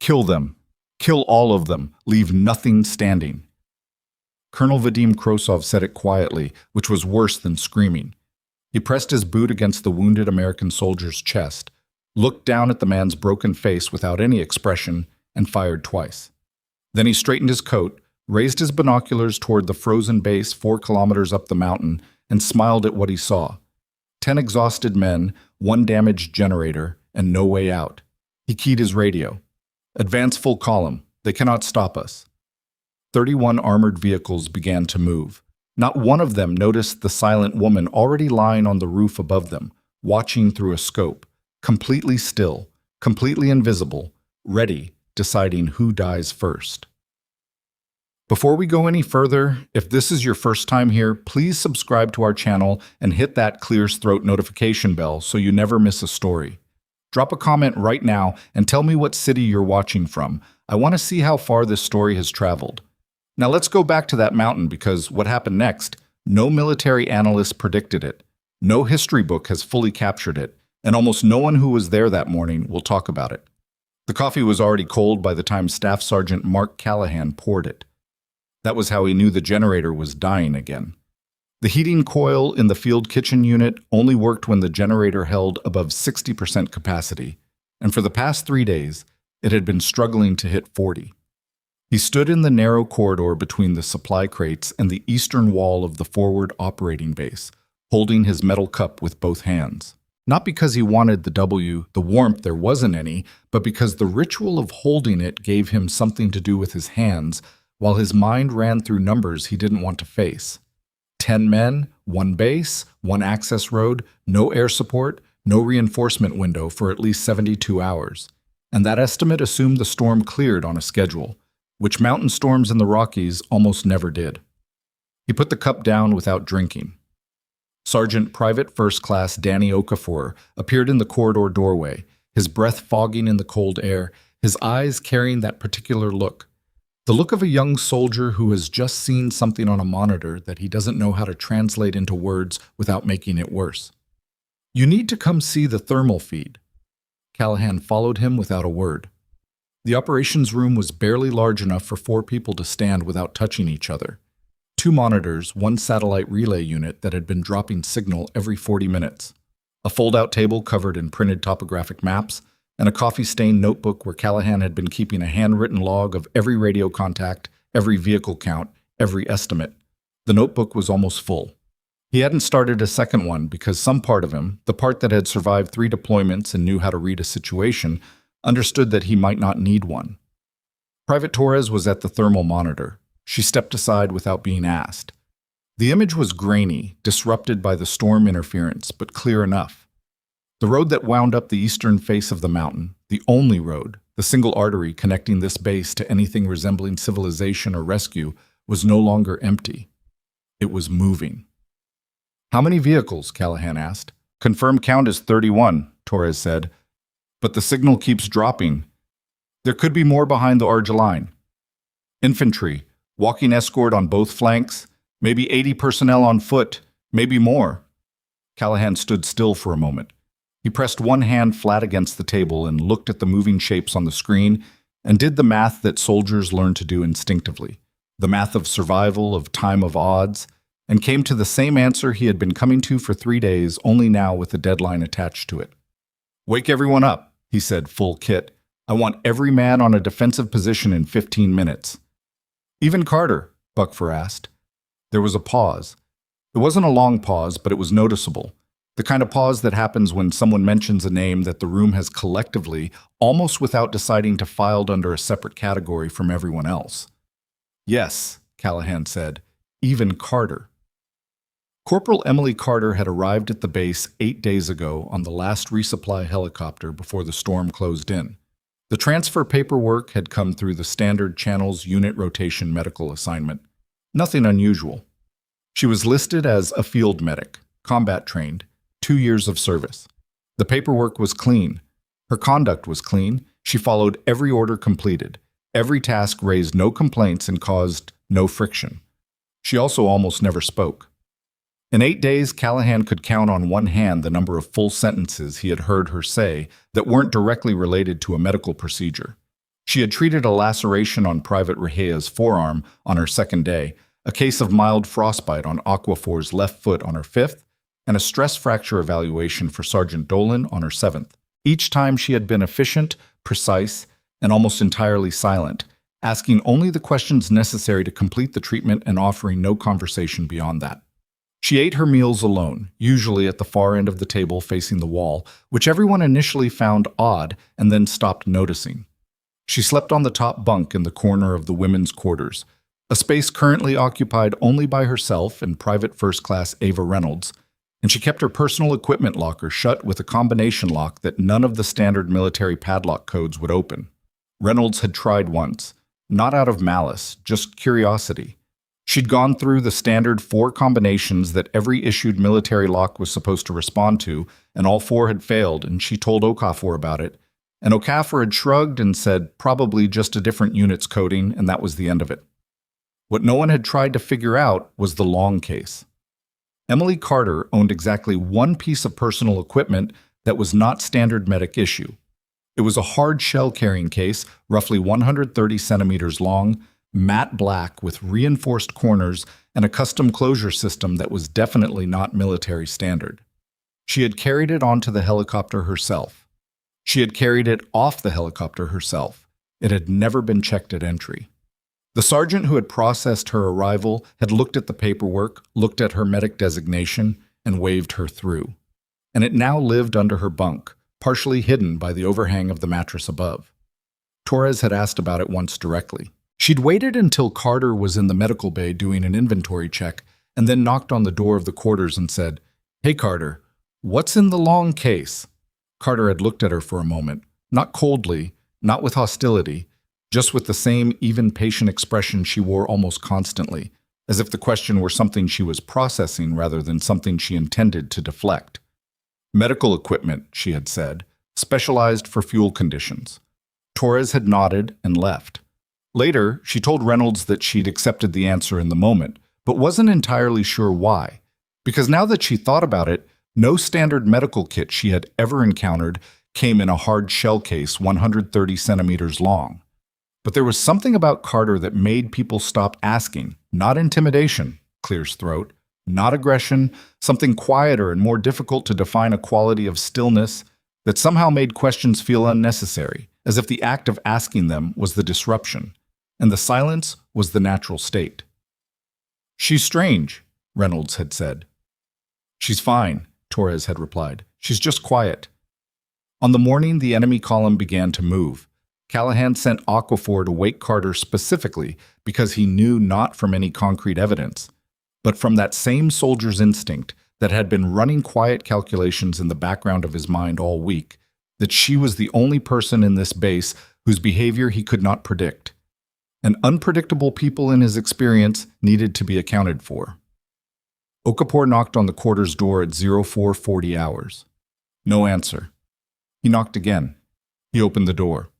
Kill them. Kill all of them. Leave nothing standing. Colonel Vadim Krosov said it quietly, which was worse than screaming. He pressed his boot against the wounded American soldier's chest, looked down at the man's broken face without any expression, and fired twice. Then he straightened his coat, raised his binoculars toward the frozen base 4 kilometers up the mountain, and smiled at what he saw. 10 exhausted men, 1 damaged generator, and no way out. He keyed his radio. Advance full column. They cannot stop us. 31 armored vehicles began to move. Not one of them noticed the silent woman already lying on the roof above them, watching through a scope, completely still, completely invisible, ready, deciding who dies first. Before we go any further, if this is your first time here, please subscribe to our channel and hit that Clears Throat notification bell so you never miss a story. Drop a comment right now and tell me what city you're watching from. I want to see how far this story has traveled. Now let's go back to that mountain because what happened next, no military analyst predicted it. No history book has fully captured it, and almost no one who was there that morning will talk about it. The coffee was already cold by the time Staff Sergeant Mark Callahan poured it. That was how he knew the generator was dying again. The heating coil in the field kitchen unit only worked when the generator held above 60% capacity, and for the past 3 days, it had been struggling to hit 40. He stood in the narrow corridor between the supply crates and the eastern wall of the forward operating base, holding his metal cup with both hands. Not because he wanted the warmth there wasn't any, but because the ritual of holding it gave him something to do with his hands, while his mind ran through numbers he didn't want to face. 10 men, 1 base, 1 access road, no air support, no reinforcement window for at least 72 hours. And that estimate assumed the storm cleared on a schedule, which mountain storms in the Rockies almost never did. He put the cup down without drinking. Sergeant Private First Class Danny Okafor appeared in the corridor doorway, his breath fogging in the cold air, his eyes carrying that particular look. The look of a young soldier who has just seen something on a monitor that he doesn't know how to translate into words without making it worse. "You need to come see the thermal feed." Callahan followed him without a word. The operations room was barely large enough for 4 people to stand without touching each other. 2 monitors, 1 satellite relay unit that had been dropping signal every 40 minutes. A fold-out table covered in printed topographic maps, and a coffee-stained notebook where Callahan had been keeping a handwritten log of every radio contact, every vehicle count, every estimate. The notebook was almost full. He hadn't started a second one because some part of him, the part that had survived 3 deployments and knew how to read a situation, understood that he might not need one. Private Torres was at the thermal monitor. She stepped aside without being asked. The image was grainy, disrupted by the storm interference, but clear enough. The road that wound up the eastern face of the mountain, the only road, the single artery connecting this base to anything resembling civilization or rescue, was no longer empty. It was moving. "How many vehicles?" Callahan asked. "Confirmed count is 31, Torres said. "But the signal keeps dropping. There could be more behind the Arge line. Infantry, walking escort on both flanks, maybe 80 personnel on foot, maybe more." Callahan stood still for a moment. He pressed one hand flat against the table and looked at the moving shapes on the screen and did the math that soldiers learn to do instinctively, the math of survival, of time of odds, and came to the same answer he had been coming to for 3 days, only now with a deadline attached to it. "Wake everyone up," he said, full kit. "I want every man on a defensive position in 15 minutes. "Even Carter?" Buckford asked. There was a pause. It wasn't a long pause, but it was noticeable. The kind of pause that happens when someone mentions a name that the room has collectively, almost without deciding to filed under a separate category from everyone else. "Yes," Callahan said, "even Carter." Corporal Emily Carter had arrived at the base 8 days ago on the last resupply helicopter before the storm closed in. The transfer paperwork had come through the standard channels unit rotation medical assignment. Nothing unusual. She was listed as a field medic, combat trained, 2 years of service. The paperwork was clean. Her conduct was clean. She followed every order completed. Every task raised no complaints and caused no friction. She also almost never spoke. In 8 days, Callahan could count on one hand the number of full sentences he had heard her say that weren't directly related to a medical procedure. She had treated a laceration on Private Rehea's forearm on her second day, a case of mild frostbite on Aquafor's left foot on her fifth, and a stress fracture evaluation for Sergeant Dolan on her seventh. Each time she had been efficient, precise, and almost entirely silent, asking only the questions necessary to complete the treatment and offering no conversation beyond that. She ate her meals alone, usually at the far end of the table facing the wall, which everyone initially found odd and then stopped noticing. She slept on the top bunk in the corner of the women's quarters, a space currently occupied only by herself and Private First Class Ava Reynolds, and she kept her personal equipment locker shut with a combination lock that none of the standard military padlock codes would open. Reynolds had tried once, not out of malice, just curiosity. She'd gone through the standard 4 combinations that every issued military lock was supposed to respond to, and all 4 had failed, and she told Okafor about it. And Okafor had shrugged and said probably just a different unit's coding, and that was the end of it. What no one had tried to figure out was the long case. Emily Carter owned exactly one piece of personal equipment that was not standard medic issue. It was a hard shell carrying case, roughly 130 centimeters long, matte black with reinforced corners and a custom closure system that was definitely not military standard. She had carried it onto the helicopter herself. She had carried it off the helicopter herself. It had never been checked at entry. The sergeant who had processed her arrival had looked at the paperwork, looked at her medic designation, and waved her through. And it now lived under her bunk, partially hidden by the overhang of the mattress above. Torres had asked about it once directly. She'd waited until Carter was in the medical bay doing an inventory check and then knocked on the door of the quarters and said, "Hey Carter, what's in the long case?" Carter had looked at her for a moment, not coldly, not with hostility, just with the same even patient expression she wore almost constantly, as if the question were something she was processing rather than something she intended to deflect. "Medical equipment," she had said, "specialized for fuel conditions." Torres had nodded and left. Later, she told Reynolds that she'd accepted the answer in the moment, but wasn't entirely sure why, because now that she thought about it, no standard medical kit she had ever encountered came in a hard shell case 130 centimeters long. But there was something about Carter that made people stop asking, not intimidation, clears throat, not aggression, something quieter and more difficult to define, a quality of stillness that somehow made questions feel unnecessary, as if the act of asking them was the disruption, and the silence was the natural state. "She's strange," Reynolds had said. "She's fine," Torres had replied. "She's just quiet." On the morning the enemy column began to move, Callahan sent Aquafor to wake Carter specifically because he knew not from any concrete evidence, but from that same soldier's instinct that had been running quiet calculations in the background of his mind all week, that she was the only person in this base whose behavior he could not predict. And unpredictable people in his experience needed to be accounted for. Okafor knocked on the quarters door at 0440 hours. No answer. He knocked again. He opened the door.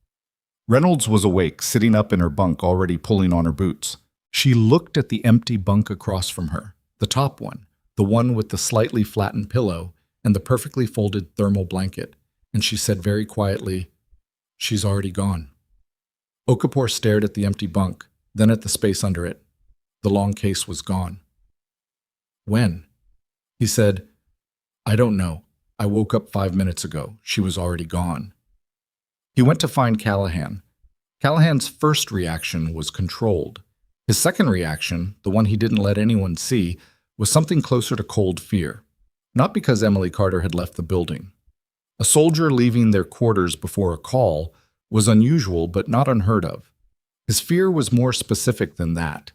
Reynolds was awake, sitting up in her bunk, already pulling on her boots. She looked at the empty bunk across from her, the top one, the one with the slightly flattened pillow and the perfectly folded thermal blanket, and she said very quietly, "She's already gone." Okafor stared at the empty bunk, then at the space under it. The long case was gone. "When?" He said, "I don't know. I woke up 5 minutes ago. She was already gone." He went to find Callahan. Callahan's first reaction was controlled. His second reaction, the one he didn't let anyone see, was something closer to cold fear. Not because Emily Carter had left the building. A soldier leaving their quarters before a call was unusual but not unheard of. His fear was more specific than that.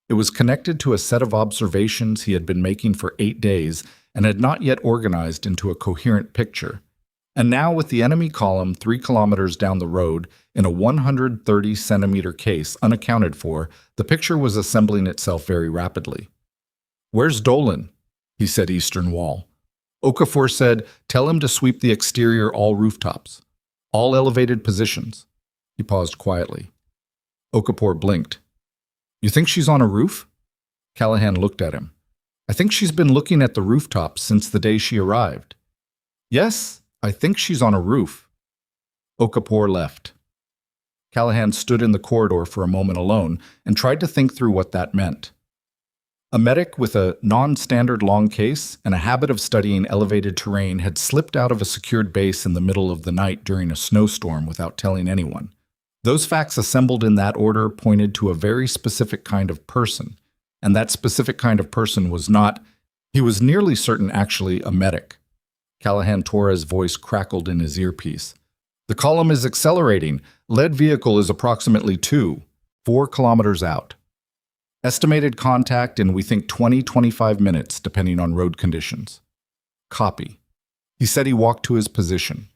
It was connected to a set of observations he had been making for 8 days and had not yet organized into a coherent picture. And now, with the enemy column 3 kilometers down the road in a 130-centimeter case unaccounted for, the picture was assembling itself very rapidly. "Where's Dolan?" he said, eastern wall. Okafor said, "Tell him to sweep the exterior all rooftops. All elevated positions." He paused quietly. Okafor blinked. "You think she's on a roof?" Callahan looked at him. "I think she's been looking at the rooftops since the day she arrived." "Yes, I think she's on a roof." Okafor left. Callahan stood in the corridor for a moment alone and tried to think through what that meant. A medic with a non-standard long case and a habit of studying elevated terrain had slipped out of a secured base in the middle of the night during a snowstorm without telling anyone. Those facts assembled in that order pointed to a very specific kind of person, and that specific kind of person was not, he was nearly certain actually, a medic. Callahan Torres' voice crackled in his earpiece. The column is accelerating. Lead vehicle is approximately 4 kilometers out. Estimated contact in, we think, 20-25 minutes, depending on road conditions. Copy. He said he walked to his position.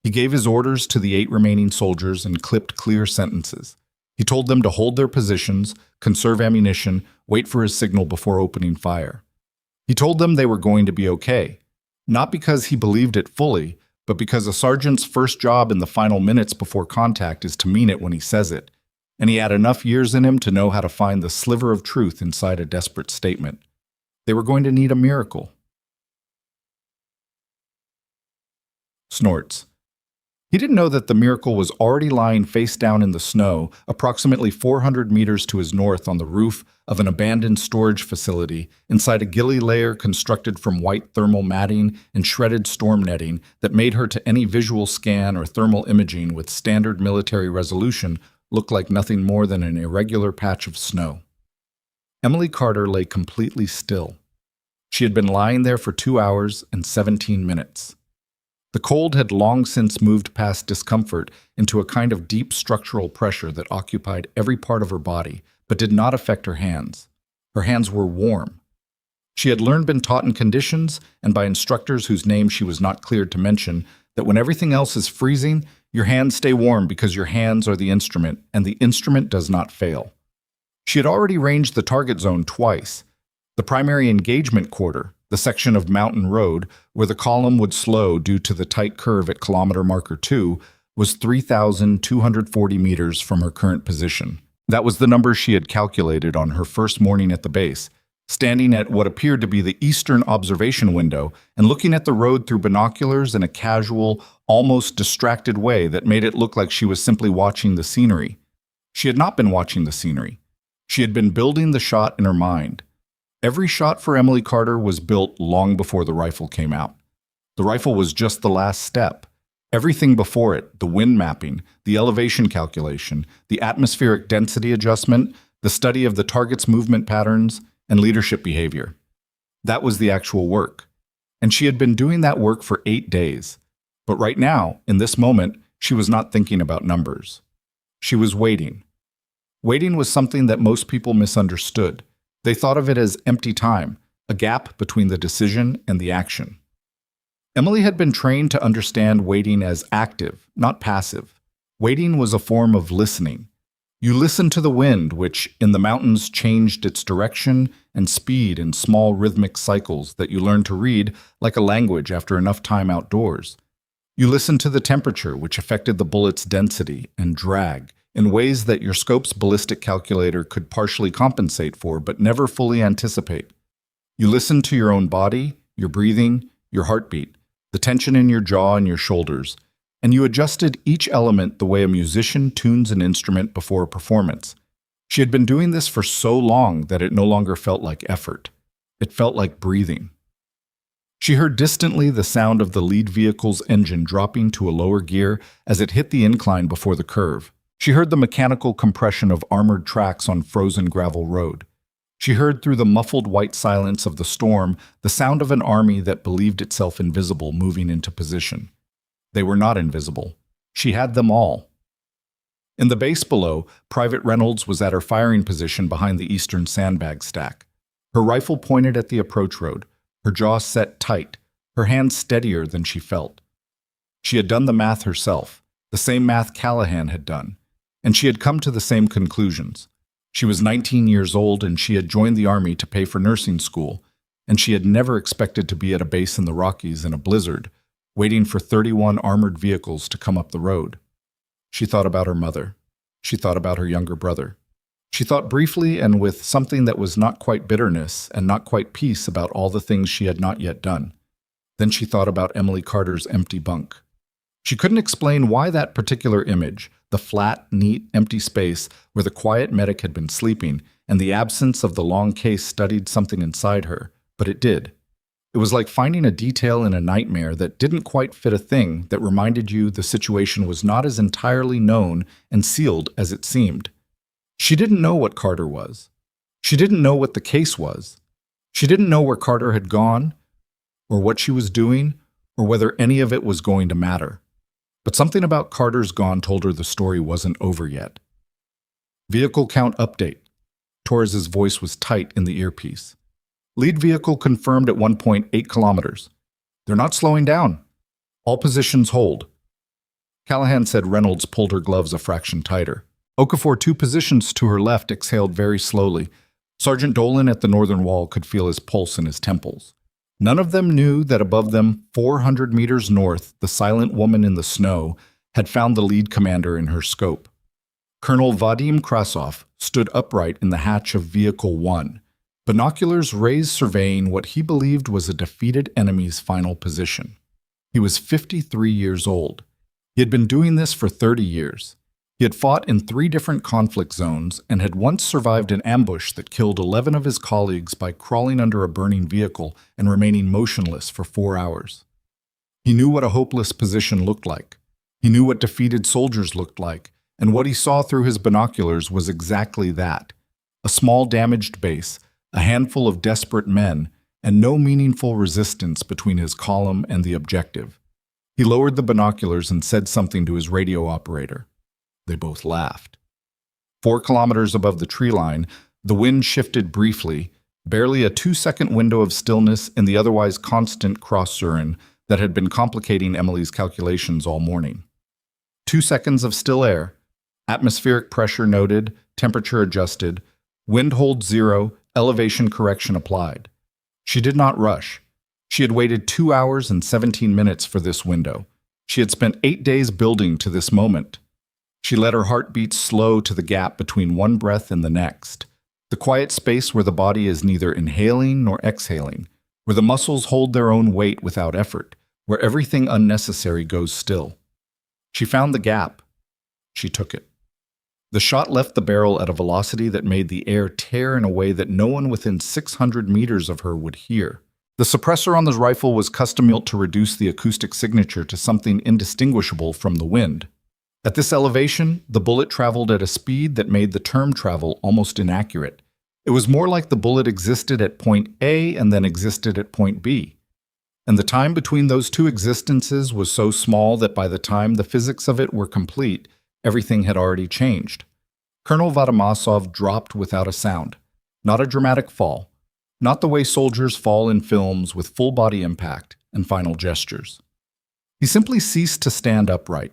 He gave his orders to the 8 remaining soldiers and clipped clear sentences. He told them to hold their positions, conserve ammunition, wait for his signal before opening fire. He told them they were going to be okay, not because he believed it fully, but because a sergeant's first job in the final minutes before contact is to mean it when he says it, and he had enough years in him to know how to find the sliver of truth inside a desperate statement. They were going to need a miracle. Snorts. He didn't know that the miracle was already lying face down in the snow, approximately 400 meters to his north on the roof of an abandoned storage facility inside a ghillie layer constructed from white thermal matting and shredded storm netting that made her to any visual scan or thermal imaging with standard military resolution look like nothing more than an irregular patch of snow. Emily Carter lay completely still. She had been lying there for 2 hours and 17 minutes. The cold had long since moved past discomfort into a kind of deep structural pressure that occupied every part of her body, but did not affect her hands. Her hands were warm. She had been taught in conditions, and by instructors whose names she was not cleared to mention, that when everything else is freezing, your hands stay warm because your hands are the instrument, and the instrument does not fail. She had already ranged the target zone twice. The primary engagement quarter, the section of mountain road where the column would slow due to the tight curve at kilometer marker 2, was 3,240 meters from her current position. That was the number she had calculated on her first morning at the base, standing at what appeared to be the eastern observation window and looking at the road through binoculars in a casual, almost distracted way that made it look like she was simply watching the scenery. She had not been watching the scenery. She had been building the shot in her mind. Every shot for Emily Carter was built long before the rifle came out. The rifle was just the last step. Everything before it, the wind mapping, the elevation calculation, the atmospheric density adjustment, the study of the target's movement patterns, and leadership behavior. That was the actual work. And she had been doing that work for 8 days. But right now, in this moment, she was not thinking about numbers. She was waiting. Waiting was something that most people misunderstood. They thought of it as empty time, a gap between the decision and the action. Emily had been trained to understand waiting as active, not passive. Waiting was a form of listening. You listened to the wind, which, in the mountains, changed its direction and speed in small rhythmic cycles that you learned to read like a language after enough time outdoors. You listened to the temperature, which affected the bullet's density and drag in ways that your scope's ballistic calculator could partially compensate for but never fully anticipate. You listened to your own body, your breathing, your heartbeat, the tension in your jaw and your shoulders, and you adjusted each element the way a musician tunes an instrument before a performance. She had been doing this for so long that it no longer felt like effort. It felt like breathing. She heard distantly the sound of the lead vehicle's engine dropping to a lower gear as it hit the incline before the curve. She heard the mechanical compression of armored tracks on frozen gravel road. She heard through the muffled white silence of the storm the sound of an army that believed itself invisible moving into position. They were not invisible. She had them all. In the base below, Private Reynolds was at her firing position behind the eastern sandbag stack. Her rifle pointed at the approach road, her jaw set tight, her hands steadier than she felt. She had done the math herself, the same math Callahan had done, and she had come to the same conclusions. She was 19 years old and she had joined the army to pay for nursing school, and she had never expected to be at a base in the Rockies in a blizzard, waiting for 31 armored vehicles to come up the road. She thought about her mother. She thought about her younger brother. She thought briefly and with something that was not quite bitterness and not quite peace about all the things she had not yet done. Then she thought about Emily Carter's empty bunk. She couldn't explain why that particular image, the flat, neat, empty space where the quiet medic had been sleeping, and the absence of the long case studied something inside her, but it did. It was like finding a detail in a nightmare that didn't quite fit a thing that reminded you the situation was not as entirely known and sealed as it seemed. She didn't know what Carter was. She didn't know what the case was. She didn't know where Carter had gone, or what she was doing, or whether any of it was going to matter. But something about Carter's gone told her the story wasn't over yet. Vehicle count update. Torres's voice was tight in the earpiece. Lead vehicle confirmed at 1.8 kilometers. They're not slowing down. All positions hold. Callahan said Reynolds pulled her gloves a fraction tighter. Okafor, 2 positions to her left, exhaled very slowly. Sergeant Dolan at the northern wall could feel his pulse in his temples. None of them knew that above them, 400 meters north, the silent woman in the snow had found the lead commander in her scope. Colonel Vadim Krasov stood upright in the hatch of Vehicle 1, binoculars raised surveying what he believed was a defeated enemy's final position. He was 53 years old. He had been doing this for 30 years. He had fought in 3 different conflict zones and had once survived an ambush that killed 11 of his colleagues by crawling under a burning vehicle and remaining motionless for 4 hours. He knew what a hopeless position looked like. He knew what defeated soldiers looked like, and what he saw through his binoculars was exactly that: a small damaged base, a handful of desperate men, and no meaningful resistance between his column and the objective. He lowered the binoculars and said something to his radio operator. They both laughed. 4 kilometers above the tree line, the wind shifted briefly, barely a 2-second window of stillness in the otherwise constant cross-Surin that had been complicating Emily's calculations all morning. 2 seconds of still air, atmospheric pressure noted, temperature adjusted, wind hold 0, elevation correction applied. She did not rush. She had waited 2 hours and 17 minutes for this window. She had spent 8 days building to this moment. She let her heart beat slow to the gap between one breath and the next, the quiet space where the body is neither inhaling nor exhaling, where the muscles hold their own weight without effort, where everything unnecessary goes still. She found the gap. She took it. The shot left the barrel at a velocity that made the air tear in a way that no one within 600 meters of her would hear. The suppressor on the rifle was custom-built to reduce the acoustic signature to something indistinguishable from the wind. At this elevation, the bullet traveled at a speed that made the term travel almost inaccurate. It was more like the bullet existed at point A and then existed at point B. And the time between those 2 existences was so small that by the time the physics of it were complete, everything had already changed. Colonel Vadamasov dropped without a sound. Not a dramatic fall. Not the way soldiers fall in films with full body impact and final gestures. He simply ceased to stand upright.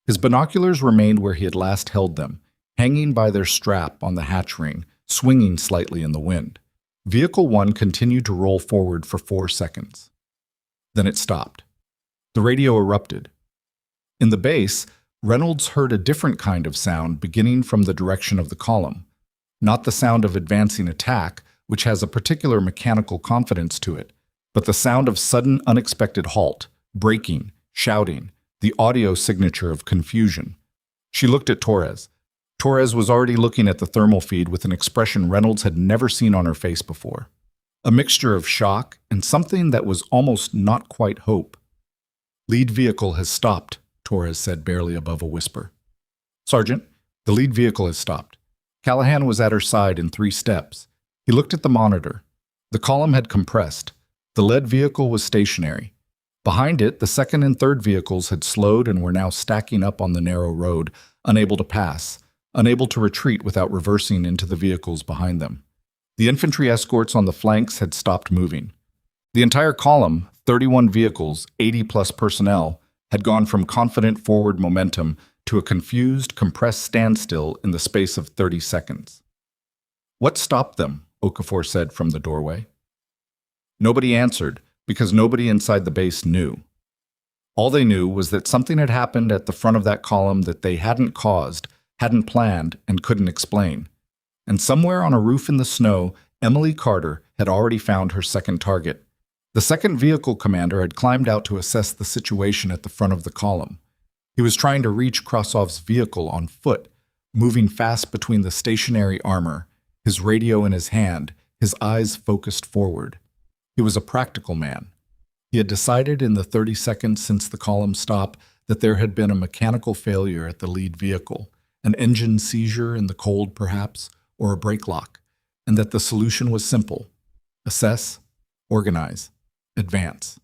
His binoculars remained where he had last held them, hanging by their strap on the hatch ring, swinging slightly in the wind. Vehicle 1 continued to roll forward for 4 seconds. Then it stopped. The radio erupted. In the base, Reynolds heard a different kind of sound beginning from the direction of the column. Not the sound of advancing attack, which has a particular mechanical confidence to it, but the sound of sudden, unexpected halt, braking, shouting, the audio signature of confusion. She looked at Torres. Torres was already looking at the thermal feed with an expression Reynolds had never seen on her face before. A mixture of shock and something that was almost not quite hope. Lead vehicle has stopped, Torres said barely above a whisper. Sergeant, the lead vehicle has stopped. Callahan was at her side in 3 steps. He looked at the monitor. The column had compressed. The lead vehicle was stationary. Behind it, the second and third vehicles had slowed and were now stacking up on the narrow road, unable to pass, unable to retreat without reversing into the vehicles behind them. The infantry escorts on the flanks had stopped moving. The entire column, 31 vehicles, 80-plus personnel, had gone from confident forward momentum to a confused, compressed standstill in the space of 30 seconds. What stopped them? Okafor said from the doorway. Nobody answered, because nobody inside the base knew. All they knew was that something had happened at the front of that column that they hadn't caused, hadn't planned, and couldn't explain. And somewhere on a roof in the snow, Emily Carter had already found her second target. The second vehicle commander had climbed out to assess the situation at the front of the column. He was trying to reach Krasov's vehicle on foot, moving fast between the stationary armor, his radio in his hand, his eyes focused forward. He was a practical man. He had decided in the 30 seconds since the column stop that there had been a mechanical failure at the lead vehicle, an engine seizure in the cold perhaps, or a brake lock, and that the solution was simple: assess, organize, advance.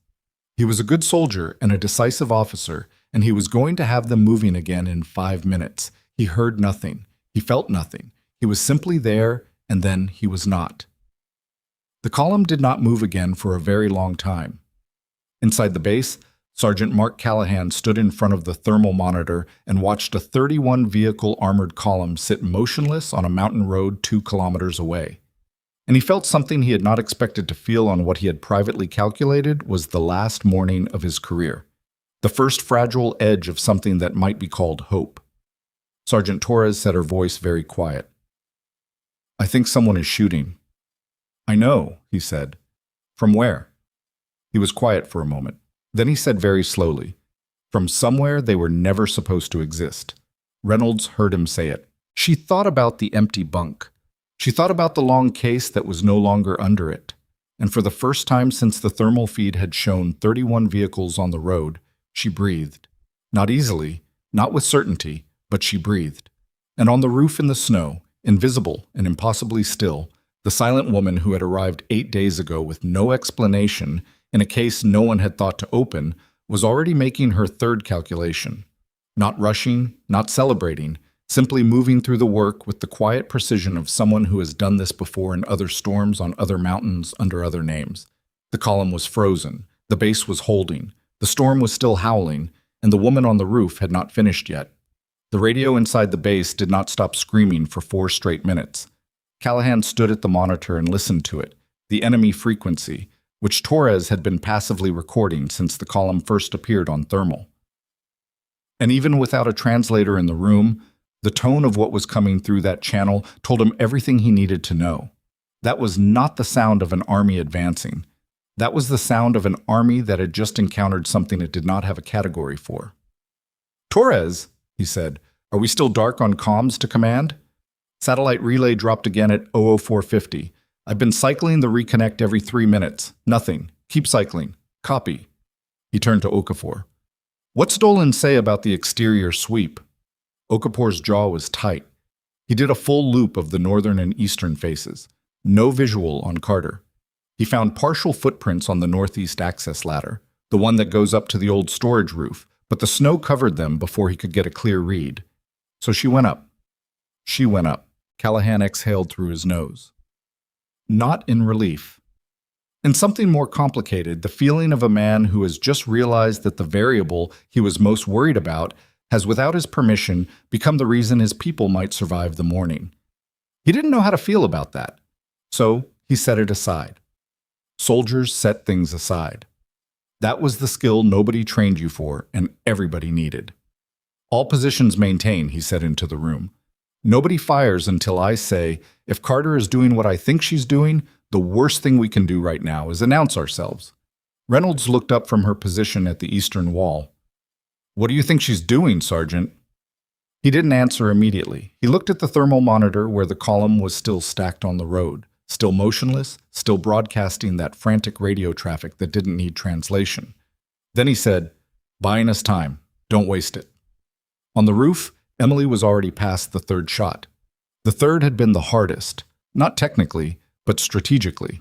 He was a good soldier and a decisive officer, and he was going to have them moving again in 5 minutes. He heard nothing. He felt nothing. He was simply there, and then he was not. The column did not move again for a very long time. Inside the base, Sergeant Mark Callahan stood in front of the thermal monitor and watched a 31-vehicle armored column sit motionless on a mountain road 2 kilometers away. And he felt something he had not expected to feel on what he had privately calculated was the last morning of his career, the first fragile edge of something that might be called hope. Sergeant Torres said, her voice very quiet. "I think someone is shooting." "I know," he said. "From where?" He was quiet for a moment. Then he said very slowly, "From somewhere they were never supposed to exist." Reynolds heard him say it. She thought about the empty bunk. She thought about the long case that was no longer under it. And for the first time since the thermal feed had shown 31 vehicles on the road, she breathed. Not easily, not with certainty, but she breathed. And on the roof in the snow, invisible and impossibly still, the silent woman who had arrived 8 days ago with no explanation, in a case no one had thought to open, was already making her third calculation. Not rushing, not celebrating, simply moving through the work with the quiet precision of someone who has done this before in other storms on other mountains under other names. The column was frozen, the base was holding, the storm was still howling, and the woman on the roof had not finished yet. The radio inside the base did not stop screaming for 4 straight minutes. Callahan stood at the monitor and listened to it, the enemy frequency, which Torres had been passively recording since the column first appeared on thermal. And even without a translator in the room, the tone of what was coming through that channel told him everything he needed to know. That was not the sound of an army advancing. That was the sound of an army that had just encountered something it did not have a category for. "Torres," he said, "are we still dark on comms to command?" "Satellite relay dropped again at 00450. I've been cycling the reconnect every 3 minutes. Nothing. Keep cycling. Copy." He turned to Okafor. "What's Dolan say about the exterior sweep?" Okapor's jaw was tight. He did a full loop of the northern and eastern faces. No visual on Carter. He found partial footprints on the northeast access ladder, the one that goes up to the old storage roof, but the snow covered them before he could get a clear read. So she went up. She went up. Callahan exhaled through his nose. Not in relief. In something more complicated, the feeling of a man who has just realized that the variable he was most worried about has, without his permission, become the reason his people might survive the morning. He didn't know how to feel about that. So he set it aside. Soldiers set things aside. That was the skill nobody trained you for and everybody needed. "All positions maintain," he said into the room. "Nobody fires until I say, if Carter is doing what I think she's doing, the worst thing we can do right now is announce ourselves." Reynolds looked up from her position at the eastern wall. "What do you think she's doing, Sergeant?" He didn't answer immediately. He looked at the thermal monitor where the column was still stacked on the road, still motionless, still broadcasting that frantic radio traffic that didn't need translation. Then he said, "Buying us time. Don't waste it." On the roof, Emily was already past the third shot. The third had been the hardest, not technically, but strategically.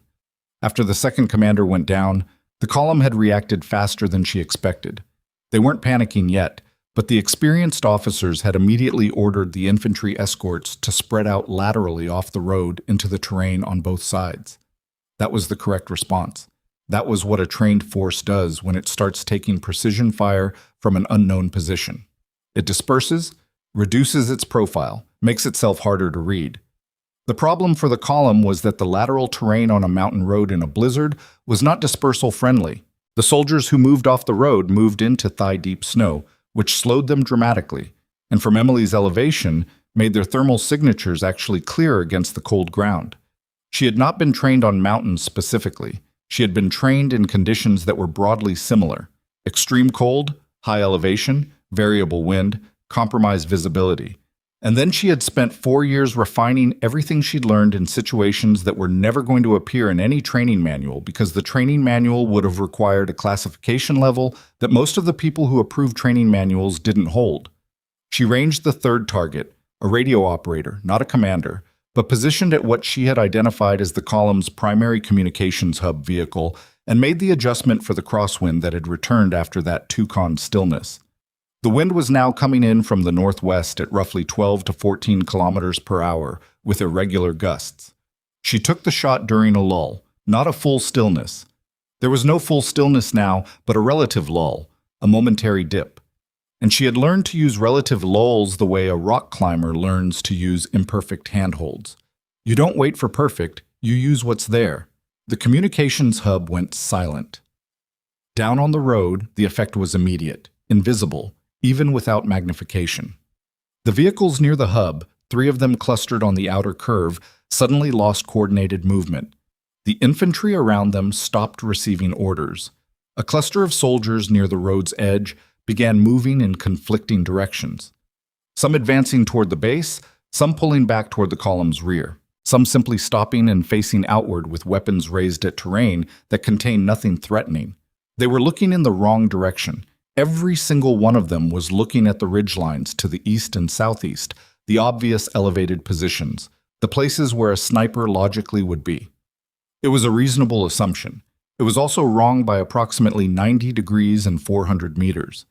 After the second commander went down, the column had reacted faster than she expected. They weren't panicking yet, but the experienced officers had immediately ordered the infantry escorts to spread out laterally off the road into the terrain on both sides. That was the correct response. That was what a trained force does when it starts taking precision fire from an unknown position. It disperses, reduces its profile, makes itself harder to read. The problem for the column was that the lateral terrain on a mountain road in a blizzard was not dispersal friendly. The soldiers who moved off the road moved into thigh-deep snow, which slowed them dramatically, and from Emily's elevation, made their thermal signatures actually clear against the cold ground. She had not been trained on mountains specifically. She had been trained in conditions that were broadly similar: extreme cold, high elevation, variable wind, compromised visibility. And then she had spent 4 years refining everything she'd learned in situations that were never going to appear in any training manual because the training manual would have required a classification level that most of the people who approved training manuals didn't hold. She ranged the third target, a radio operator, not a commander, but positioned at what she had identified as the column's primary communications hub vehicle and made the adjustment for the crosswind that had returned after that two-con stillness. The wind was now coming in from the northwest at roughly 12 to 14 kilometers per hour with irregular gusts. She took the shot during a lull, not a full stillness. There was no full stillness now, but a relative lull, a momentary dip. And she had learned to use relative lulls the way a rock climber learns to use imperfect handholds. You don't wait for perfect, you use what's there. The communications hub went silent. Down on the road, the effect was immediate, invisible, even without magnification. The vehicles near the hub, 3 of them clustered on the outer curve, suddenly lost coordinated movement. The infantry around them stopped receiving orders. A cluster of soldiers near the road's edge began moving in conflicting directions. Some advancing toward the base, some pulling back toward the column's rear, some simply stopping and facing outward with weapons raised at terrain that contained nothing threatening. They were looking in the wrong direction. Every single one of them was looking at the ridgelines to the east and southeast, the obvious elevated positions, the places where a sniper logically would be. It was a reasonable assumption. It was also wrong by approximately 90 degrees and 400 meters.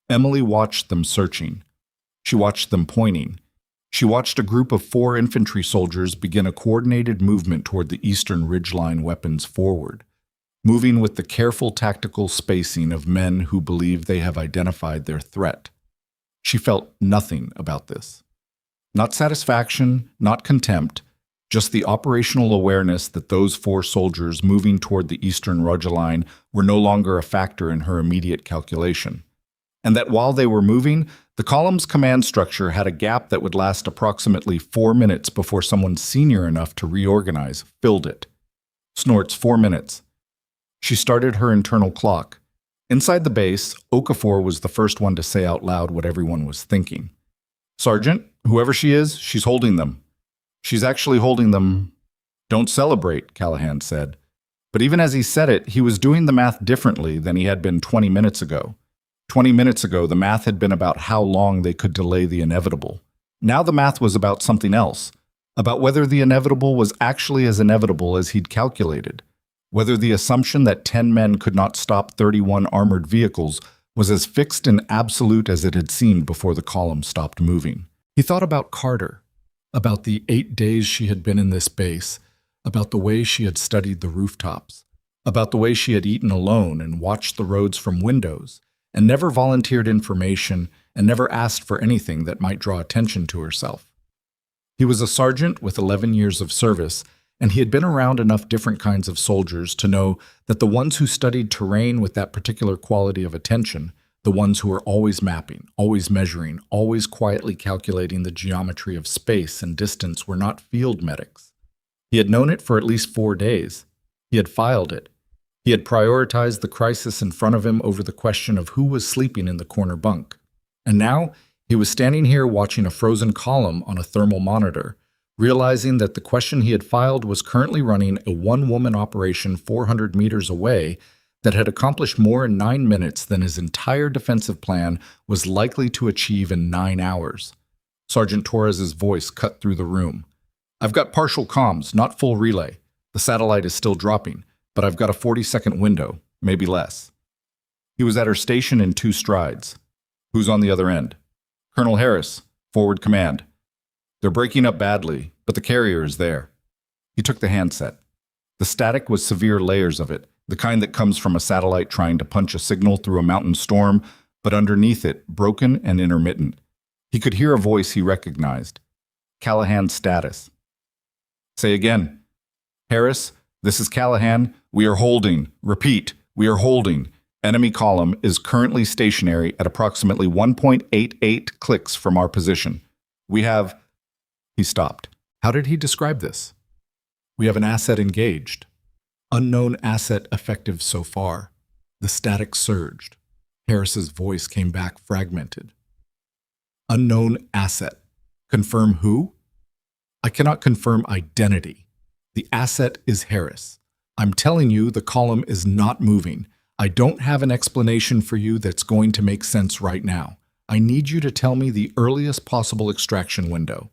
Emily watched them searching. She watched them pointing. She watched a group of 4 infantry soldiers begin a coordinated movement toward the eastern ridgeline, weapons forward, moving with the careful tactical spacing of men who believe they have identified their threat. She felt nothing about this. Not satisfaction, not contempt, just the operational awareness that those 4 soldiers moving toward the eastern ridgeline were no longer a factor in her immediate calculation. And that while they were moving, the column's command structure had a gap that would last approximately 4 minutes before someone senior enough to reorganize filled it. Snorts 4 minutes. She started her internal clock. Inside the base, Okafor was the first one to say out loud what everyone was thinking. "Sergeant, whoever she is, she's holding them. She's actually holding them." "Don't celebrate," Callahan said. But even as he said it, he was doing the math differently than he had been 20 minutes ago. 20 minutes ago, the math had been about how long they could delay the inevitable. Now the math was about something else, about whether the inevitable was actually as inevitable as he'd calculated, whether the assumption that 10 men could not stop 31 armored vehicles was as fixed and absolute as it had seemed before the column stopped moving. He thought about Carter, about the 8 days she had been in this base, about the way she had studied the rooftops, about the way she had eaten alone and watched the roads from windows, and never volunteered information and never asked for anything that might draw attention to herself. He was a sergeant with 11 years of service, and he had been around enough different kinds of soldiers to know that the ones who studied terrain with that particular quality of attention, the ones who were always mapping, always measuring, always quietly calculating the geometry of space and distance, were not field medics. He had known it for at least 4 days. He had filed it. He had prioritized the crisis in front of him over the question of who was sleeping in the corner bunk. And now he was standing here watching a frozen column on a thermal monitor, realizing that the question he had filed was currently running a one-woman operation 400 meters away that had accomplished more in 9 minutes than his entire defensive plan was likely to achieve in 9 hours. Sergeant Torres's voice cut through the room. "I've got partial comms, not full relay. The satellite is still dropping, but I've got a 40-second window, maybe less." He was at her station in 2 strides. "Who's on the other end?" "Colonel Harris, forward command." "They're breaking up badly, but the carrier is there." He took the handset. The static was severe layers of it, the kind that comes from a satellite trying to punch a signal through a mountain storm, but underneath it, broken and intermittent. He could hear a voice he recognized. Callahan's status. "Say again." "Harris, this is Callahan. We are holding. Repeat, we are holding. Enemy column is currently stationary at approximately 1.88 clicks from our position. We have..." He stopped. How did he describe this? "We have an asset engaged. Unknown asset effective so far." The static surged. Harris's voice came back fragmented. Unknown asset. Confirm who? I cannot confirm identity. The asset is Harris. I'm telling you, the column is not moving. I don't have an explanation for you that's going to make sense right now. I need you to tell me the earliest possible extraction window.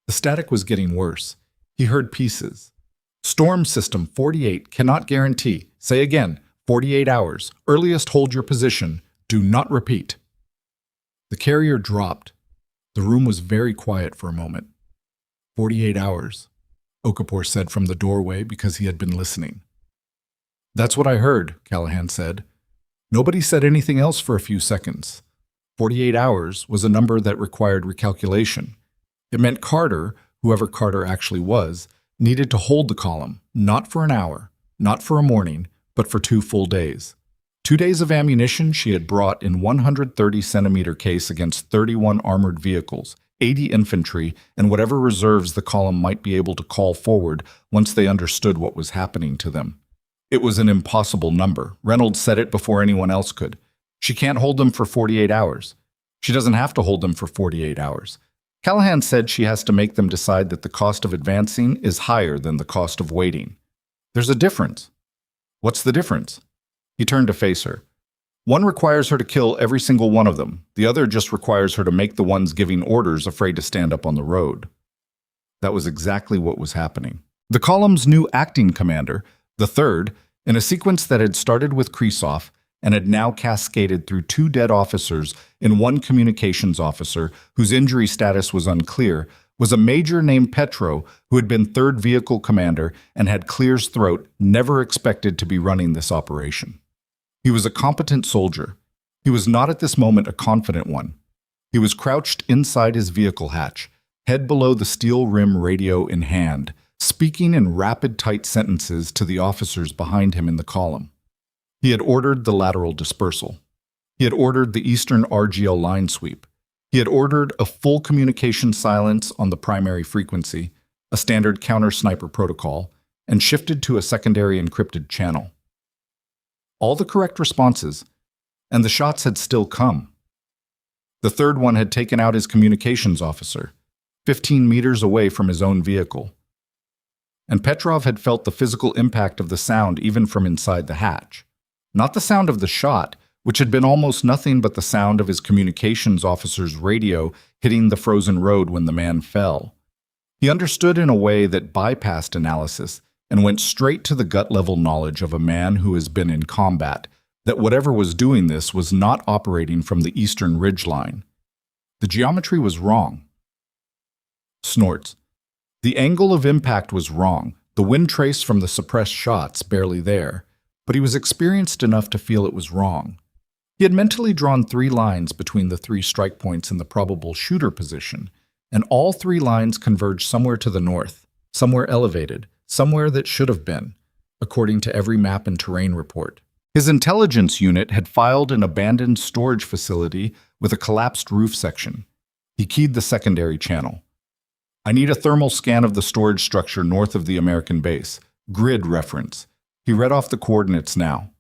The static was getting worse. He heard pieces. Storm System 48 cannot guarantee. Say again, 48 hours. Earliest hold your position. Do not repeat. The carrier dropped. The room was very quiet for a moment. 48 hours, Okafor said from the doorway because he had been listening. That's what I heard, Callahan said. Nobody said anything else for a few seconds. 48 hours was a number that required recalculation. It meant Carter, whoever Carter actually was, needed to hold the column, not for an hour, not for a morning, but for 2 full days. 2 days of ammunition she had brought in 130-centimeter case against 31 armored vehicles, 80 infantry, and whatever reserves the column might be able to call forward once they understood what was happening to them. It was an impossible number. Reynolds said it before anyone else could. She can't hold them for 48 hours. She doesn't have to hold them for 48 hours. Callahan said she has to make them decide that the cost of advancing is higher than the cost of waiting. There's a difference. What's the difference? He turned to face her. One requires her to kill every single one of them. The other just requires her to make the ones giving orders afraid to stand up on the road. That was exactly what was happening. The column's new acting commander, the third, in a sequence that had started with Kresoff and had now cascaded through 2 dead officers and 1 communications officer whose injury status was unclear, was a major named Petro who had been 3rd vehicle commander and had Clear's throat, never expected to be running this operation. He was a competent soldier. He was not at this moment a confident one. He was crouched inside his vehicle hatch, head below the steel rim radio in hand, speaking in rapid, tight sentences to the officers behind him in the column. He had ordered the lateral dispersal. He had ordered the eastern RGL line sweep. He had ordered a full communication silence on the primary frequency, a standard counter-sniper protocol, and shifted to a secondary encrypted channel. All the correct responses, and the shots had still come. The third one had taken out his communications officer, 15 meters away from his own vehicle. And Petrov had felt the physical impact of the sound even from inside the hatch. Not the sound of the shot, which had been almost nothing but the sound of his communications officer's radio hitting the frozen road when the man fell. He understood in a way that bypassed analysis and went straight to the gut-level knowledge of a man who has been in combat, that whatever was doing this was not operating from the eastern ridge line. The geometry was wrong. Snorts. The angle of impact was wrong, the wind trace from the suppressed shots barely there, but he was experienced enough to feel it was wrong. He had mentally drawn 3 lines between the 3 strike points in the probable shooter position, and all 3 lines converged somewhere to the north, somewhere elevated, somewhere that should have been, according to every map and terrain report. His intelligence unit had filed an abandoned storage facility with a collapsed roof section. He keyed the secondary channel. I need a thermal scan of the storage structure north of the American base. Grid reference. He read off the coordinates now.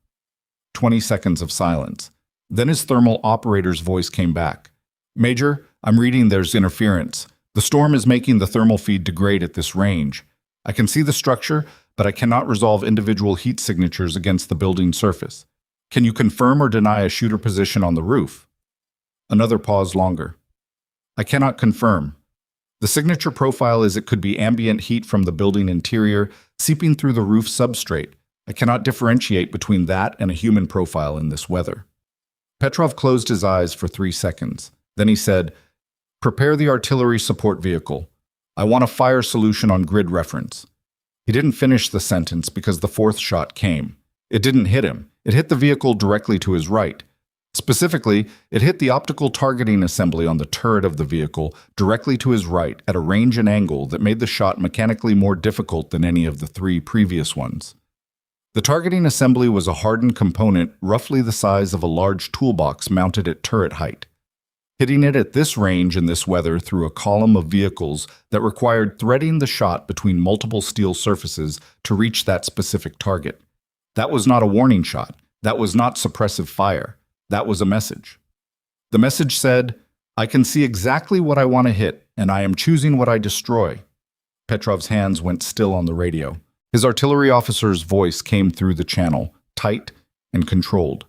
20 seconds of silence. Then his thermal operator's voice came back. Major, I'm reading there's interference. The storm is making the thermal feed degrade at this range. I can see the structure, but I cannot resolve individual heat signatures against the building surface. Can you confirm or deny a shooter position on the roof? Another pause longer. I cannot confirm. The signature profile is it could be ambient heat from the building interior seeping through the roof substrate. I cannot differentiate between that and a human profile in this weather. Petrov closed his eyes for 3 seconds. Then he said, Prepare the artillery support vehicle. I want a fire solution on grid reference. He didn't finish the sentence because the 4th shot came. It didn't hit him. It hit the vehicle directly to his right. Specifically, it hit the optical targeting assembly on the turret of the vehicle directly to his right at a range and angle that made the shot mechanically more difficult than any of the 3 previous ones. The targeting assembly was a hardened component roughly the size of a large toolbox mounted at turret height. Hitting it at this range in this weather through a column of vehicles that required threading the shot between multiple steel surfaces to reach that specific target. That was not a warning shot. That was not suppressive fire. That was a message. The message said, "I can see exactly what I want to hit, and I am choosing what I destroy." Petrov's hands went still on the radio. His artillery officer's voice came through the channel, tight and controlled.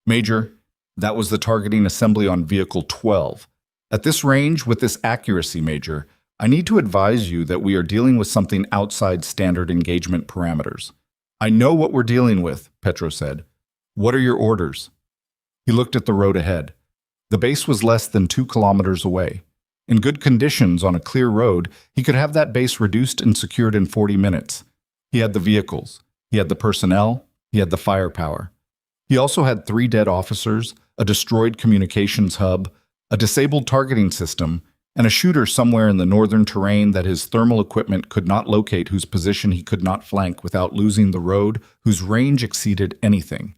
"Major, that was the targeting assembly on Vehicle 12. At this range, with this accuracy, Major, I need to advise you that we are dealing with something outside standard engagement parameters." "I know what we're dealing with," Petro said. "What are your orders?" He looked at the road ahead. The base was less than 2 kilometers away. In good conditions on a clear road, he could have that base reduced and secured in 40 minutes. He had the vehicles, he had the personnel, he had the firepower. He also had 3 dead officers, a destroyed communications hub, a disabled targeting system, and a shooter somewhere in the northern terrain that his thermal equipment could not locate, whose position he could not flank without losing the road, whose range exceeded anything.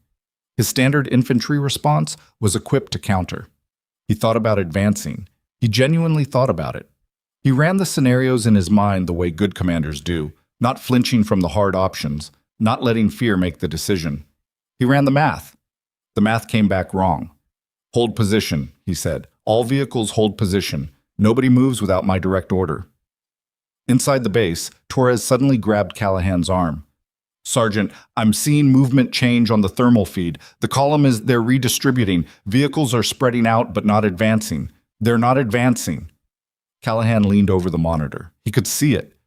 His standard infantry response was equipped to counter. He thought about advancing. He genuinely thought about it. He ran the scenarios in his mind the way good commanders do, not flinching from the hard options, not letting fear make the decision. He ran the math. The math came back wrong. "Hold position," he said. "All vehicles hold position. Nobody moves without my direct order." Inside the base, Torres suddenly grabbed Callahan's arm. "Sergeant, I'm seeing movement change on the thermal feed. The column is they're redistributing. Vehicles are spreading out but not advancing. They're not advancing." Callahan leaned over the monitor. He could see it.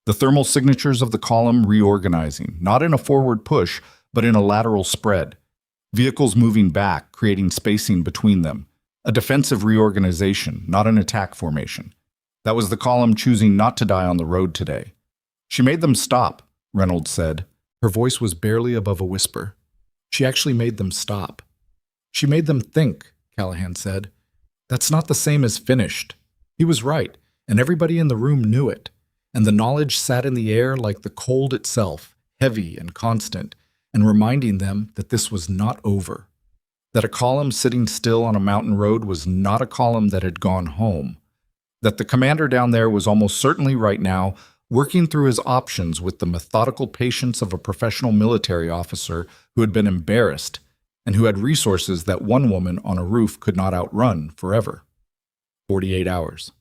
The thermal signatures of the column reorganizing, not in a forward push, but in a lateral spread. Vehicles moving back, creating spacing between them. A defensive reorganization, not an attack formation. That was the column choosing not to die on the road today. "She made them stop," Reynolds said. Her voice was barely above a whisper. "She actually made them stop." "She made them think," Callahan said. "That's not the same as finished." He was right, and everybody in the room knew it. And the knowledge sat in the air like the cold itself, heavy and constant, and reminding them that this was not over. That a column sitting still on a mountain road was not a column that had gone home. That the commander down there was almost certainly right now working through his options with the methodical patience of a professional military officer who had been embarrassed and who had resources that one woman on a roof could not outrun forever. 48 hours.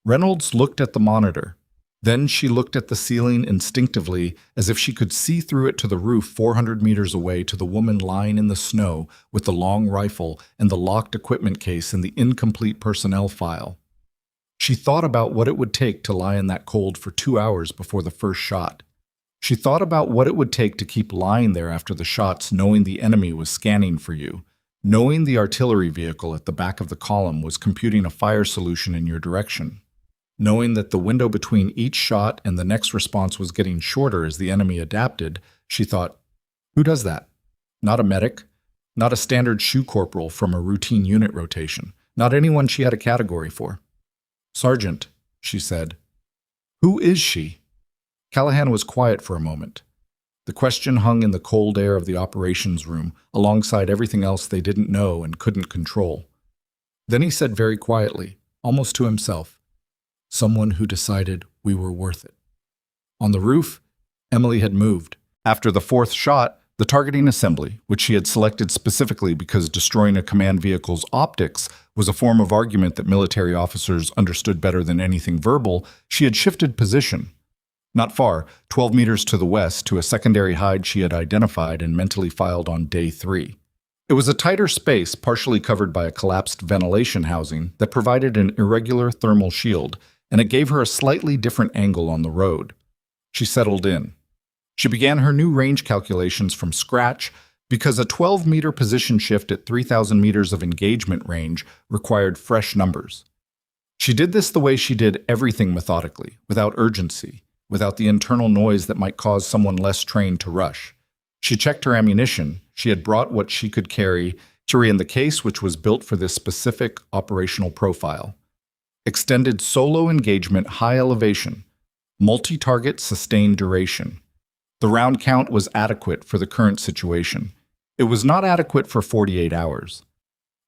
Reynolds looked at the monitor. Then she looked at the ceiling instinctively, as if she could see through it to the roof 400 meters away, to the woman lying in the snow with the long rifle and the locked equipment case and the incomplete personnel file. She thought about what it would take to lie in that cold for 2 hours before the first shot. She thought about what it would take to keep lying there after the shots, knowing the enemy was scanning for you, knowing the artillery vehicle at the back of the column was computing a fire solution in your direction. Knowing that the window between each shot and the next response was getting shorter as the enemy adapted, she thought, who does that? Not a medic, not a standard shoe corporal from a routine unit rotation, not anyone she had a category for. "Sergeant," she said. "Who is she?" Callahan was quiet for a moment. The question hung in the cold air of the operations room, alongside everything else they didn't know and couldn't control. Then he said very quietly, almost to himself, "Someone who decided we were worth it." On the roof, Emily had moved. After the fourth shot, the targeting assembly, which she had selected specifically because destroying a command vehicle's optics was a form of argument that military officers understood better than anything verbal, she had shifted position. Not far, 12 meters to the west, to a secondary hide she had identified and mentally filed on day 3. It was a tighter space, partially covered by a collapsed ventilation housing that provided an irregular thermal shield, and it gave her a slightly different angle on the road. She settled in. She began her new range calculations from scratch because a 12-meter position shift at 3,000 meters of engagement range required fresh numbers. She did this the way she did everything methodically, without urgency, without the internal noise that might cause someone less trained to rush. She checked her ammunition. She had brought what she could carry in the case, which was built for this specific operational profile. Extended solo engagement, high elevation, multi-target, sustained duration. The round count was adequate for the current situation. It was not adequate for 48 hours.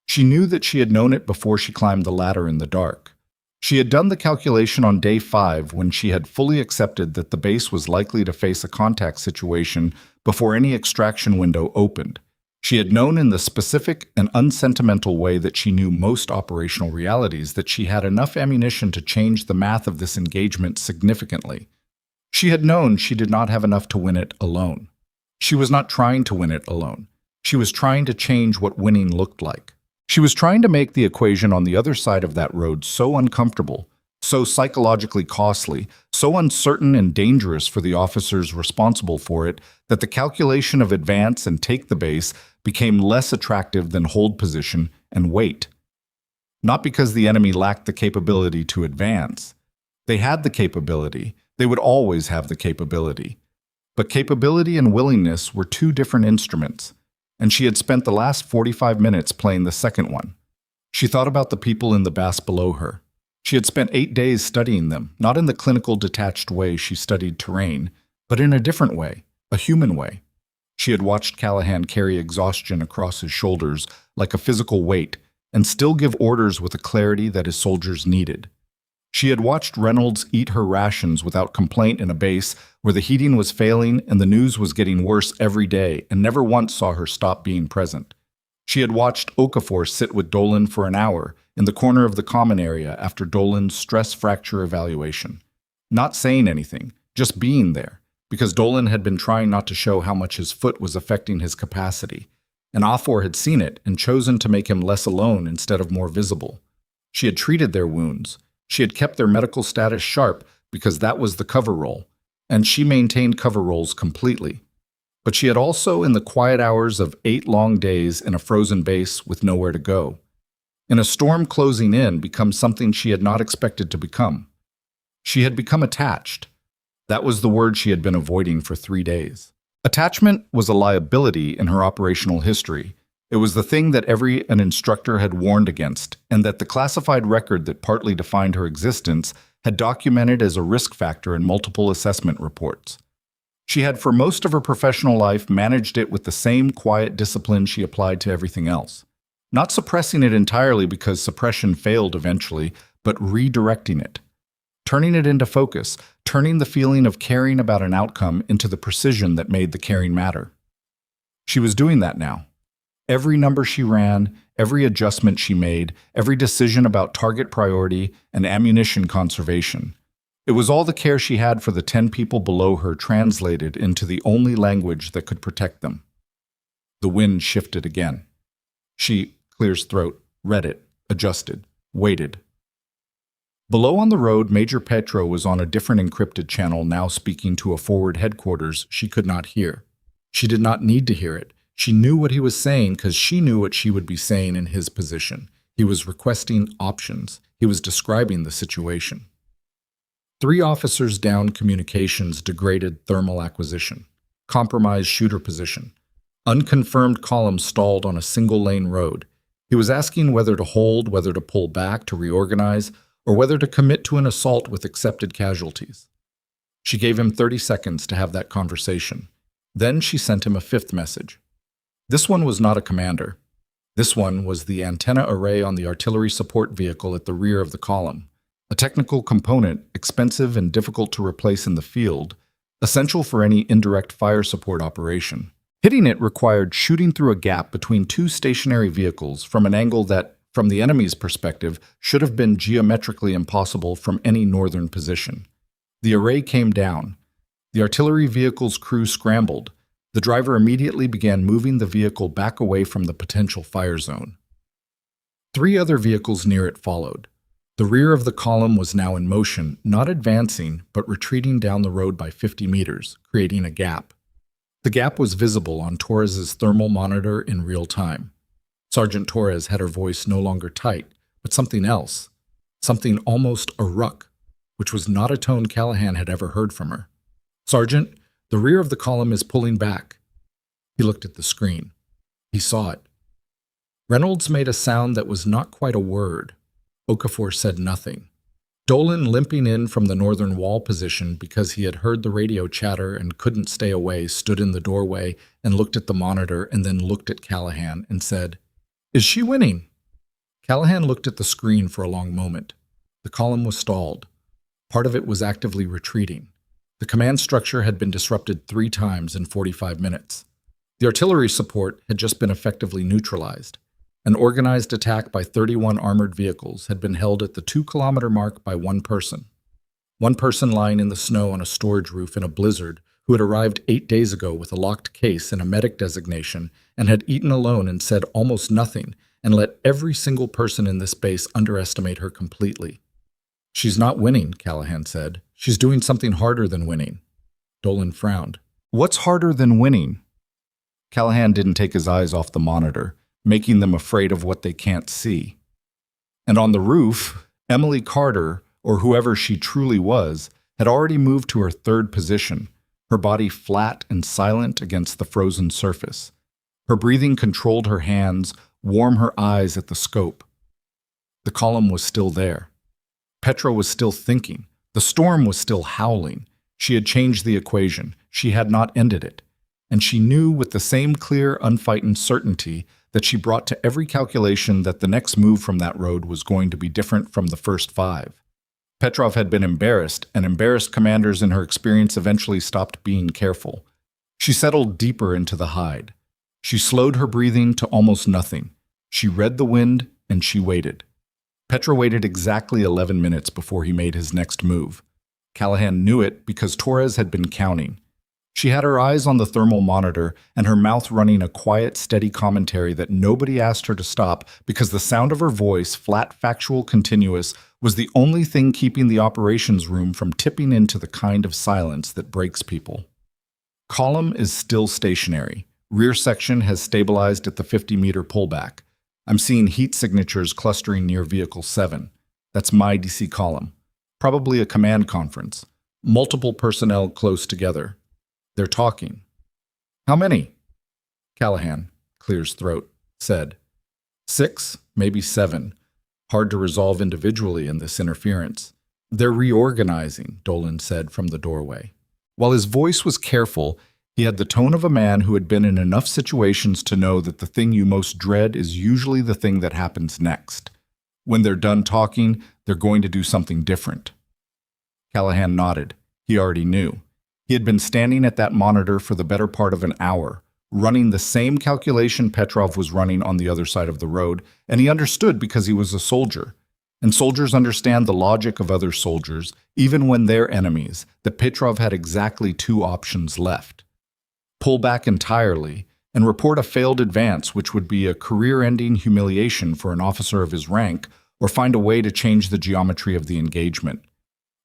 She knew that she had known it before she climbed the ladder in the dark. She had done the calculation on day 5 when she had fully accepted that the base was likely to face a contact situation before any extraction window opened. She had known in the specific and unsentimental way that she knew most operational realities that she had enough ammunition to change the math of this engagement significantly. She had known she did not have enough to win it alone. She was not trying to win it alone. She was trying to change what winning looked like. She was trying to make the equation on the other side of that road so uncomfortable, so psychologically costly, so uncertain and dangerous for the officers responsible for it that the calculation of advance and take the base became less attractive than hold position and wait. Not because the enemy lacked the capability to advance. They had the capability. They would always have the capability. But capability and willingness were two different instruments, and she had spent the last 45 minutes playing the second one. She thought about the people in the bass below her. She had spent 8 days studying them, not in the clinical detached way she studied terrain, but in a different way, a human way. She had watched Callahan carry exhaustion across his shoulders like a physical weight and still give orders with a clarity that his soldiers needed. She had watched Reynolds eat her rations without complaint in a base where the heating was failing and the news was getting worse every day and never once saw her stop being present. She had watched Okafor sit with Dolan for an hour in the corner of the common area after Dolan's stress fracture evaluation, not saying anything, just being there, because Dolan had been trying not to show how much his foot was affecting his capacity, and Ofor had seen it and chosen to make him less alone instead of more visible. She had treated their wounds. She had kept their medical status sharp because that was the cover role, and she maintained cover roles completely. But she had also, in the quiet hours of 8 long days in a frozen base with nowhere to go, in a storm closing in, become something she had not expected to become. She had become attached. That was the word she had been avoiding for 3 days. Attachment was a liability in her operational history. It was the thing that an instructor had warned against, and that the classified record that partly defined her existence had documented as a risk factor in multiple assessment reports. She had for most of her professional life managed it with the same quiet discipline she applied to everything else. Not suppressing it entirely because suppression failed eventually, but redirecting it. Turning it into focus, turning the feeling of caring about an outcome into the precision that made the caring matter. She was doing that now. Every number she ran, every adjustment she made, every decision about target priority and ammunition conservation. It was all the care she had for the 10 people below her translated into the only language that could protect them. The wind shifted again. She, Clear's throat, read it, adjusted, waited. Below on the road, Major Petro was on a different encrypted channel now speaking to a forward headquarters she could not hear. She did not need to hear it. She knew what he was saying because she knew what she would be saying in his position. He was requesting options. He was describing the situation. 3 officers down, communications degraded thermal acquisition. Compromised shooter position. Unconfirmed column stalled on a single-lane road. He was asking whether to hold, whether to pull back to reorganize, or whether to commit to an assault with accepted casualties. She gave him 30 seconds to have that conversation. Then she sent him a 5th message. This one was not a commander. This one was the antenna array on the artillery support vehicle at the rear of the column, a technical component expensive and difficult to replace in the field, essential for any indirect fire support operation. Hitting it required shooting through a gap between 2 stationary vehicles from an angle that, from the enemy's perspective, should have been geometrically impossible from any northern position. The array came down. The artillery vehicle's crew scrambled. The driver immediately began moving the vehicle back away from the potential fire zone. 3 other vehicles near it followed. The rear of the column was now in motion, not advancing, but retreating down the road by 50 meters, creating a gap. The gap was visible on Torres's thermal monitor in real time. Sergeant Torres had her voice no longer tight, but something else, something almost a ruck, which was not a tone Callahan had ever heard from her. "Sergeant, the rear of the column is pulling back." He looked at the screen. He saw it. Reynolds made a sound that was not quite a word. Okafor said nothing. Dolan, limping in from the northern wall position because he had heard the radio chatter and couldn't stay away, stood in the doorway and looked at the monitor and then looked at Callahan and said, "Is she winning?" Callahan looked at the screen for a long moment. The column was stalled. Part of it was actively retreating. The command structure had been disrupted 3 times in 45 minutes. The artillery support had just been effectively neutralized. An organized attack by 31 armored vehicles had been held at the 2-kilometer mark by one person. One person lying in the snow on a storage roof in a blizzard who had arrived 8 days ago with a locked case and a medic designation and had eaten alone and said almost nothing and let every single person in this base underestimate her completely. She's not winning, Callahan said. She's doing something harder than winning. Dolan frowned. What's harder than winning? Callahan didn't take his eyes off the monitor, making them afraid of what they can't see. And on the roof, Emily Carter, or whoever she truly was, had already moved to her third position, her body flat and silent against the frozen surface. Her breathing controlled her hands, warm her eyes at the scope. The column was still there. Petra was still thinking. The storm was still howling. She had changed the equation. She had not ended it. And she knew with the same clear, unfighting certainty that she brought to every calculation that the next move from that road was going to be different from the first 5. Petrov had been embarrassed, and embarrassed commanders in her experience eventually stopped being careful. She settled deeper into the hide. She slowed her breathing to almost nothing. She read the wind, and she waited. Petra waited exactly 11 minutes before he made his next move. Callahan knew it because Torres had been counting. She had her eyes on the thermal monitor and her mouth running a quiet, steady commentary that nobody asked her to stop because the sound of her voice, flat, factual, continuous, was the only thing keeping the operations room from tipping into the kind of silence that breaks people. Column is still stationary. Rear section has stabilized at the 50-meter pullback. I'm seeing heat signatures clustering near Vehicle 7. That's my DC column. Probably a command conference. Multiple personnel close together. They're talking. How many? Callahan, clears throat, said. 6, maybe 7. Hard to resolve individually in this interference. They're reorganizing, Dolan said from the doorway. While his voice was careful, he had the tone of a man who had been in enough situations to know that the thing you most dread is usually the thing that happens next. When they're done talking, they're going to do something different. Callahan nodded. He already knew. He had been standing at that monitor for the better part of an hour, running the same calculation Petrov was running on the other side of the road, and he understood because he was a soldier. And soldiers understand the logic of other soldiers, even when they're enemies, that Petrov had exactly 2 options left. Pull back entirely and report a failed advance, which would be a career-ending humiliation for an officer of his rank, or find a way to change the geometry of the engagement.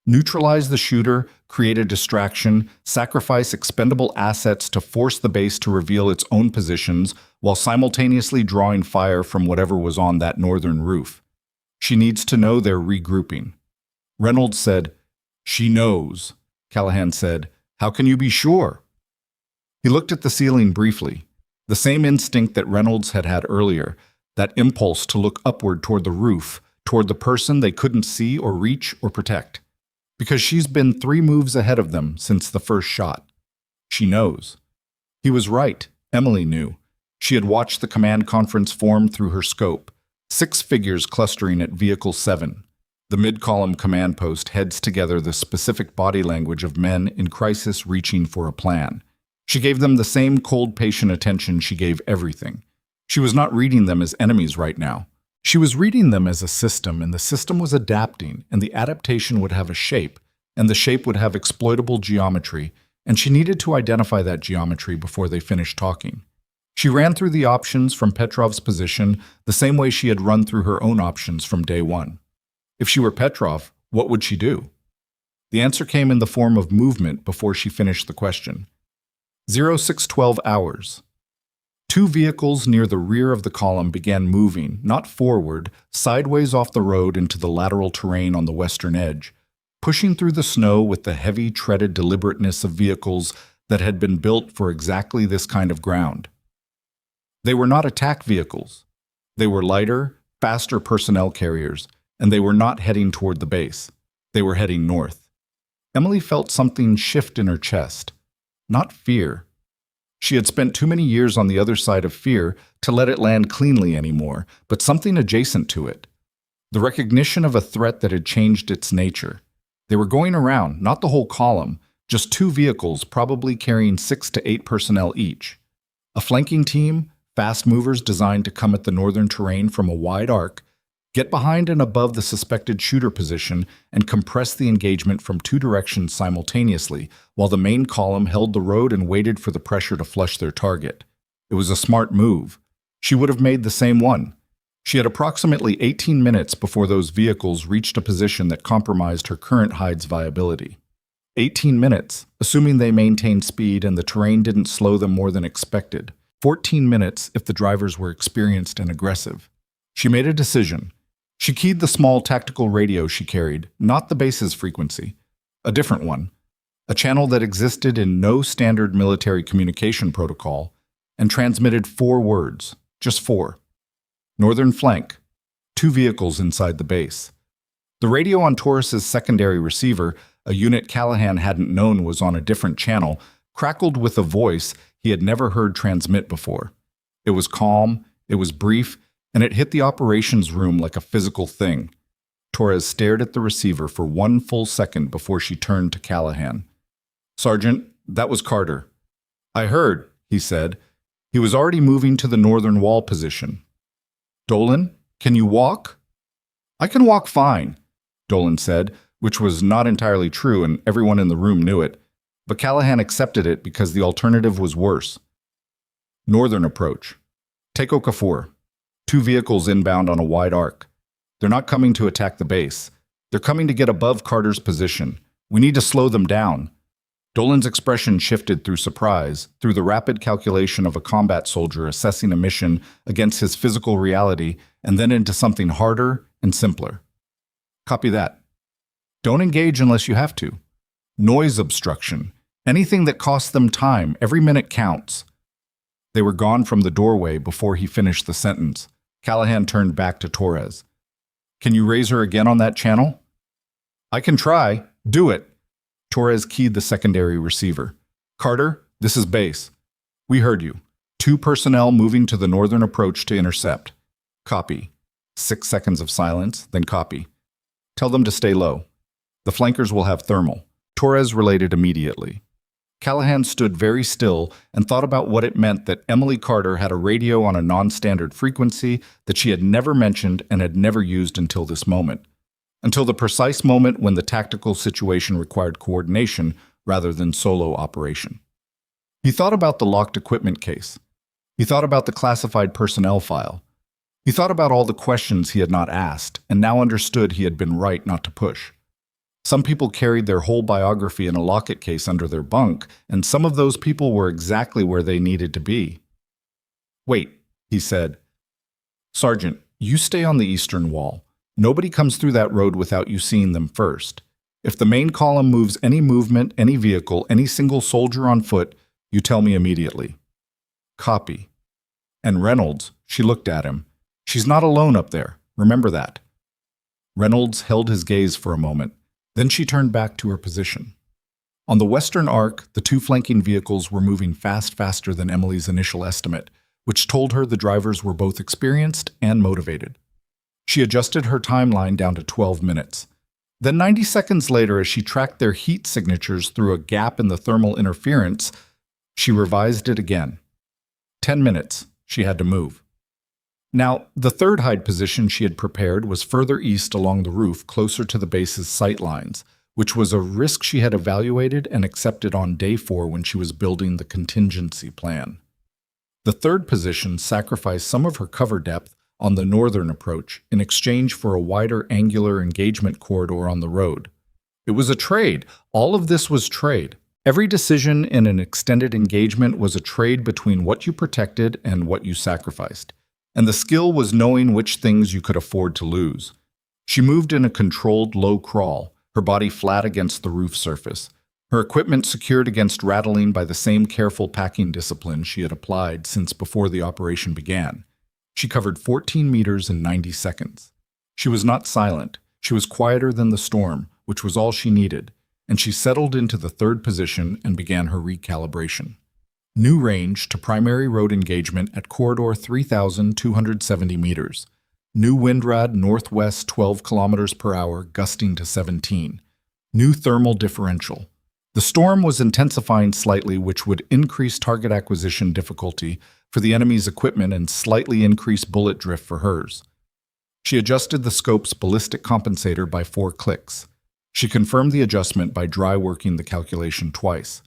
Neutralize the shooter, create a distraction, sacrifice expendable assets to force the base to reveal its own positions while simultaneously drawing fire from whatever was on that northern roof. She needs to know they're regrouping. Reynolds said, "She knows." Callahan said, "How can you be sure?" He looked at the ceiling briefly. The same instinct that Reynolds had had earlier, that impulse to look upward toward the roof, toward the person they couldn't see or reach or protect. Because she's been 3 moves ahead of them since the first shot. She knows. He was right. Emily knew. She had watched the command conference form through her scope. 6 figures clustering at Vehicle 7. The mid-column command post heads together the specific body language of men in crisis reaching for a plan. She gave them the same cold, patient attention she gave everything. She was not reading them as enemies right now. She was reading them as a system, and the system was adapting, and the adaptation would have a shape, and the shape would have exploitable geometry, and she needed to identify that geometry before they finished talking. She ran through the options from Petrov's position the same way she had run through her own options from day one. If she were Petrov, what would she do? The answer came in the form of movement before she finished the question. 0612 hours. 2 vehicles near the rear of the column began moving, not forward, sideways off the road into the lateral terrain on the western edge, pushing through the snow with the heavy, treaded deliberateness of vehicles that had been built for exactly this kind of ground. They were not attack vehicles. They were lighter, faster personnel carriers, and they were not heading toward the base. They were heading north. Emily felt something shift in her chest. Not fear. She had spent too many years on the other side of fear to let it land cleanly anymore, but something adjacent to it. The recognition of a threat that had changed its nature. They were going around, not the whole column, just 2 vehicles probably carrying 6 to 8 personnel each. A flanking team, fast movers designed to come at the northern terrain from a wide arc, get behind and above the suspected shooter position and compress the engagement from two directions simultaneously, while the main column held the road and waited for the pressure to flush their target. It was a smart move. She would have made the same one. She had approximately 18 minutes before those vehicles reached a position that compromised her current hide's viability. 18 minutes, assuming they maintained speed and the terrain didn't slow them more than expected. 14 minutes if the drivers were experienced and aggressive. She made a decision. She keyed the small tactical radio she carried, not the base's frequency, a different one, a channel that existed in no standard military communication protocol, and transmitted 4 words, just 4. Northern flank, 2 vehicles inside the base. The radio on Taurus's secondary receiver, a unit Callahan hadn't known was on a different channel, crackled with a voice he had never heard transmit before. It was calm, it was brief, and it hit the operations room like a physical thing. Torres stared at the receiver for 1 full second before she turned to Callahan. "Sergeant, that was Carter." "I heard," he said. He was already moving to the northern wall position. "Dolan, can you walk?" "I can walk fine," Dolan said, which was not entirely true and everyone in the room knew it, but Callahan accepted it because the alternative was worse. "Northern approach. Take Okafor. 2 vehicles inbound on a wide arc. They're not coming to attack the base. They're coming to get above Carter's position. We need to slow them down." Dolan's expression shifted through surprise, through the rapid calculation of a combat soldier assessing a mission against his physical reality, and then into something harder and simpler. "Copy that. Don't engage unless you have to. Noise obstruction. Anything that costs them time. Every minute counts." They were gone from the doorway before he finished the sentence. Callahan turned back to Torres. "Can you raise her again on that channel?" "I can try. Do it." Torres keyed the secondary receiver. "Carter, this is base. We heard you. 2 personnel moving to the northern approach to intercept. Copy." 6 seconds of silence, then copy. "Tell them to stay low. The flankers will have thermal." Torres related immediately. Callahan stood very still and thought about what it meant that Emily Carter had a radio on a non-standard frequency that she had never mentioned and had never used until this moment. Until the precise moment when the tactical situation required coordination rather than solo operation. He thought about the locked equipment case. He thought about the classified personnel file. He thought about all the questions he had not asked, and now understood he had been right not to push. Some people carried their whole biography in a locket case under their bunk, and some of those people were exactly where they needed to be. "Wait," he said. "Sergeant, you stay on the eastern wall. Nobody comes through that road without you seeing them first. If the main column moves any movement, any vehicle, any single soldier on foot, you tell me immediately." "Copy." "And Reynolds," she looked at him. "She's not alone up there. Remember that." Reynolds held his gaze for a moment. Then she turned back to her position. On the western arc, the 2 flanking vehicles were moving faster than Emily's initial estimate, which told her the drivers were both experienced and motivated. She adjusted her timeline down to 12 minutes. Then 90 seconds later, as she tracked their heat signatures through a gap in the thermal interference, she revised it again. 10 minutes, she had to move. Now, the third hide position she had prepared was further east along the roof, closer to the base's sight lines, which was a risk she had evaluated and accepted on day 4 when she was building the contingency plan. The third position sacrificed some of her cover depth on the northern approach in exchange for a wider angular engagement corridor on the road. It was a trade. All of this was trade. Every decision in an extended engagement was a trade between what you protected and what you sacrificed. And the skill was knowing which things you could afford to lose. She moved in a controlled low crawl, her body flat against the roof surface, her equipment secured against rattling by the same careful packing discipline she had applied since before the operation began. She covered 14 meters in 90 seconds. She was not silent. She was quieter than the storm, which was all she needed, and she settled into the third position and began her recalibration. New range to primary road engagement at corridor 3,270 meters. New windrad northwest 12 kilometers per hour, gusting to 17. New thermal differential. The storm was intensifying slightly, which would increase target acquisition difficulty for the enemy's equipment and slightly increase bullet drift for hers. She adjusted the scope's ballistic compensator by 4 clicks. She confirmed the adjustment by dry working the calculation twice.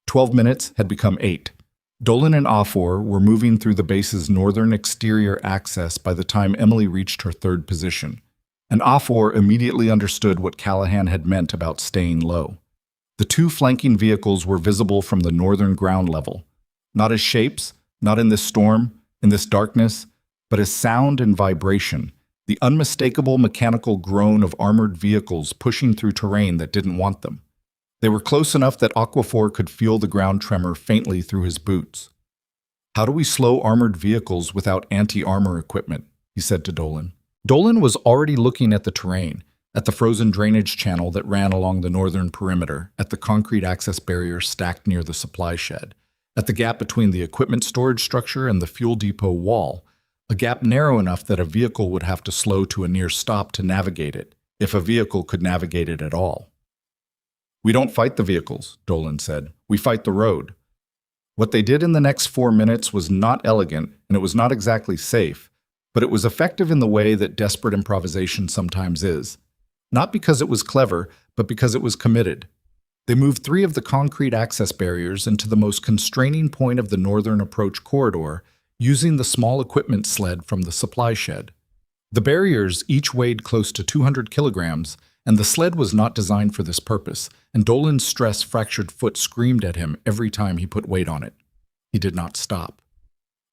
12 minutes had become 8. Dolan and Afor were moving through the base's northern exterior access by the time Emily reached her 3rd position, and Afor immediately understood what Callahan had meant about staying low. The 2 flanking vehicles were visible from the northern ground level, not as shapes, not in this storm, in this darkness, but as sound and vibration, the unmistakable mechanical groan of armored vehicles pushing through terrain that didn't want them. They were close enough that Aquafor could feel the ground tremor faintly through his boots. "How do we slow armored vehicles without anti-armor equipment?" he said to Dolan. Dolan was already looking at the terrain, at the frozen drainage channel that ran along the northern perimeter, at the concrete access barrier stacked near the supply shed, at the gap between the equipment storage structure and the fuel depot wall, a gap narrow enough that a vehicle would have to slow to a near stop to navigate it, if a vehicle could navigate it at all. "We don't fight the vehicles," Dolan said. "We fight the road." What they did in the next 4 minutes was not elegant, and it was not exactly safe, but it was effective in the way that desperate improvisation sometimes is. Not because it was clever, but because it was committed. They moved 3 of the concrete access barriers into the most constraining point of the northern approach corridor, using the small equipment sled from the supply shed. The barriers each weighed close to 200 kilograms, and the sled was not designed for this purpose, and Dolan's stress-fractured foot screamed at him every time he put weight on it. He did not stop.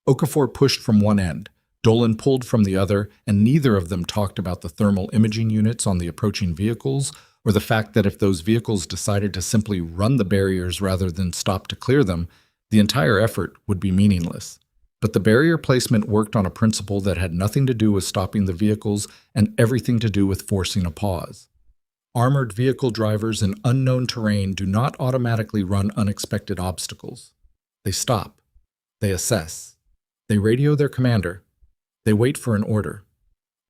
Okafor pushed from one end, Dolan pulled from the other, and neither of them talked about the thermal imaging units on the approaching vehicles, or the fact that if those vehicles decided to simply run the barriers rather than stop to clear them, the entire effort would be meaningless. But the barrier placement worked on a principle that had nothing to do with stopping the vehicles and everything to do with forcing a pause. Armored vehicle drivers in unknown terrain do not automatically run unexpected obstacles. They stop. They assess. They radio their commander. They wait for an order.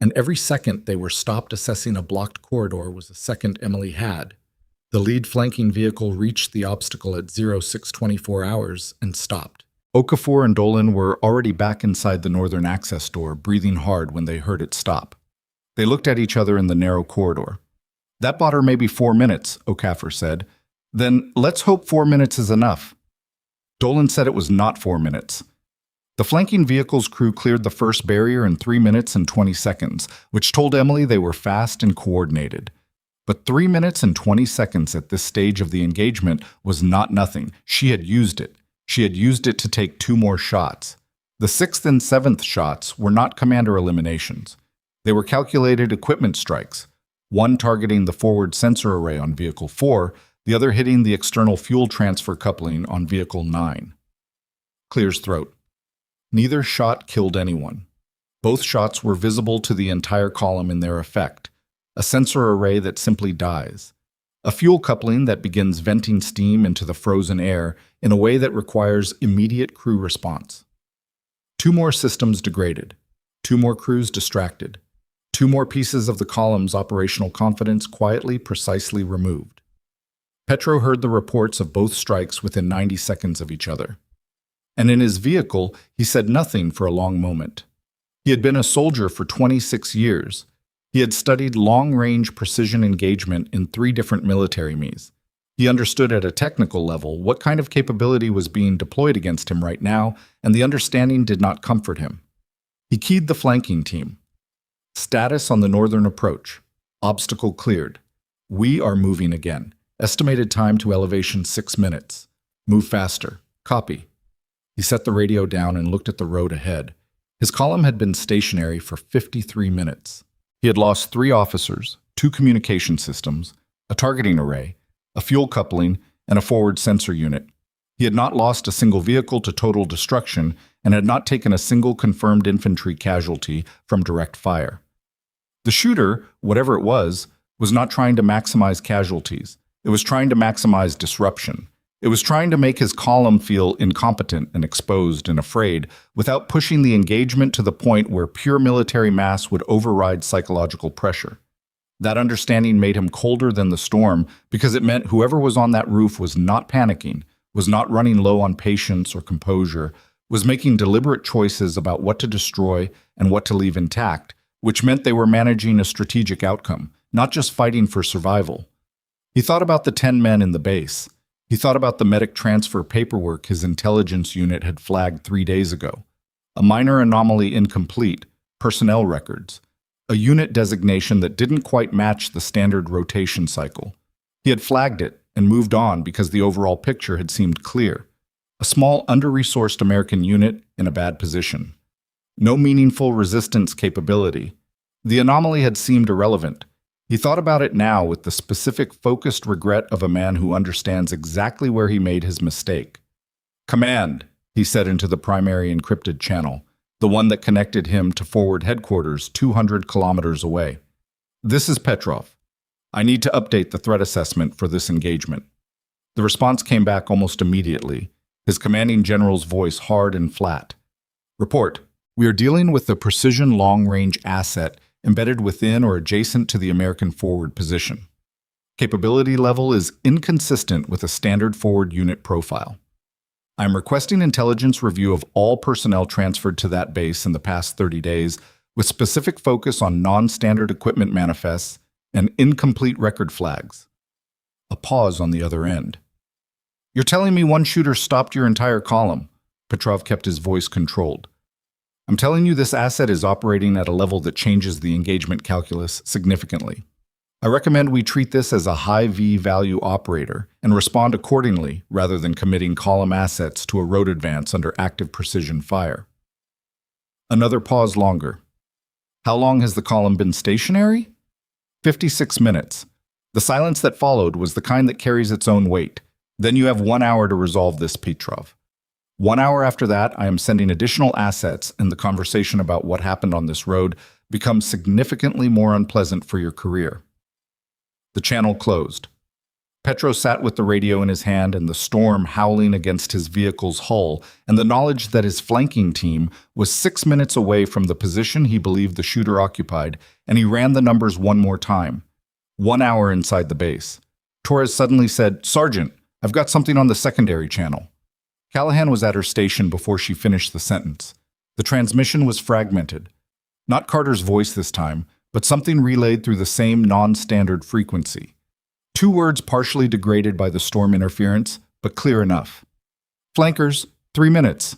And every second they were stopped assessing a blocked corridor was a second Emily had. The lead flanking vehicle reached the obstacle at 0624 hours and stopped. Okafor and Dolan were already back inside the northern access door, breathing hard when they heard it stop. They looked at each other in the narrow corridor. "That bought her maybe 4 minutes, Okafor said. "Then let's hope 4 minutes is enough." Dolan said it was not 4 minutes. The flanking vehicle's crew cleared the first barrier in 3 minutes and 20 seconds, which told Emily they were fast and coordinated. But 3 minutes and 20 seconds at this stage of the engagement was not nothing. She had used it. She had used it to take 2 more shots. The 6th and 7th shots were not commander eliminations. They were calculated equipment strikes, one targeting the forward sensor array on Vehicle 4, the other hitting the external fuel transfer coupling on Vehicle 9. Clears throat. Neither shot killed anyone. Both shots were visible to the entire column in their effect. A sensor array that simply dies. A fuel coupling that begins venting steam into the frozen air in a way that requires immediate crew response. 2 more systems degraded. 2 more crews distracted. 2 more pieces of the column's operational confidence quietly, precisely removed. Petro heard the reports of both strikes within 90 seconds of each other. And in his vehicle, he said nothing for a long moment. He had been a soldier for 26 years. He had studied long-range precision engagement in 3 different military MEs. He understood at a technical level what kind of capability was being deployed against him right now, and the understanding did not comfort him. He keyed the flanking team. Status on the northern approach. Obstacle cleared. We are moving again. Estimated time to elevation 6 minutes. Move faster. Copy. He set the radio down and looked at the road ahead. His column had been stationary for 53 minutes. He had lost 3 officers, 2 communication systems, a targeting array, a fuel coupling, and a forward sensor unit. He had not lost a single vehicle to total destruction and had not taken a single confirmed infantry casualty from direct fire. The shooter, whatever it was not trying to maximize casualties. It was trying to maximize disruption. It was trying to make his column feel incompetent and exposed and afraid without pushing the engagement to the point where pure military mass would override psychological pressure. That understanding made him colder than the storm because it meant whoever was on that roof was not panicking, was not running low on patience or composure, was making deliberate choices about what to destroy and what to leave intact, which meant they were managing a strategic outcome, not just fighting for survival. He thought about the 10 men in the base. He thought about the medic transfer paperwork his intelligence unit had flagged 3 days ago. A minor anomaly incomplete, personnel records. A unit designation that didn't quite match the standard rotation cycle. He had flagged it and moved on because the overall picture had seemed clear. A small, under-resourced American unit in a bad position. No meaningful resistance capability. The anomaly had seemed irrelevant. He thought about it now with the specific, focused regret of a man who understands exactly where he made his mistake. "Command," he said into the primary encrypted channel, the one that connected him to forward headquarters 200 kilometers away. "This is Petrov. I need to update the threat assessment for this engagement." The response came back almost immediately, his commanding general's voice hard and flat. "Report. We are dealing with a precision long-range asset embedded within or adjacent to the American forward position. Capability level is inconsistent with a standard forward unit profile. I am requesting intelligence review of all personnel transferred to that base in the past 30 days, with specific focus on non-standard equipment manifests and incomplete record flags." A pause on the other end. "You're telling me one shooter stopped your entire column?" Petrov kept his voice controlled. "I'm telling you this asset is operating at a level that changes the engagement calculus significantly. I recommend we treat this as a high V-value operator and respond accordingly rather than committing column assets to a road advance under active precision fire." Another pause longer. "How long has the column been stationary?" 56 minutes. The silence that followed was the kind that carries its own weight. "Then you have 1 hour to resolve this, Petrov. 1 hour after that, I am sending additional assets, and the conversation about what happened on this road becomes significantly more unpleasant for your career." The channel closed. Petro sat with the radio in his hand and the storm howling against his vehicle's hull, and the knowledge that his flanking team was 6 minutes away from the position he believed the shooter occupied, and he ran the numbers one more time. 1 hour inside the base. Torres suddenly said, "Sergeant, I've got something on the secondary channel." Callahan was at her station before she finished the sentence. The transmission was fragmented. Not Carter's voice this time, but something relayed through the same non-standard frequency. 2 words partially degraded by the storm interference, but clear enough. "Flankers, 3 minutes.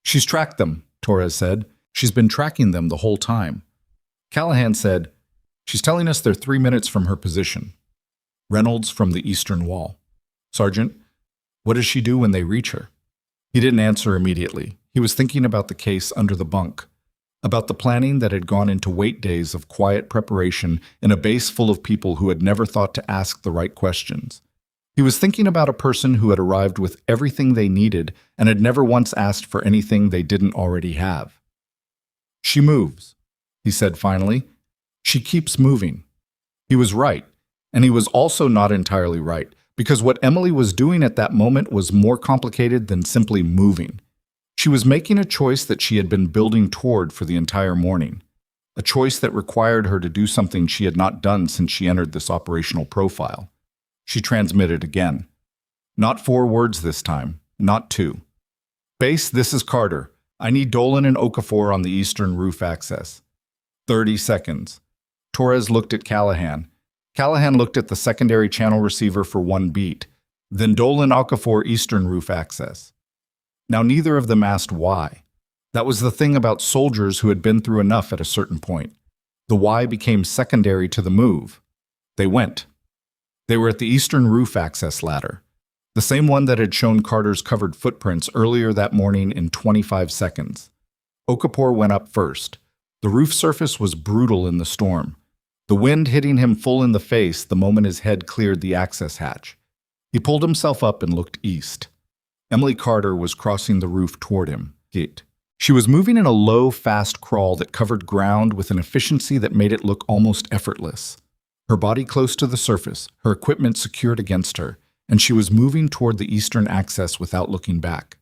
She's tracked them," Torres said. "She's been tracking them the whole time." Callahan said, "She's telling us they're 3 minutes from her position." Reynolds from the eastern wall. "Sergeant, what does she do when they reach her?" He didn't answer immediately. He was thinking about the case under the bunk, about the planning that had gone into wait days of quiet preparation in a base full of people who had never thought to ask the right questions. He was thinking about a person who had arrived with everything they needed and had never once asked for anything they didn't already have. "She moves," he said finally. "She keeps moving." He was right, and he was also not entirely right, because what Emily was doing at that moment was more complicated than simply moving. She was making a choice that she had been building toward for the entire morning, a choice that required her to do something she had not done since she entered this operational profile. She transmitted again. Not 4 words this time, not 2. "Base, this is Carter. I need Dolan and Okafor on the eastern roof access." 30 seconds. Torres looked at Callahan. Callahan looked at the secondary channel receiver for 1 beat. Then Dolan, Okafor, eastern roof access. Now neither of them asked why. That was the thing about soldiers who had been through enough at a certain point. The why became secondary to the move. They went. They were at the eastern roof access ladder, the same one that had shown Carter's covered footprints earlier that morning in 25 seconds. Okafor went up first. The roof surface was brutal in the storm, the wind hitting him full in the face the moment his head cleared the access hatch. He pulled himself up and looked east. Emily Carter was crossing the roof toward him. She was moving in a low, fast crawl that covered ground with an efficiency that made it look almost effortless. Her body close to the surface, her equipment secured against her, and she was moving toward the eastern access without looking back.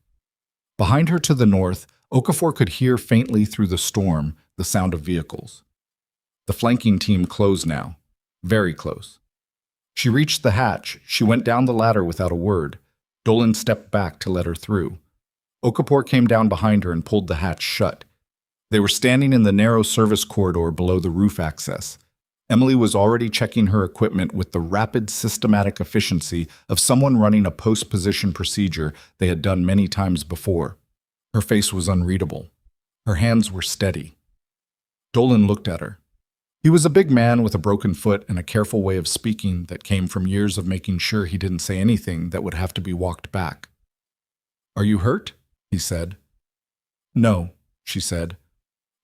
Behind her to the north, Okafor could hear faintly through the storm the sound of vehicles. The flanking team closed now. Very close. She reached the hatch. She went down the ladder without a word. Dolan stepped back to let her through. Okafor came down behind her and pulled the hatch shut. They were standing in the narrow service corridor below the roof access. Emily was already checking her equipment with the rapid, systematic efficiency of someone running a post-position procedure they had done many times before. Her face was unreadable. Her hands were steady. Dolan looked at her. He was a big man with a broken foot and a careful way of speaking that came from years of making sure he didn't say anything that would have to be walked back. "Are you hurt?" he said. "No," she said.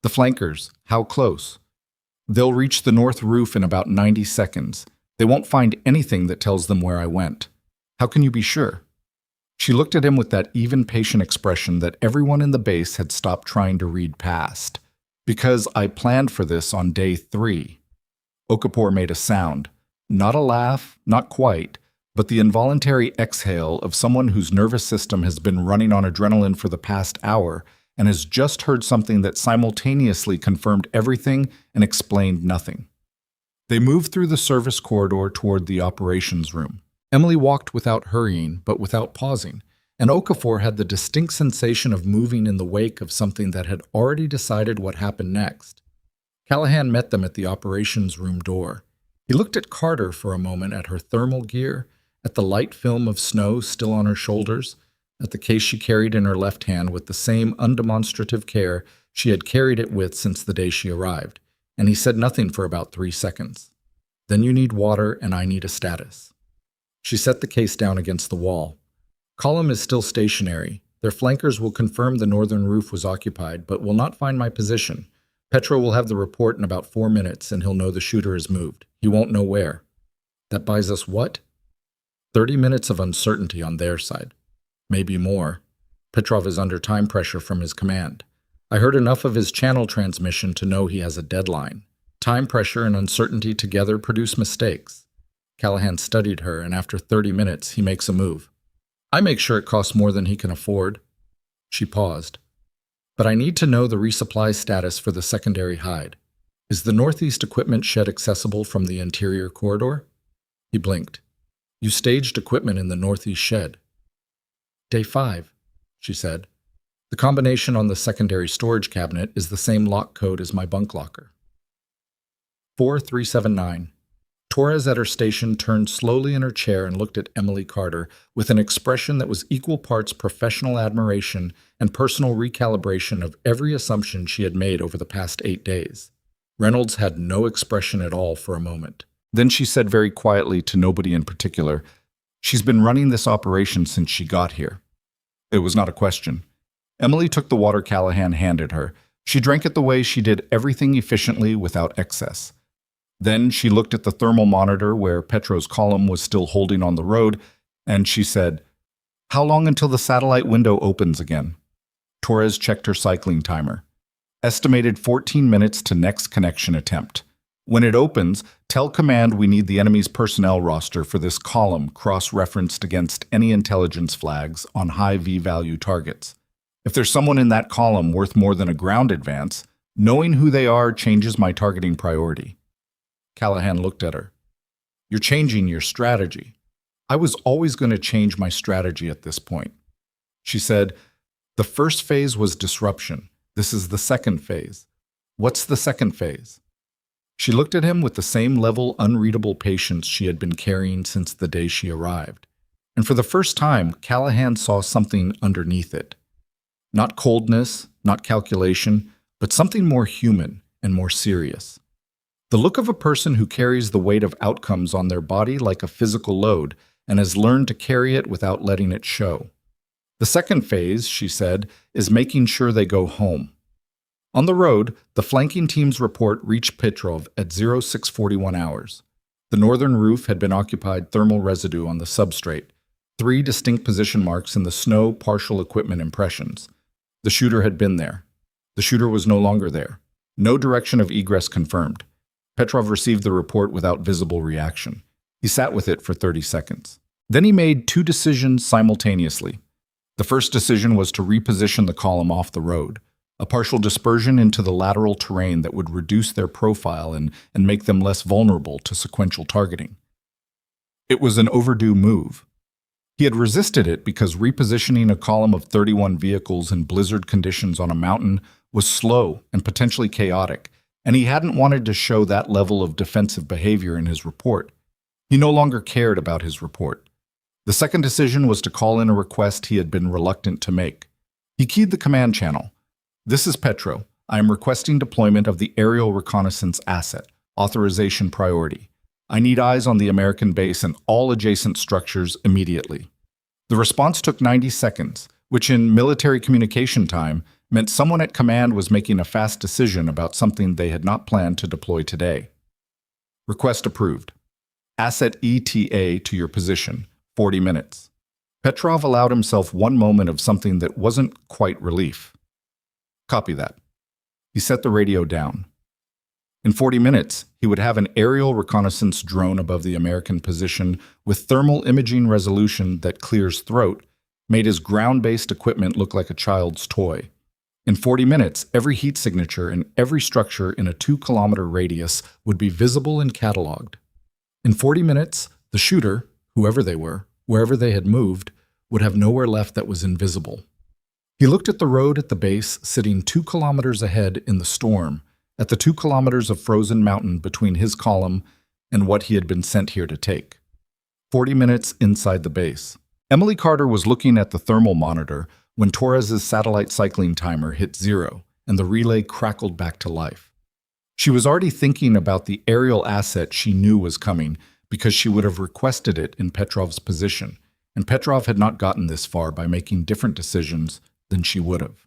"The flankers, how close?" "They'll reach the north roof in about 90 seconds. They won't find anything that tells them where I went. How can you be sure?" She looked at him with that even patient expression that everyone in the base had stopped trying to read past. "Because I planned for this on day 3. Okafor made a sound. Not a laugh, not quite, but the involuntary exhale of someone whose nervous system has been running on adrenaline for the past hour and has just heard something that simultaneously confirmed everything and explained nothing. They moved through the service corridor toward the operations room. Emily walked without hurrying, but without pausing, and Okafor had the distinct sensation of moving in the wake of something that had already decided what happened next. Callahan met them at the operations room door. He looked at Carter for a moment, at her thermal gear, at the light film of snow still on her shoulders, at the case she carried in her left hand with the same undemonstrative care she had carried it with since the day she arrived, and he said nothing for about 3 seconds. "Then you need water and I need a status." She set the case down against the wall. "Column is still stationary. Their flankers will confirm the northern roof was occupied, but will not find my position. Petro will have the report in about 4 minutes, and he'll know the shooter has moved. He won't know where." "That buys us what?" 30 minutes of uncertainty on their side. Maybe more. Petrov is under time pressure from his command. I heard enough of his channel transmission to know he has a deadline. Time pressure and uncertainty together produce mistakes. Callahan studied her, and after 30 minutes, he makes a move. "I make sure it costs more than he can afford." She paused. "But I need to know the resupply status for the secondary hide. Is the northeast equipment shed accessible from the interior corridor?" He blinked. "You staged equipment in the northeast shed." "Day 5, she said. "The combination on the secondary storage cabinet is the same lock code as my bunk locker." 4379. Torres at her station turned slowly in her chair and looked at Emily Carter with an expression that was equal parts professional admiration and personal recalibration of every assumption she had made over the past 8 days. Reynolds had no expression at all for a moment. Then she said very quietly to nobody in particular, "She's been running this operation since she got here." It was not a question. Emily took the water Callahan handed her. She drank it the way she did everything efficiently without excess. Then she looked at the thermal monitor where Petro's column was still holding on the road, and she said, "How long until the satellite window opens again?" Torres checked her cycling timer. "Estimated 14 minutes to next connection attempt. When it opens, tell command we need the enemy's personnel roster for this column cross-referenced against any intelligence flags on high V-value targets. If there's someone in that column worth more than a ground advance, knowing who they are changes my targeting priority." Callahan looked at her. "You're changing your strategy." "I was always going to change my strategy at this point." She said, "The first phase was disruption. This is the second phase." "What's the second phase?" She looked at him with the same level, unreadable patience she had been carrying since the day she arrived. And for the first time, Callahan saw something underneath it. Not coldness, not calculation, but something more human and more serious. The look of a person who carries the weight of outcomes on their body like a physical load and has learned to carry it without letting it show. "The second phase," she said, "is making sure they go home." On the road, the flanking team's report reached Petrov at 0641 hours. The northern roof had been occupied, thermal residue on the substrate, 3 distinct position marks in the snow partial equipment impressions. The shooter had been there. The shooter was no longer there. No direction of egress confirmed. Petrov received the report without visible reaction. He sat with it for 30 seconds. Then he made 2 decisions simultaneously. The first decision was to reposition the column off the road. a partial dispersion into the lateral terrain that would reduce their profile and make them less vulnerable to sequential targeting. It was an overdue move. He had resisted it because repositioning a column of 31 vehicles in blizzard conditions on a mountain was slow and potentially chaotic, and he hadn't wanted to show that level of defensive behavior in his report. He no longer cared about his report. The second decision was to call in a request he had been reluctant to make. He keyed the command channel. "This is Petro. I am requesting deployment of the aerial reconnaissance asset. Authorization priority. I need eyes on the American base and all adjacent structures immediately." The response took 90 seconds, which in military communication time meant someone at command was making a fast decision about something they had not planned to deploy today. Request approved. Asset ETA to your position, 40 minutes. Petrov allowed himself one moment of something that wasn't quite relief. Copy that. He set the radio down. In 40 minutes, he would have an aerial reconnaissance drone above the American position with thermal imaging resolution that clears throat, made his ground-based equipment look like a child's toy. In 40 minutes, every heat signature and every structure in a 2-kilometer radius would be visible and cataloged. In 40 minutes, the shooter, whoever they were, wherever they had moved, would have nowhere left that was invisible. He looked at the road at the base, sitting 2 kilometers ahead in the storm, at the 2 kilometers of frozen mountain between his column and what he had been sent here to take. 40 minutes inside the base. Emily Carter was looking at the thermal monitor when Torres's satellite cycling timer hit 0 and the relay crackled back to life. She was already thinking about the aerial asset she knew was coming because she would have requested it in Petrov's position, and Petrov had not gotten this far by making different decisions than she would have.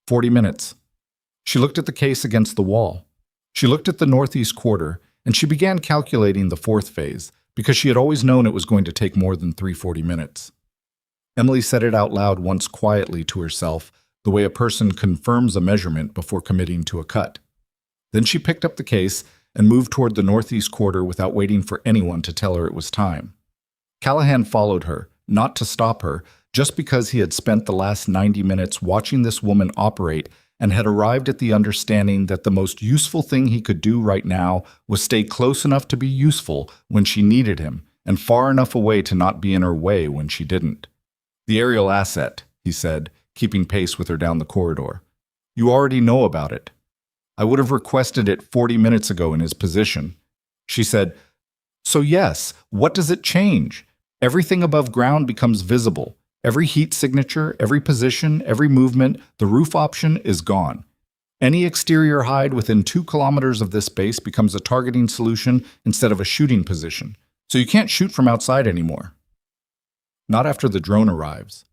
40 minutes. She looked at the case against the wall. She looked at the northeast quarter, and she began calculating the fourth phase, because she had always known it was going to take more than 340 minutes. Emily said it out loud once quietly to herself, the way a person confirms a measurement before committing to a cut. Then she picked up the case and moved toward the northeast quarter without waiting for anyone to tell her it was time. Callahan followed her, not to stop her, just because he had spent the last 90 minutes watching this woman operate and had arrived at the understanding that the most useful thing he could do right now was stay close enough to be useful when she needed him and far enough away to not be in her way when she didn't. "The aerial asset," he said, keeping pace with her down the corridor. "You already know about it. I would have requested it 40 minutes ago in his position." She said, "So yes, what does it change? Everything above ground becomes visible. Every heat signature, every position, every movement, the roof option is gone. Any exterior hide within 2 kilometers of this base becomes a targeting solution instead of a shooting position, so you can't shoot from outside anymore." Not after the drone arrives.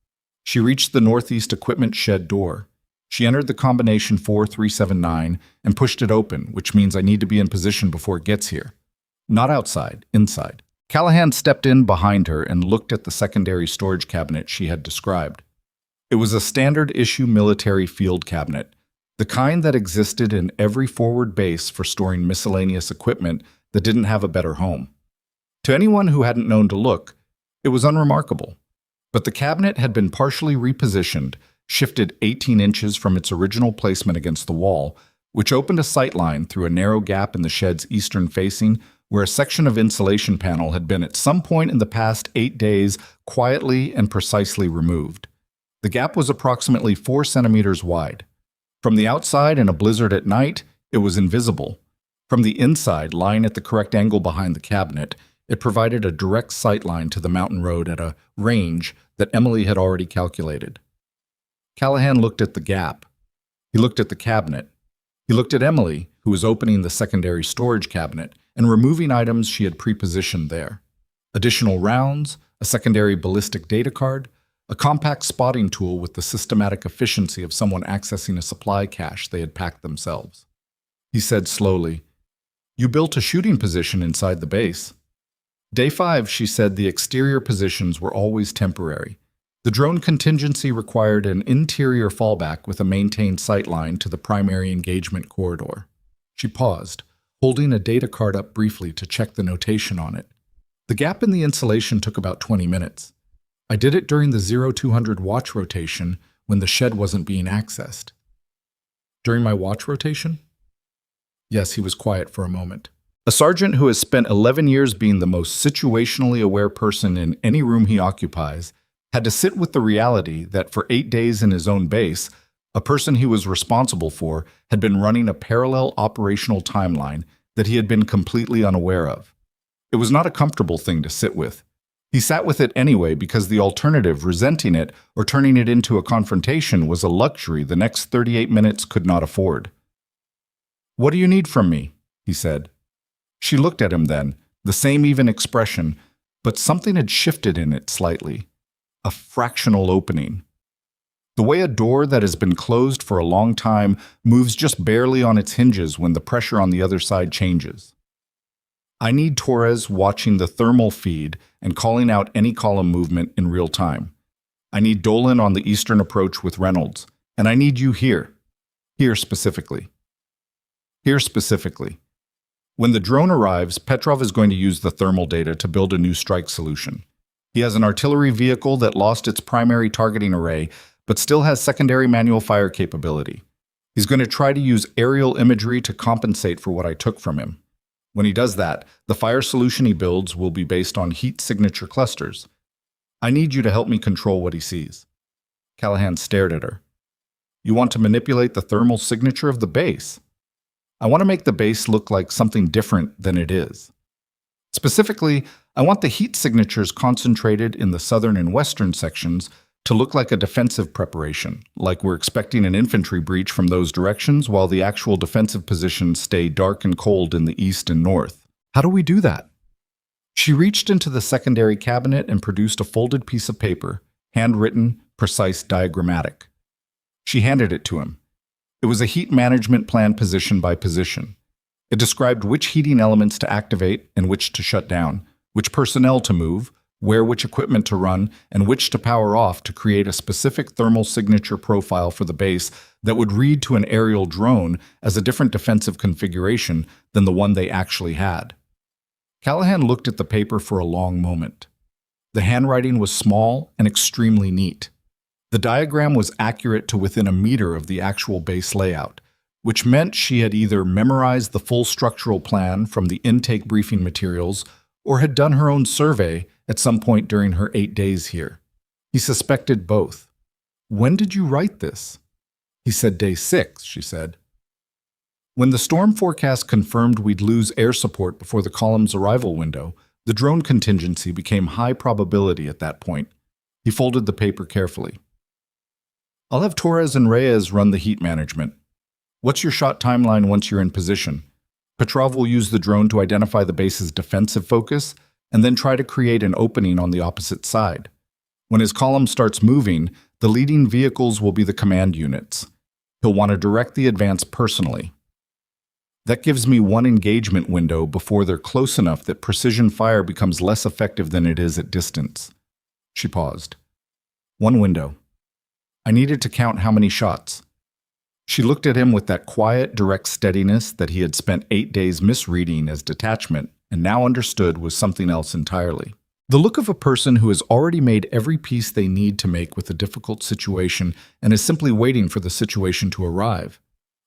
She reached the northeast equipment shed door. She entered the combination 4379 and pushed it open, which means I need to be in position before it gets here. Not outside, inside. Callahan stepped in behind her and looked at the secondary storage cabinet she had described. It was a standard-issue military field cabinet, the kind that existed in every forward base for storing miscellaneous equipment that didn't have a better home. To anyone who hadn't known to look, it was unremarkable. But the cabinet had been partially repositioned, shifted 18 inches from its original placement against the wall, which opened a sight line through a narrow gap in the shed's eastern facing where a section of insulation panel had been at some point in the past 8 days quietly and precisely removed. The gap was approximately 4 centimeters wide. From the outside in a blizzard at night, it was invisible. From the inside, lying at the correct angle behind the cabinet, it provided a direct sight line to the mountain road at a range that Emily had already calculated. Callahan looked at the gap. He looked at the cabinet. He looked at Emily, who was opening the secondary storage cabinet and removing items she had pre-positioned there. Additional rounds, a secondary ballistic data card, a compact spotting tool with the systematic efficiency of someone accessing a supply cache they had packed themselves. He said slowly, "You built a shooting position inside the base." Day 5, she said the exterior positions were always temporary. The drone contingency required an interior fallback with a maintained sightline to the primary engagement corridor. She paused, holding a data card up briefly to check the notation on it. The gap in the insulation took about 20 minutes. I did it during the 0200 watch rotation when the shed wasn't being accessed. During my watch rotation? Yes, he was quiet for a moment. A sergeant who has spent 11 years being the most situationally aware person in any room he occupies had to sit with the reality that for 8 days in his own base, a person he was responsible for had been running a parallel operational timeline that he had been completely unaware of. It was not a comfortable thing to sit with. He sat with it anyway because the alternative, resenting it or turning it into a confrontation, was a luxury the next 38 minutes could not afford. "What do you need from me?" he said. She looked at him then, the same even expression, but something had shifted in it slightly. A fractional opening. The way a door that has been closed for a long time moves just barely on its hinges when the pressure on the other side changes. "I need Torres watching the thermal feed and calling out any column movement in real time. I need Dolan on the eastern approach with Reynolds, and I need you here. Here specifically. Here specifically. When the drone arrives, Petrov is going to use the thermal data to build a new strike solution. He has an artillery vehicle that lost its primary targeting array, but still has secondary manual fire capability. He's going to try to use aerial imagery to compensate for what I took from him. When he does that, the fire solution he builds will be based on heat signature clusters. I need you to help me control what he sees." Callahan stared at her. "You want to manipulate the thermal signature of the base?" "I want to make the base look like something different than it is. Specifically, I want the heat signatures concentrated in the southern and western sections to look like a defensive preparation, like we're expecting an infantry breach from those directions while the actual defensive positions stay dark and cold in the east and north. How do we do that?" She reached into the secondary cabinet and produced a folded piece of paper, handwritten, precise, diagrammatic. She handed it to him. It was a heat management plan position by position. It described which heating elements to activate and which to shut down, which personnel to move, where which equipment to run, and which to power off to create a specific thermal signature profile for the base that would read to an aerial drone as a different defensive configuration than the one they actually had. Callahan looked at the paper for a long moment. The handwriting was small and extremely neat. The diagram was accurate to within a meter of the actual base layout, which meant she had either memorized the full structural plan from the intake briefing materials or had done her own survey at some point during her 8 days here. He suspected both. "When did you write this?" He said day 6, she said. "When the storm forecast confirmed we'd lose air support before the column's arrival window, the drone contingency became high probability at that point." He folded the paper carefully. "I'll have Torres and Reyes run the heat management. What's your shot timeline once you're in position? Petrov will use the drone to identify the base's defensive focus and then try to create an opening on the opposite side. When his column starts moving, the leading vehicles will be the command units. He'll want to direct the advance personally. That gives me one engagement window before they're close enough that precision fire becomes less effective than it is at distance." She paused. "One window. I needed to count how many shots." She looked at him with that quiet, direct steadiness that he had spent 8 days misreading as detachment and now understood was something else entirely. The look of a person who has already made every piece they need to make with a difficult situation and is simply waiting for the situation to arrive.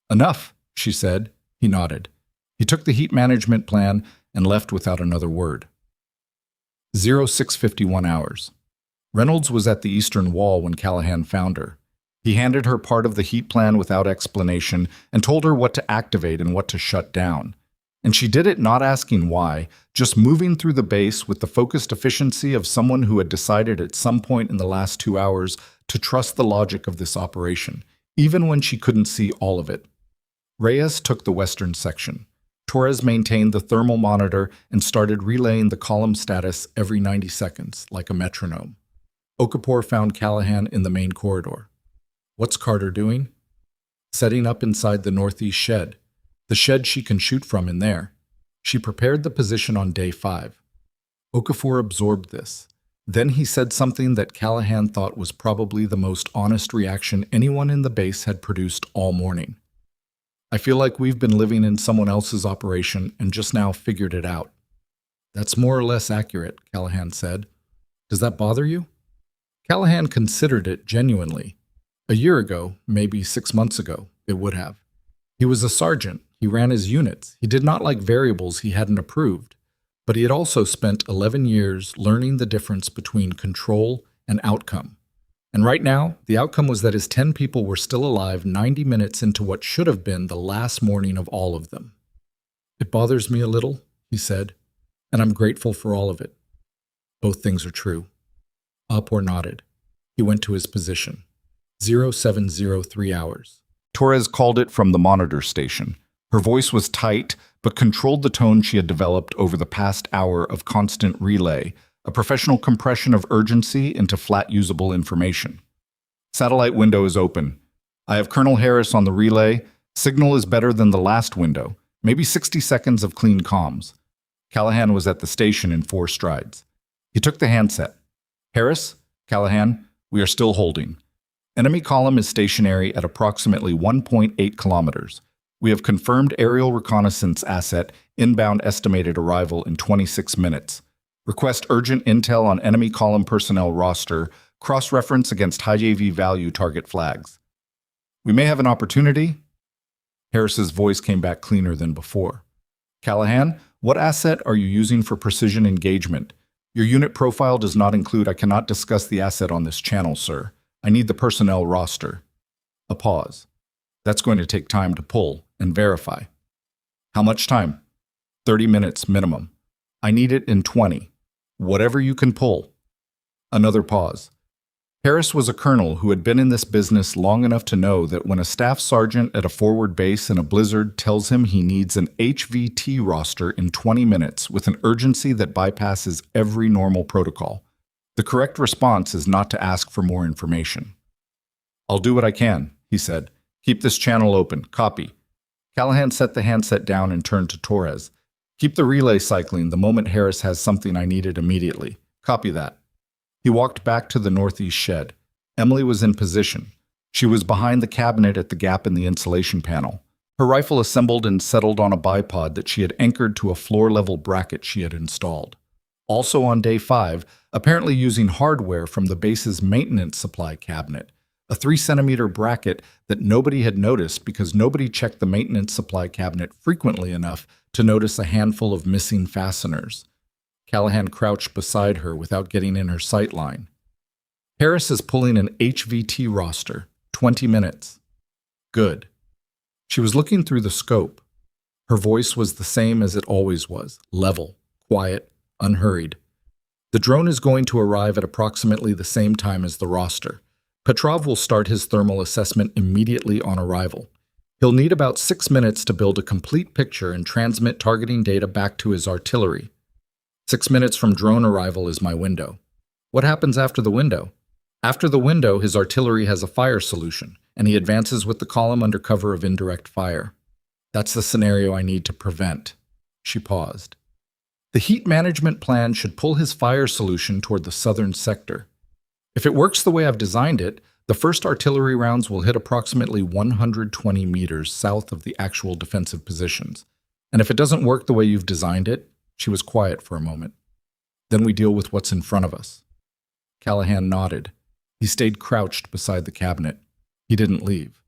"Enough," she said. He nodded. He took the heat management plan and left without another word. 0651 hours. Reynolds was at the eastern wall when Callahan found her. He handed her part of the heat plan without explanation and told her what to activate and what to shut down. And she did it not asking why, just moving through the base with the focused efficiency of someone who had decided at some point in the last 2 hours to trust the logic of this operation, even when she couldn't see all of it. Reyes took the western section. Torres maintained the thermal monitor and started relaying the column status every 90 seconds, like a metronome. Okafor found Callahan in the main corridor. "What's Carter doing?" "Setting up inside the northeast shed. The shed she can shoot from in there. She prepared the position on day 5. Okafor absorbed this. Then he said something that Callahan thought was probably the most honest reaction anyone in the base had produced all morning. "I feel like we've been living in someone else's operation and just now figured it out." "That's more or less accurate," Callahan said. "Does that bother you?" Callahan considered it genuinely. A year ago, maybe 6 months ago, it would have. He was a sergeant. He ran his units. He did not like variables he hadn't approved. But he had also spent 11 years learning the difference between control and outcome. And right now, the outcome was that his 10 people were still alive 90 minutes into what should have been the last morning of all of them. "It bothers me a little," he said, "and I'm grateful for all of it. Both things are true." Upor nodded. He went to his position. 0703 hours. Torres called it from the monitor station. Her voice was tight, but controlled the tone she had developed over the past hour of constant relay, a professional compression of urgency into flat usable information. "Satellite window is open. I have Colonel Harris on the relay. Signal is better than the last window. Maybe 60 seconds of clean comms." Callahan was at the station in 4 strides. He took the handset. "Harris? Callahan, we are still holding. Enemy column is stationary at approximately 1.8 kilometers. We have confirmed aerial reconnaissance asset, inbound estimated arrival in 26 minutes. Request urgent intel on enemy column personnel roster, cross-reference against high JV value target flags." "We may have an opportunity." Harris's voice came back cleaner than before. "Callahan, what asset are you using for precision engagement? Your unit profile does not include. I cannot discuss the asset on this channel, sir. I need the personnel roster." A pause. "That's going to take time to pull and verify." "How much time?" 30 minutes minimum. "I need it in 20. Whatever you can pull." Another pause. Harris was a colonel who had been in this business long enough to know that when a staff sergeant at a forward base in a blizzard tells him he needs an HVT roster in 20 minutes with an urgency that bypasses every normal protocol, the correct response is not to ask for more information. "I'll do what I can," he said. "Keep this channel open. Copy." Callahan set the handset down and turned to Torres. "Keep the relay cycling the moment Harris has something I needed immediately. Copy that." He walked back to the northeast shed. Emily was in position. She was behind the cabinet at the gap in the insulation panel. Her rifle assembled and settled on a bipod that she had anchored to a floor-level bracket she had installed. Also on day 5, apparently using hardware from the base's maintenance supply cabinet, a 3-centimeter bracket that nobody had noticed because nobody checked the maintenance supply cabinet frequently enough to notice a handful of missing fasteners. Callahan crouched beside her without getting in her sight line. "Harris is pulling an HVT roster. 20 minutes. Good." She was looking through the scope. Her voice was the same as it always was, level, quiet, unhurried. "The drone is going to arrive at approximately the same time as the roster. Petrov will start his thermal assessment immediately on arrival. He'll need about 6 minutes to build a complete picture and transmit targeting data back to his artillery. 6 minutes from drone arrival is my window." "What happens after the window?" "After the window, his artillery has a fire solution, and he advances with the column under cover of indirect fire. That's the scenario I need to prevent." She paused. "The heat management plan should pull his fire solution toward the southern sector. If it works the way I've designed it, the first artillery rounds will hit approximately 120 meters south of the actual defensive positions. And if it doesn't work the way you've designed it," she was quiet for a moment, "then we deal with what's in front of us." Callahan nodded. He stayed crouched beside the cabinet. He didn't leave.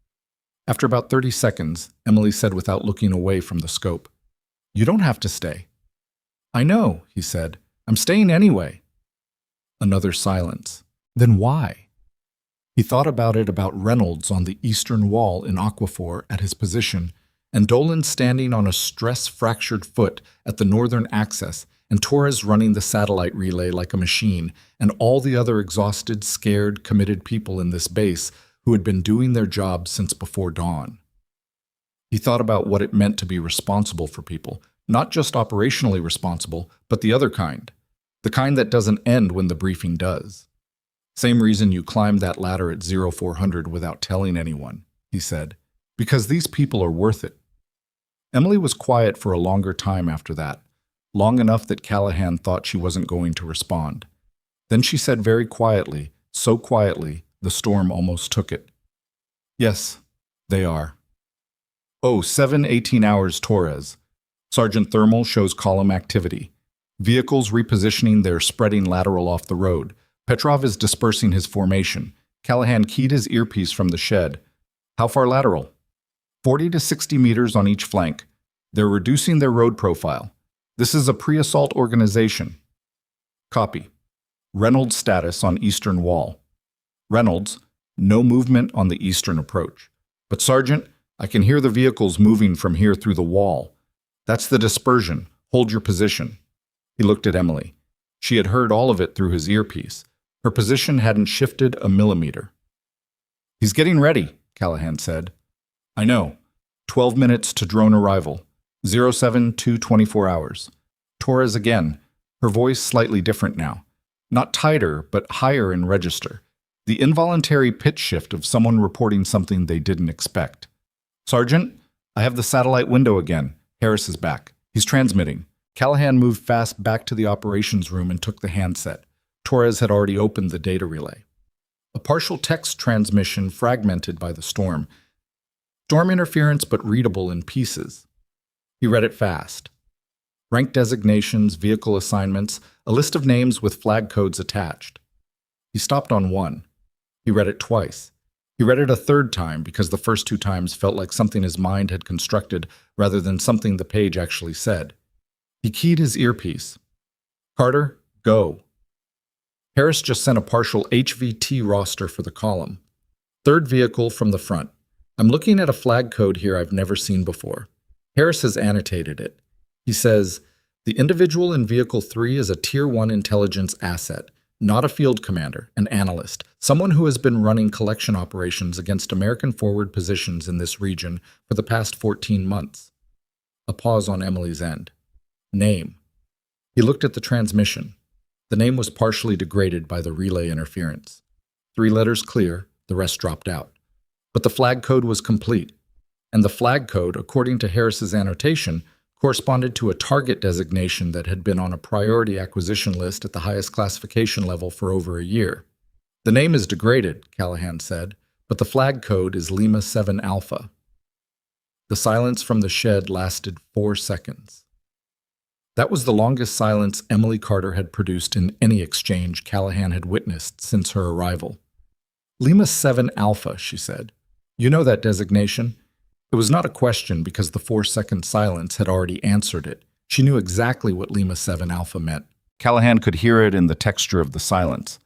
After about 30 seconds, Emily said without looking away from the scope, "You don't have to stay." "I know," he said. "I'm staying anyway." Another silence. "Then why?" He thought about Reynolds on the eastern wall in Aquaphor at his position, and Dolan standing on a stress-fractured foot at the northern axis, and Torres running the satellite relay like a machine, and all the other exhausted, scared, committed people in this base who had been doing their jobs since before dawn. He thought about what it meant to be responsible for people, not just operationally responsible, but the other kind, the kind that doesn't end when the briefing does. "Same reason you climbed that ladder at 0400 without telling anyone," he said. "Because these people are worth it." Emily was quiet for a longer time after that, long enough that Callahan thought she wasn't going to respond. Then she said very quietly, so quietly, the storm almost took it. "Yes, they are." "Oh, 7:18 hours Torres. Sergeant Thermal shows column activity. Vehicles repositioning their spreading lateral off the road. Petrov is dispersing his formation." Callahan keyed his earpiece from the shed. "How far lateral?" 40 to 60 meters on each flank. They're reducing their road profile. This is a pre-assault organization. Copy. Reynolds status on eastern wall. Reynolds, no movement on the eastern approach. But Sergeant, I can hear the vehicles moving from here through the wall. That's the dispersion. Hold your position. He looked at Emily. She had heard all of it through his earpiece. Her position hadn't shifted a millimeter. He's getting ready, Callahan said. I know. 12 minutes to drone arrival. 07-224 hours. Torres again, her voice slightly different now. Not tighter, but higher in register. The involuntary pitch shift of someone reporting something they didn't expect. Sergeant, I have the satellite window again. Harris is back. He's transmitting. Callahan moved fast back to the operations room and took the handset. Torres had already opened the data relay. A partial text transmission fragmented by the storm. Storm interference but readable in pieces. He read it fast. Rank designations, vehicle assignments, a list of names with flag codes attached. He stopped on one. He read it twice. He read it a third time because the first two times felt like something his mind had constructed rather than something the page actually said. He keyed his earpiece. Carter, go. Harris just sent a partial HVT roster for the column. Third vehicle from the front. I'm looking at a flag code here I've never seen before. Harris has annotated it. He says, the individual in Vehicle 3 is a Tier 1 intelligence asset, not a field commander, an analyst, someone who has been running collection operations against American forward positions in this region for the past 14 months. A pause on Emily's end. Name. He looked at the transmission. The name was partially degraded by the relay interference. 3 letters clear, the rest dropped out. But the flag code was complete. And the flag code, according to Harris's annotation, corresponded to a target designation that had been on a priority acquisition list at the highest classification level for over a year. The name is degraded, Callahan said, but the flag code is Lima 7 Alpha. The silence from the shed lasted 4 seconds. That was the longest silence Emily Carter had produced in any exchange Callahan had witnessed since her arrival. Lima 7 Alpha, she said. You know that designation? It was not a question because the 4-second silence had already answered it. She knew exactly what Lima 7 Alpha meant. Callahan could hear it in the texture of the silence.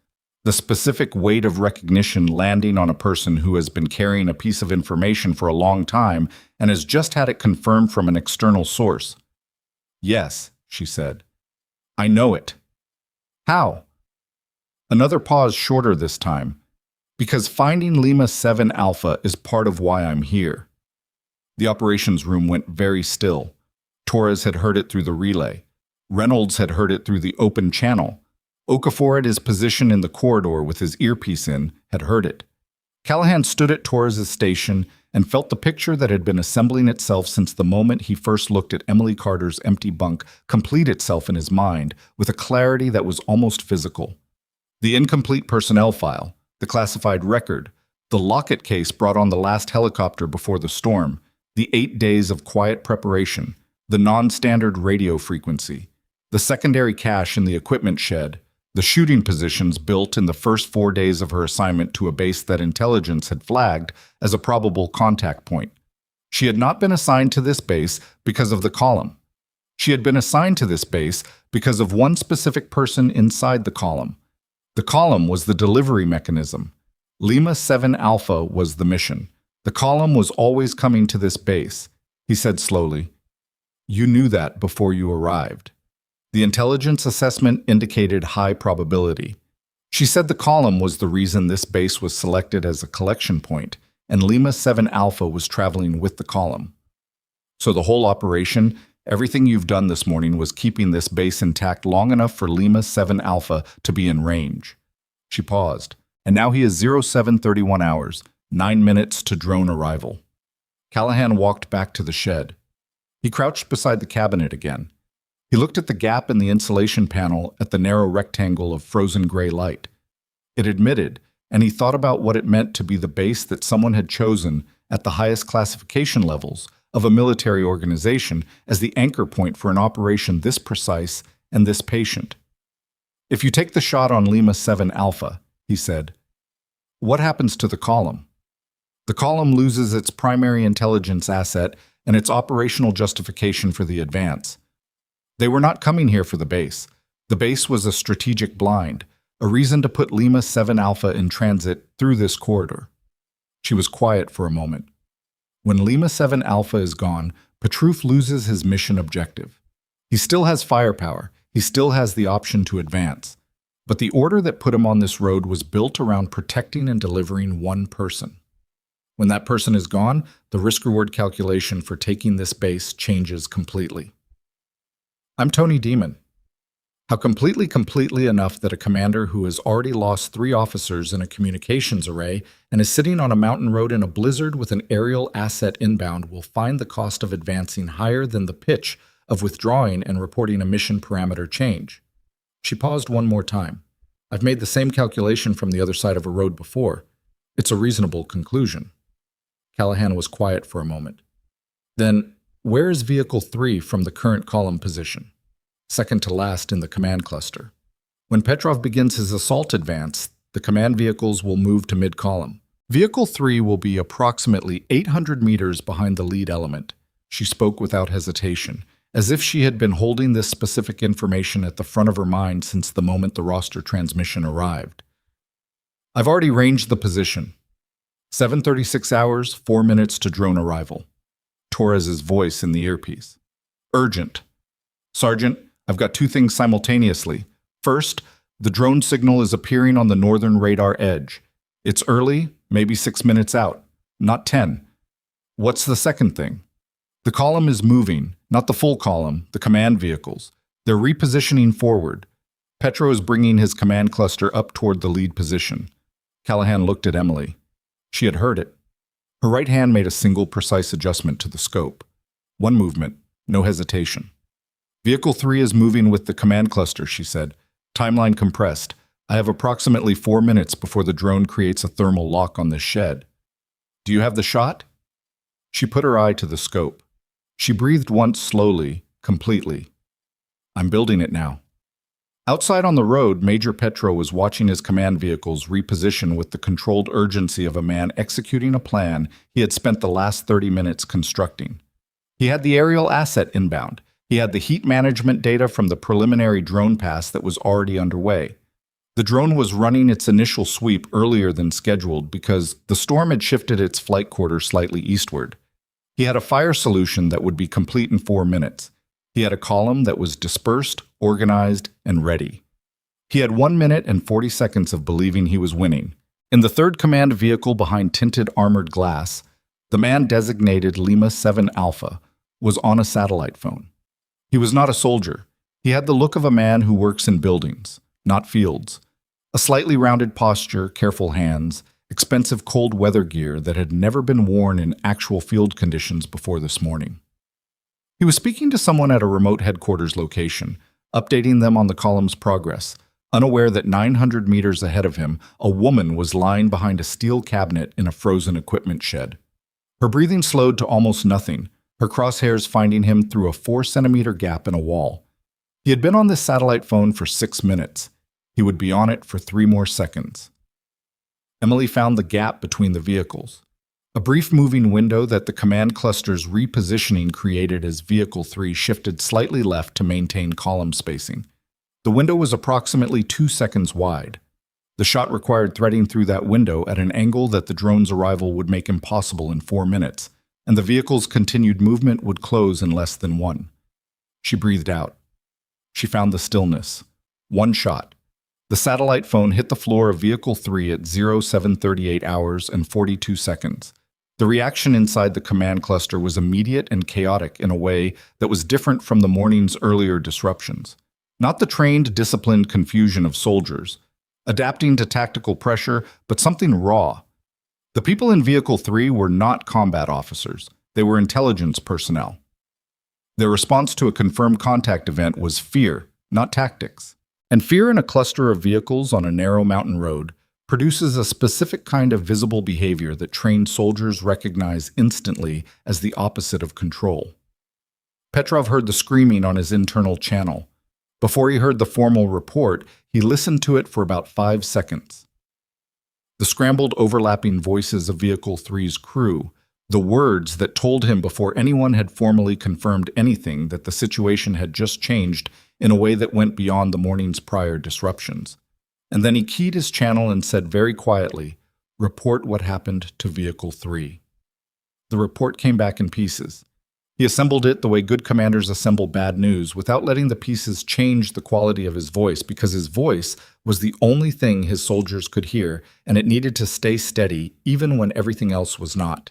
The specific weight of recognition landing on a person who has been carrying a piece of information for a long time and has just had it confirmed from an external source. Yes, she said. I know it. How? Another pause shorter this time. Because finding Lima 7 Alpha is part of why I'm here. The operations room went very still. Torres had heard it through the relay. Reynolds had heard it through the open channel. Okafor at his position in the corridor with his earpiece in had heard it. Callahan stood at Torres' station and felt the picture that had been assembling itself since the moment he first looked at Emily Carter's empty bunk complete itself in his mind with a clarity that was almost physical. The incomplete personnel file, the classified record, the locket case brought on the last helicopter before the storm, the 8 days of quiet preparation, the non-standard radio frequency, the secondary cache in the equipment shed, the shooting positions built in the first 4 days of her assignment to a base that intelligence had flagged as a probable contact point. She had not been assigned to this base because of the column. She had been assigned to this base because of one specific person inside the column. The column was the delivery mechanism. Lima 7 Alpha was the mission. The column was always coming to this base, he said slowly. You knew that before you arrived. The intelligence assessment indicated high probability. She said the column was the reason this base was selected as a collection point, and Lima 7 Alpha was traveling with the column. So the whole operation, everything you've done this morning was keeping this base intact long enough for Lima 7 Alpha to be in range. She paused, and now he is 0731 hours, 9 minutes to drone arrival. Callahan walked back to the shed. He crouched beside the cabinet again. He looked at the gap in the insulation panel at the narrow rectangle of frozen gray light. It admitted, and he thought about what it meant to be the base that someone had chosen at the highest classification levels of a military organization as the anchor point for an operation this precise and this patient. If you take the shot on Lima 7 Alpha, he said, what happens to the column? The column loses its primary intelligence asset and its operational justification for the advance. They were not coming here for the base. The base was a strategic blind, a reason to put Lima 7 Alpha in transit through this corridor. She was quiet for a moment. When Lima 7 Alpha is gone, Petrov loses his mission objective. He still has firepower. He still has the option to advance. But the order that put him on this road was built around protecting and delivering one person. When that person is gone, the risk-reward calculation for taking this base changes completely. I'm Tony Demon. How completely enough that a commander who has already lost 3 officers in a communications array and is sitting on a mountain road in a blizzard with an aerial asset inbound will find the cost of advancing higher than the pitch of withdrawing and reporting a mission parameter change. She paused one more time. I've made the same calculation from the other side of a road before. It's a reasonable conclusion. Callahan was quiet for a moment. Then, where is Vehicle 3 from the current column position? Second to last in the command cluster. When Petrov begins his assault advance, the command vehicles will move to mid-column. Vehicle 3 will be approximately 800 meters behind the lead element. She spoke without hesitation, as if she had been holding this specific information at the front of her mind since the moment the roster transmission arrived. I've already ranged the position. 7:36 hours, 4 minutes to drone arrival. Torres's voice in the earpiece. Urgent. Sergeant, I've got 2 things simultaneously. First, the drone signal is appearing on the northern radar edge. It's early, maybe 6 minutes out, not 10. What's the second thing? The column is moving, not the full column, the command vehicles. They're repositioning forward. Petro is bringing his command cluster up toward the lead position. Callahan looked at Emily. She had heard it. Her right hand made a single precise adjustment to the scope. One movement, no hesitation. Vehicle 3 is moving with the command cluster, she said. Timeline compressed. I have approximately 4 minutes before the drone creates a thermal lock on this shed. Do you have the shot? She put her eye to the scope. She breathed once slowly, completely. I'm building it now. Outside on the road, Major Petro was watching his command vehicles reposition with the controlled urgency of a man executing a plan he had spent the last 30 minutes constructing. He had the aerial asset inbound. He had the heat management data from the preliminary drone pass that was already underway. The drone was running its initial sweep earlier than scheduled because the storm had shifted its flight quarter slightly eastward. He had a fire solution that would be complete in 4 minutes. He had a column that was dispersed, organized, and ready. He had 1 minute and 40 seconds of believing he was winning. In the third command vehicle behind tinted armored glass, the man designated Lima 7 Alpha was on a satellite phone. He was not a soldier. He had the look of a man who works in buildings, not fields. A slightly rounded posture, careful hands, expensive cold weather gear that had never been worn in actual field conditions before this morning. He was speaking to someone at a remote headquarters location, updating them on the column's progress, unaware that 900 meters ahead of him, a woman was lying behind a steel cabinet in a frozen equipment shed. Her breathing slowed to almost nothing, her crosshairs finding him through a 4-centimeter gap in a wall. He had been on this satellite phone for 6 minutes. He would be on it for 3 more seconds. Emily found the gap between the vehicles. A brief moving window that the command cluster's repositioning created as Vehicle 3 shifted slightly left to maintain column spacing. The window was approximately 2 seconds wide. The shot required threading through that window at an angle that the drone's arrival would make impossible in 4 minutes, and the vehicle's continued movement would close in less than 1. She breathed out. She found the stillness. 1 shot. The satellite phone hit the floor of Vehicle 3 at 0738 hours and 42 seconds. The reaction inside the command cluster was immediate and chaotic in a way that was different from the morning's earlier disruptions. Not the trained, disciplined confusion of soldiers, adapting to tactical pressure, but something raw. The people in Vehicle 3 were not combat officers. They were intelligence personnel. Their response to a confirmed contact event was fear, not tactics. And fear in a cluster of vehicles on a narrow mountain road produces a specific kind of visible behavior that trained soldiers recognize instantly as the opposite of control. Petrov heard the screaming on his internal channel. Before he heard the formal report, he listened to it for about 5 seconds. The scrambled, overlapping voices of Vehicle 3's crew, the words that told him before anyone had formally confirmed anything that the situation had just changed in a way that went beyond the morning's prior disruptions. And then he keyed his channel and said very quietly, "Report what happened to Vehicle 3." The report came back in pieces. He assembled it the way good commanders assemble bad news, without letting the pieces change the quality of his voice, because his voice was the only thing his soldiers could hear, and it needed to stay steady even when everything else was not.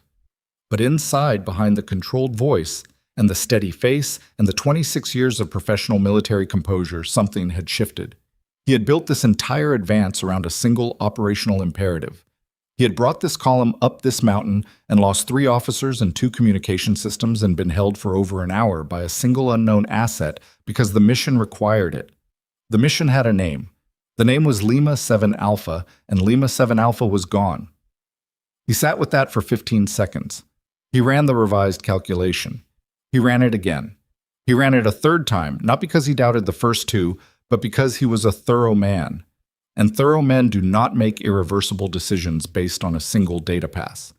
But inside, behind the controlled voice and the steady face and the 26 years of professional military composure, something had shifted. He had built this entire advance around a single operational imperative. He had brought this column up this mountain and lost 3 officers and 2 communication systems and been held for over an hour by a single unknown asset because the mission required it. The mission had a name. The name was Lima 7 Alpha, and Lima 7 Alpha was gone. He sat with that for 15 seconds. He ran the revised calculation. He ran it again. He ran it a third time, not because he doubted the first 2, but because he was a thorough man. And thorough men do not make irreversible decisions based on a single data pass.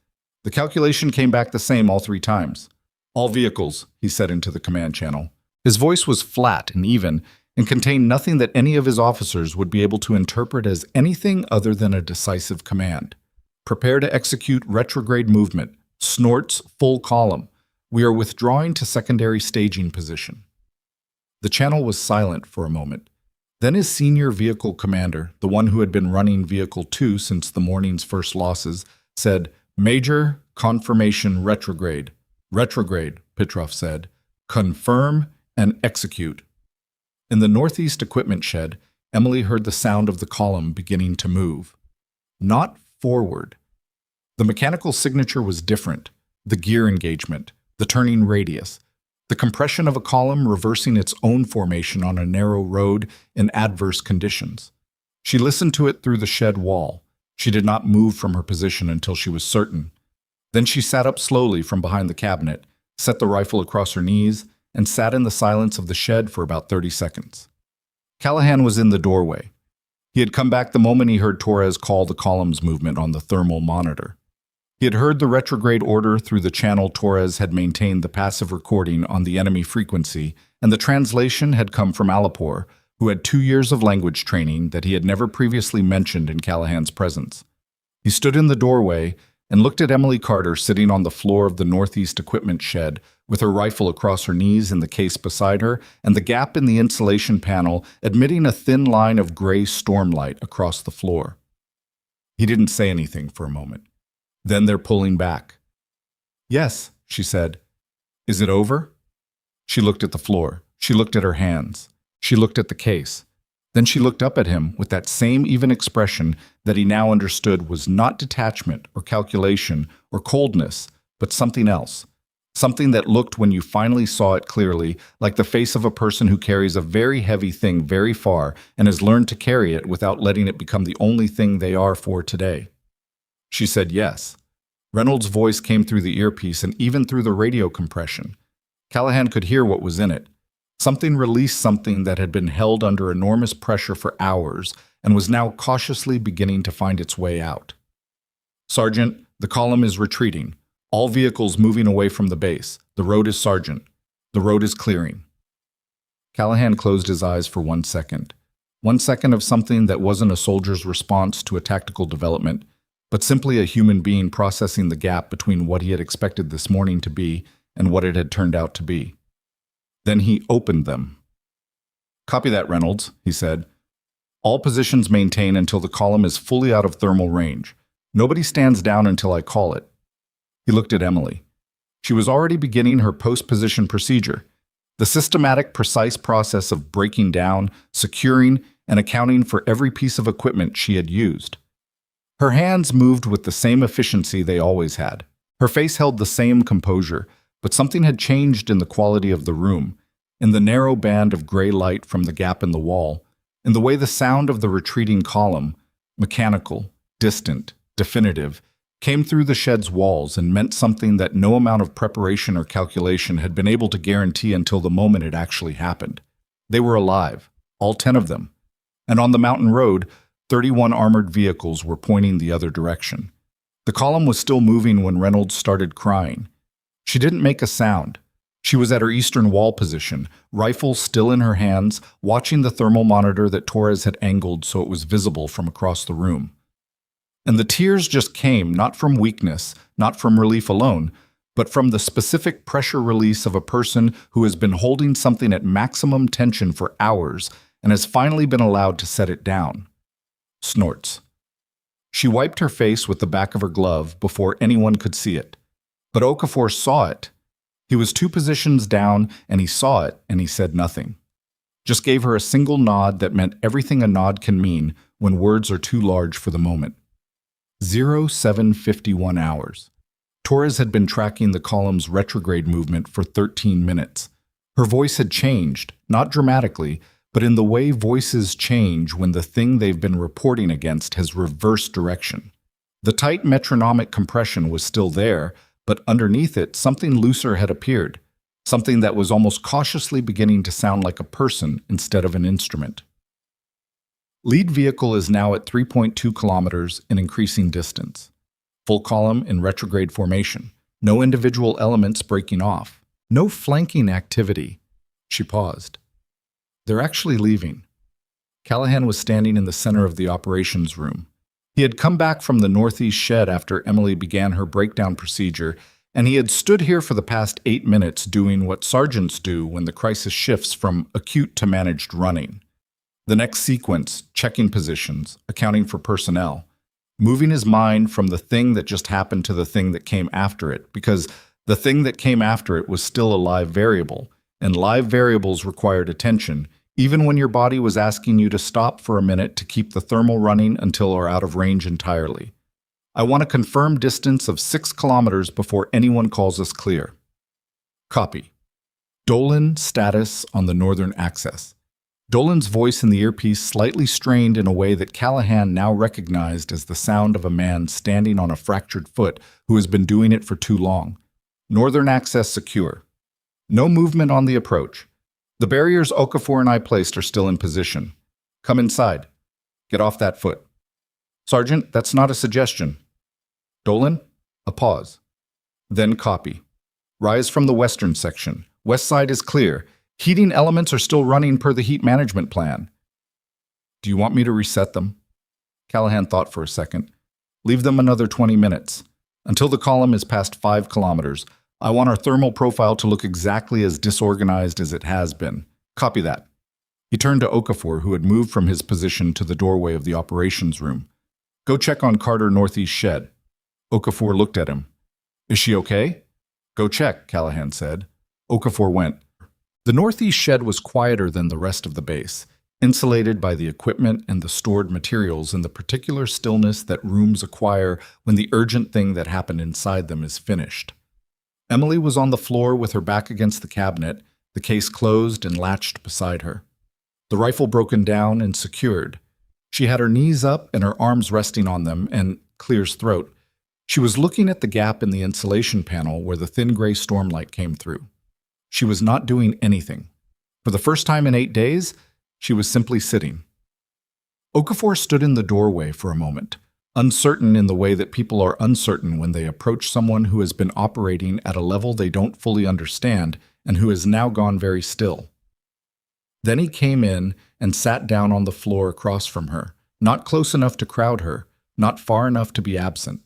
The calculation came back the same all 3 times. "All vehicles," he said into the command channel. His voice was flat and even, and contained nothing that any of his officers would be able to interpret as anything other than a decisive command. "Prepare to execute retrograde movement. Snorts full column. We are withdrawing to secondary staging position." The channel was silent for a moment. Then his senior vehicle commander, the one who had been running Vehicle 2 since the morning's first losses, said, "Major, confirmation retrograde." "Retrograde," Petrov said. "Confirm and execute." In the northeast equipment shed, Emily heard the sound of the column beginning to move. Not forward. The mechanical signature was different. The gear engagement, the turning radius, the compression of a column reversing its own formation on a narrow road in adverse conditions. She listened to it through the shed wall. She did not move from her position until she was certain. Then she sat up slowly from behind the cabinet, set the rifle across her knees, and sat in the silence of the shed for about 30 seconds. Callahan was in the doorway. He had come back the moment he heard Torres call the column's movement on the thermal monitor. He had heard the retrograde order through the channel Torres had maintained the passive recording on the enemy frequency, and the translation had come from Alipor, who had 2 years of language training that he had never previously mentioned in Callahan's presence. He stood in the doorway and looked at Emily Carter sitting on the floor of the northeast equipment shed, with her rifle across her knees in the case beside her, and the gap in the insulation panel admitting a thin line of gray stormlight across the floor. He didn't say anything for a moment. "Then they're pulling back." "Yes," she said. "Is it over?" She looked at the floor. She looked at her hands. She looked at the case. Then she looked up at him with that same even expression that he now understood was not detachment or calculation or coldness, but something else. Something that looked, when you finally saw it clearly, like the face of a person who carries a very heavy thing very far and has learned to carry it without letting it become the only thing they are for today. She said yes. Reynolds' voice came through the earpiece and even through the radio compression. Callahan could hear what was in it. Something released something that had been held under enormous pressure for hours and was now cautiously beginning to find its way out. "Sergeant, the column is retreating. All vehicles moving away from the base. The road is Sergeant. The road is clearing." Callahan closed his eyes for 1 second. 1 second of something that wasn't a soldier's response to a tactical development, but simply a human being processing the gap between what he had expected this morning to be and what it had turned out to be. Then he opened them. "Copy that, Reynolds," he said. "All positions maintain until the column is fully out of thermal range. Nobody stands down until I call it." He looked at Emily. She was already beginning her post-position procedure, the systematic, precise process of breaking down, securing, and accounting for every piece of equipment she had used. Her hands moved with the same efficiency they always had. Her face held the same composure, but something had changed in the quality of the room, in the narrow band of gray light from the gap in the wall, in the way the sound of the retreating column, mechanical, distant, definitive, came through the shed's walls and meant something that no amount of preparation or calculation had been able to guarantee until the moment it actually happened. They were alive, all 10 of them. And on the mountain road, 31 armored vehicles were pointing the other direction. The column was still moving when Reynolds started crying. She didn't make a sound. She was at her eastern wall position, rifle still in her hands, watching the thermal monitor that Torres had angled so it was visible from across the room. And the tears just came, not from weakness, not from relief alone, but from the specific pressure release of a person who has been holding something at maximum tension for hours and has finally been allowed to set it down. Snorts. She wiped her face with the back of her glove before anyone could see it. But Okafor saw it. He was 2 positions down, and he saw it, and he said nothing. Just gave her a single nod that meant everything a nod can mean when words are too large for the moment. 0751 hours. Torres had been tracking the column's retrograde movement for 13 minutes. Her voice had changed, not dramatically, but in the way voices change when the thing they've been reporting against has reversed direction. The tight metronomic compression was still there, but underneath it, something looser had appeared, something that was almost cautiously beginning to sound like a person instead of an instrument. Lead vehicle is now at 3.2 kilometers in increasing distance. Full column in retrograde formation. No individual elements breaking off. No flanking activity. She paused. They're actually leaving. Callahan was standing in the center of the operations room. He had come back from the northeast shed after Emily began her breakdown procedure, and he had stood here for the past 8 minutes doing what sergeants do when the crisis shifts from acute to managed running. The next sequence, checking positions, accounting for personnel, moving his mind from the thing that just happened to the thing that came after it, because the thing that came after it was still a live variable, and live variables required attention, even when your body was asking you to stop for a minute to keep the thermal running until or out of range entirely. I want a confirmed distance of 6 kilometers before anyone calls us clear. Copy. Dolan status on the northern axis. Dolan's voice in the earpiece slightly strained in a way that Callahan now recognized as the sound of a man standing on a fractured foot who has been doing it for too long. Northern access secure. No movement on the approach. The barriers Okafor and I placed are still in position. Come inside. Get off that foot. Sergeant, that's not a suggestion. Dolan? A pause. Then copy. Rise from the western section. West side is clear. Heating elements are still running per the heat management plan. Do you want me to reset them? Callahan thought for a second. Leave them another 20 minutes. Until the column is past 5 kilometers. I want our thermal profile to look exactly as disorganized as it has been. Copy that. He turned to Okafor, who had moved from his position to the doorway of the operations room. Go check on Carter Northeast Shed. Okafor looked at him. Is she okay? Go check, Callahan said. Okafor went. The Northeast Shed was quieter than the rest of the base, insulated by the equipment and the stored materials and the particular stillness that rooms acquire when the urgent thing that happened inside them is finished. Emily was on the floor with her back against the cabinet, the case closed and latched beside her. The rifle broken down and secured. She had her knees up and her arms resting on them and Clear's throat. She was looking at the gap in the insulation panel where the thin gray stormlight came through. She was not doing anything. For the first time in 8 days, she was simply sitting. Okafor stood in the doorway for a moment, uncertain in the way that people are uncertain when they approach someone who has been operating at a level they don't fully understand and who has now gone very still. Then he came in and sat down on the floor across from her, not close enough to crowd her, not far enough to be absent.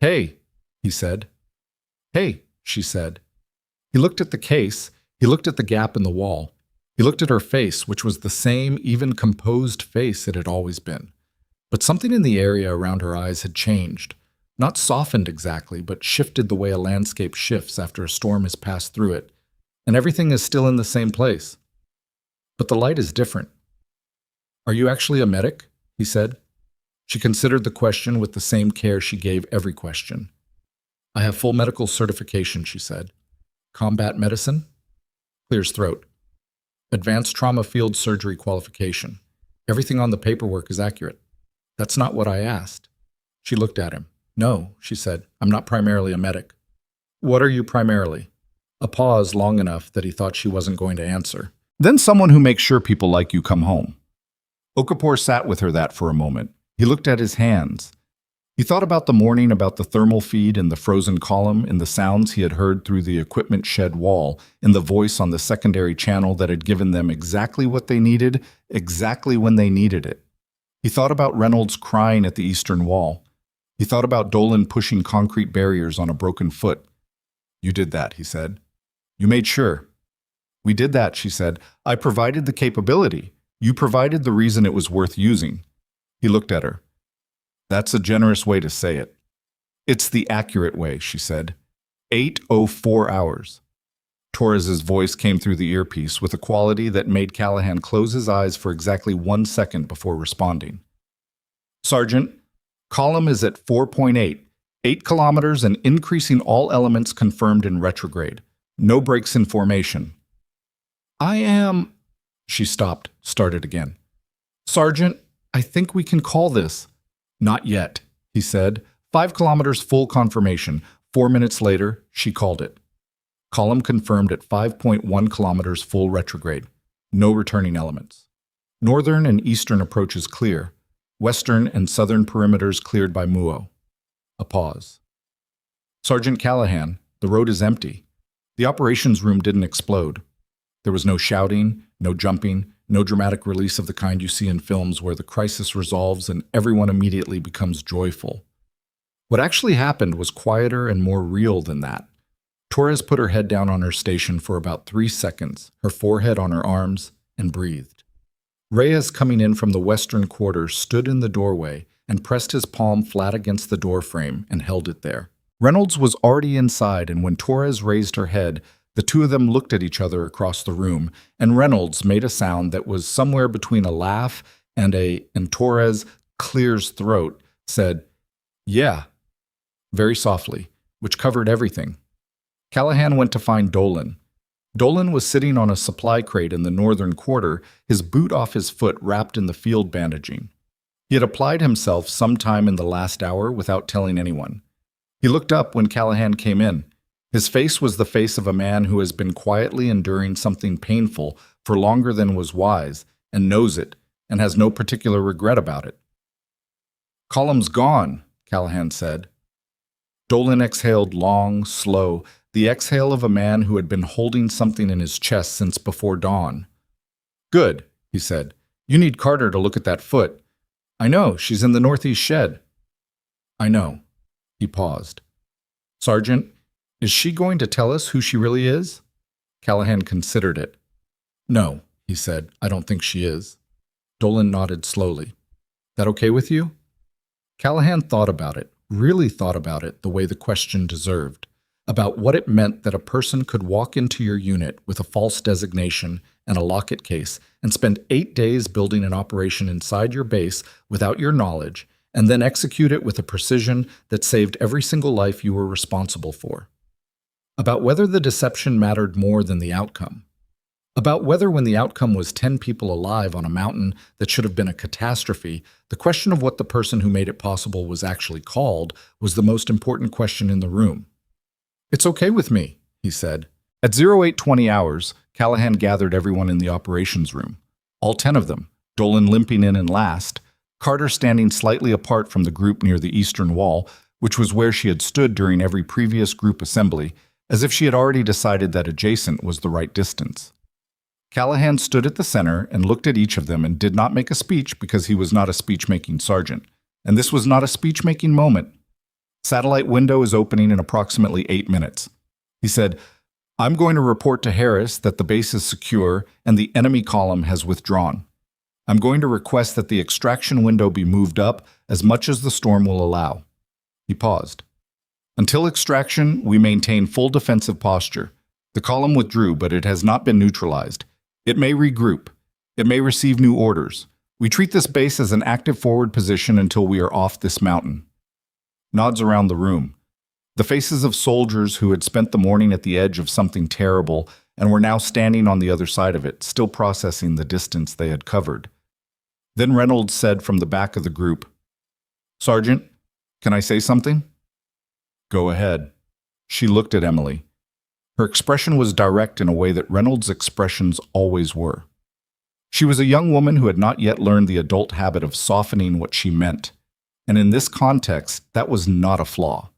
Hey, he said. Hey, she said. He looked at the case, he looked at the gap in the wall. He looked at her face, which was the same, even composed face it had always been. But something in the area around her eyes had changed. Not softened exactly, but shifted the way a landscape shifts after a storm has passed through it. And everything is still in the same place. But the light is different. Are you actually a medic? He said. She considered the question with the same care she gave every question. I have full medical certification, she said. Combat medicine? Clears throat. Advanced trauma field surgery qualification. Everything on the paperwork is accurate. That's not what I asked. She looked at him. No, she said, I'm not primarily a medic. What are you primarily? A pause long enough that he thought she wasn't going to answer. Then someone who makes sure people like you come home. Okafor sat with her that for a moment. He looked at his hands. He thought about the morning, about the thermal feed in the frozen column, in the sounds he had heard through the equipment shed wall, in the voice on the secondary channel that had given them exactly what they needed, exactly when they needed it. He thought about Reynolds crying at the eastern wall. He thought about Dolan pushing concrete barriers on a broken foot. "You did that," he said. "You made sure." "We did that," she said. "I provided the capability. You provided the reason it was worth using." He looked at her. "That's a generous way to say it." "It's the accurate way," she said. 8:04 hours. Torres's voice came through the earpiece with a quality that made Callahan close his eyes for exactly 1 second before responding. "Sergeant, column is at 4.8, 8 kilometers and increasing, all elements confirmed in retrograde. No breaks in formation." "I am—" She stopped, started again. "Sergeant, I think we can call this." "Not yet," he said. 5 kilometers full confirmation. 4 minutes later, she called it. Column confirmed at 5.1 kilometers full retrograde. No returning elements. Northern and eastern approaches clear. Western and southern perimeters cleared by Muo. A pause. "Sergeant Callahan, the road is empty. The operations room didn't explode. There was no shouting, no jumping, no dramatic release of the kind you see in films where the crisis resolves and everyone immediately becomes joyful. What actually happened was quieter and more real than that. Torres put her head down on her station for about 3 seconds, her forehead on her arms, and breathed. Reyes, coming in from the western quarter, stood in the doorway and pressed his palm flat against the doorframe and held it there. Reynolds was already inside, and when Torres raised her head, the two of them looked at each other across the room, and Reynolds made a sound that was somewhere between a laugh and Torres, clears throat, said, "Yeah," very softly, which covered everything. Callahan went to find Dolan. Dolan was sitting on a supply crate in the northern quarter, his boot off his foot wrapped in the field bandaging. He had applied himself sometime in the last hour without telling anyone. He looked up when Callahan came in. His face was the face of a man who has been quietly enduring something painful for longer than was wise, and knows it, and has no particular regret about it. "Column's gone," Callahan said. Dolan exhaled long, slow, the exhale of a man who had been holding something in his chest since before dawn. "Good," he said. "You need Carter to look at that foot." "I know, she's in the northeast shed." "I know." He paused. "Sergeant, is she going to tell us who she really is?" Callahan considered it. "No," he said, "I don't think she is." Dolan nodded slowly. "That okay with you?" Callahan thought about it, really thought about it the way the question deserved, about what it meant that a person could walk into your unit with a false designation and a locket case and spend 8 days building an operation inside your base without your knowledge, and then execute it with a precision that saved every single life you were responsible for. About whether the deception mattered more than the outcome. About whether, when the outcome was 10 people alive on a mountain that should have been a catastrophe, the question of what the person who made it possible was actually called was the most important question in the room. "It's okay with me," he said. At 0820 hours, Callahan gathered everyone in the operations room. All 10 of them, Dolan limping in and last, Carter standing slightly apart from the group near the eastern wall, which was where she had stood during every previous group assembly, as if she had already decided that adjacent was the right distance. Callahan stood at the center and looked at each of them and did not make a speech because he was not a speech-making sergeant. And this was not a speech-making moment. "Satellite window is opening in approximately 8 minutes. He said, "I'm going to report to Harris that the base is secure and the enemy column has withdrawn. I'm going to request that the extraction window be moved up as much as the storm will allow." He paused. "Until extraction, we maintain full defensive posture. The column withdrew, but it has not been neutralized. It may regroup. It may receive new orders. We treat this base as an active forward position until we are off this mountain." Nods around the room. The faces of soldiers who had spent the morning at the edge of something terrible and were now standing on the other side of it, still processing the distance they had covered. Then Reynolds said from the back of the group, "Sergeant, can I say something?" "Go ahead." She looked at Emily. Her expression was direct in a way that Reynolds' expressions always were. She was a young woman who had not yet learned the adult habit of softening what she meant. And in this context, that was not a flaw.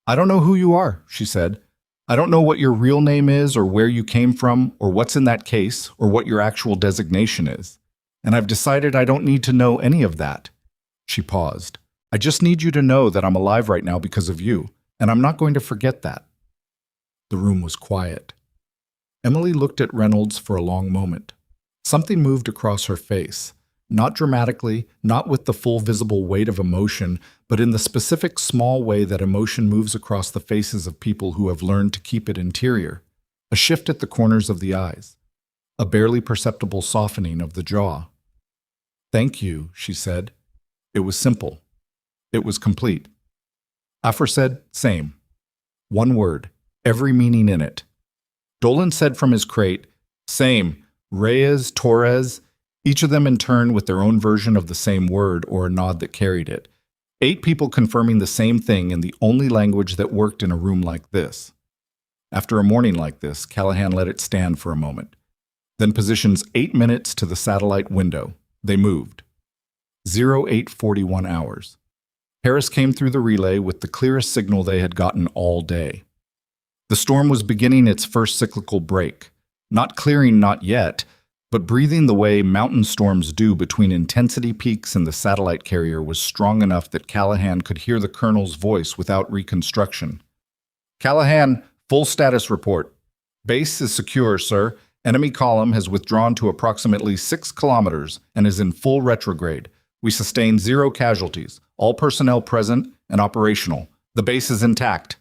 "I don't know who you are," she said. "I don't know what your real name is or where you came from or what's in that case or what your actual designation is. And I've decided I don't need to know any of that." She paused. "I just need you to know that I'm alive right now because of you, and I'm not going to forget that." The room was quiet. Emily looked at Reynolds for a long moment. Something moved across her face, not dramatically, not with the full visible weight of emotion, but in the specific small way that emotion moves across the faces of people who have learned to keep it interior. A shift at the corners of the eyes, a barely perceptible softening of the jaw. "Thank you," she said. It was simple. It was complete. Affer said, "Same." One word, every meaning in it. Dolan said from his crate, "Same. Reyes, Torres," each of them in turn with their own version of the same word or a nod that carried it. 8 people confirming the same thing in the only language that worked in a room like this. After a morning like this, Callahan let it stand for a moment. Then positions 8 minutes to the satellite window. They moved. 0841 hours. Harris came through the relay with the clearest signal they had gotten all day. The storm was beginning its first cyclical break. Not clearing, not yet, but breathing the way mountain storms do between intensity peaks, and the satellite carrier was strong enough that Callahan could hear the colonel's voice without reconstruction. "Callahan, full status report. Base is secure, sir. Enemy column has withdrawn to approximately 6 kilometers and is in full retrograde. We sustained 0 casualties. All personnel present and operational. The base is intact."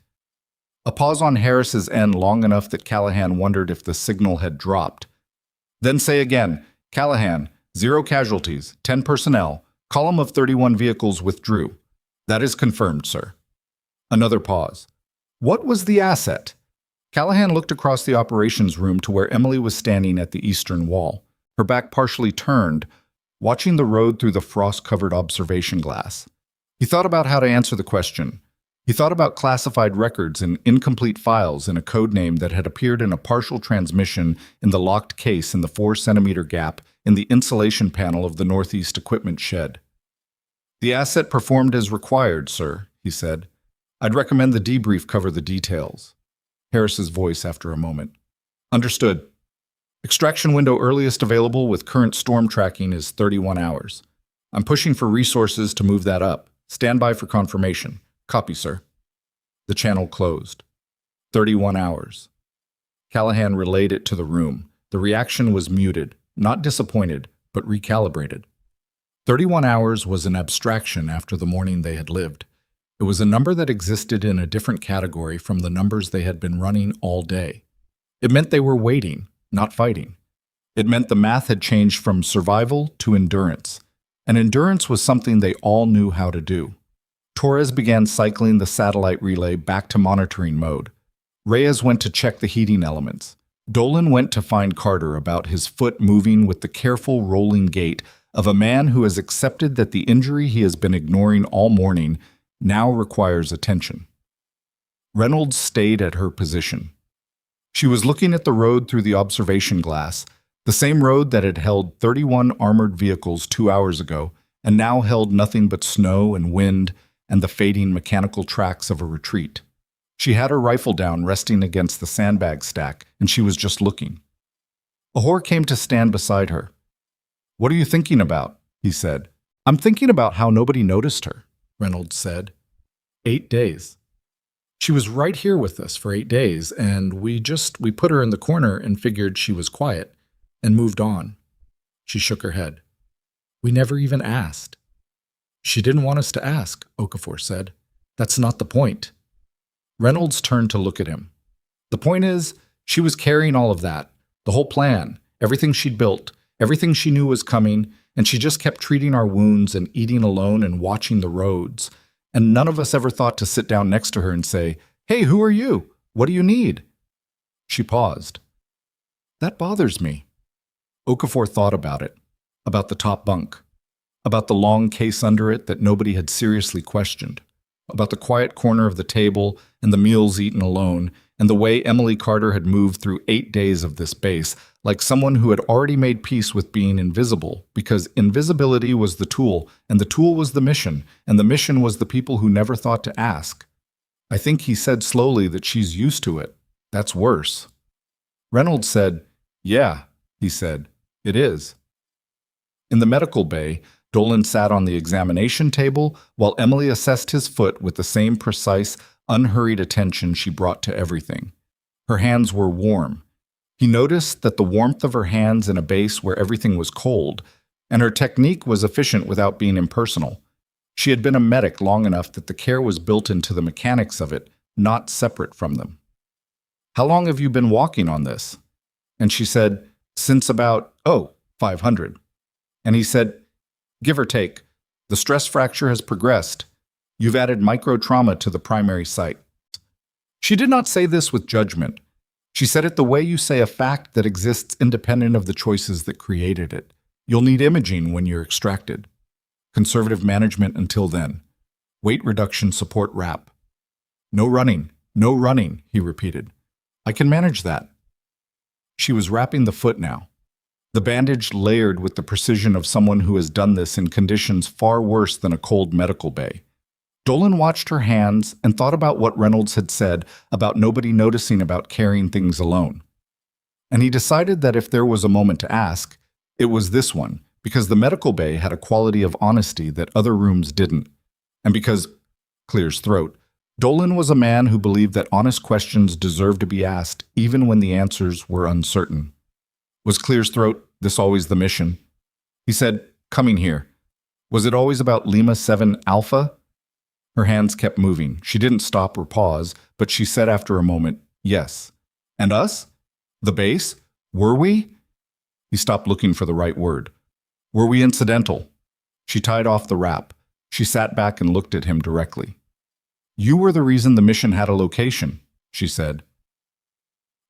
A pause on Harris's end long enough that Callahan wondered if the signal had dropped. "Then say again, Callahan, 0 casualties, 10 personnel, column of 31 vehicles withdrew." "That is confirmed, sir." Another pause. "What was the asset?" Callahan looked across the operations room to where Emily was standing at the eastern wall, her back partially turned, watching the road through the frost-covered observation glass. He thought about how to answer the question. He thought about classified records and incomplete files in a code name that had appeared in a partial transmission in the locked case in the 4-centimeter gap in the insulation panel of the northeast equipment shed. "The asset performed as required, sir," he said. "I'd recommend the debrief cover the details." Harris's voice after a moment. "Understood. Extraction window earliest available with current storm tracking is 31 hours. I'm pushing for resources to move that up. Stand by for confirmation." "Copy, sir." The channel closed. 31 hours. Callahan relayed it to the room. The reaction was muted, not disappointed, but recalibrated. 31 hours was an abstraction after the morning they had lived. It was a number that existed in a different category from the numbers they had been running all day. It meant they were waiting, not fighting. It meant the math had changed from survival to endurance. And endurance was something they all knew how to do. Torres began cycling the satellite relay back to monitoring mode. Reyes went to check the heating elements. Dolan went to find Carter about his foot moving with the careful rolling gait of a man who has accepted that the injury he has been ignoring all morning now requires attention. Reynolds stayed at her position. She was looking at the road through the observation glass, the same road that had held 31 armored vehicles 2 hours ago and now held nothing but snow and wind and the fading mechanical tracks of a retreat. She had her rifle down resting against the sandbag stack, and she was just looking. Ahor came to stand beside her. "What are you thinking about?" he said. "I'm thinking about how nobody noticed her," Reynolds said. 8 days. She was right here with us for 8 days, and we put her in the corner and figured she was quiet, and moved on. She shook her head. "We never even asked." "She didn't want us to ask," Okafor said. "That's not the point." Reynolds turned to look at him. "The point is, she was carrying all of that, the whole plan, everything she'd built, everything she knew was coming, and she just kept treating our wounds and eating alone and watching the roads. And none of us ever thought to sit down next to her and say, 'Hey, who are you? What do you need?'" She paused. "That bothers me." Okafor thought about it, about the top bunk, about the long case under it that nobody had seriously questioned, about the quiet corner of the table and the meals eaten alone, and the way Emily Carter had moved through 8 days of this base, like someone who had already made peace with being invisible, because invisibility was the tool, and the tool was the mission, and the mission was the people who never thought to ask. I think he said slowly that she's used to it. That's worse. Reynolds said, "Yeah," he said, "it is." In the medical bay, Dolan sat on the examination table while Emily assessed his foot with the same precise, unhurried attention she brought to everything. Her hands were warm. He noticed that the warmth of her hands in a base where everything was cold, and her technique was efficient without being impersonal. She had been a medic long enough that the care was built into the mechanics of it, not separate from them. "How long have you been walking on this?" And she said, "Since about, 500. And he said, "Give or take, the stress fracture has progressed. You've added micro-trauma to the primary site." She did not say this with judgment. She said it the way you say a fact that exists independent of the choices that created it. You'll need imaging when you're extracted. Conservative management until then. Weight reduction support wrap. No running, he repeated. "I can manage that." She was wrapping the foot now. The bandage layered with the precision of someone who has done this in conditions far worse than a cold medical bay. Dolan watched her hands and thought about what Reynolds had said about nobody noticing about carrying things alone. And he decided that if there was a moment to ask, it was this one, because the medical bay had a quality of honesty that other rooms didn't. And because, clears throat, Dolan was a man who believed that honest questions deserved to be asked even when the answers were uncertain. Was Clear's throat this always the mission? He said, "Coming here. Was it always about Lima 7 Alpha?" Her hands kept moving. She didn't stop or pause, but she said after a moment, "Yes." "And us? The base? Were we?" He stopped looking for the right word. "Were we incidental?" She tied off the wrap. She sat back and looked at him directly. "You were the reason the mission had a location," she said.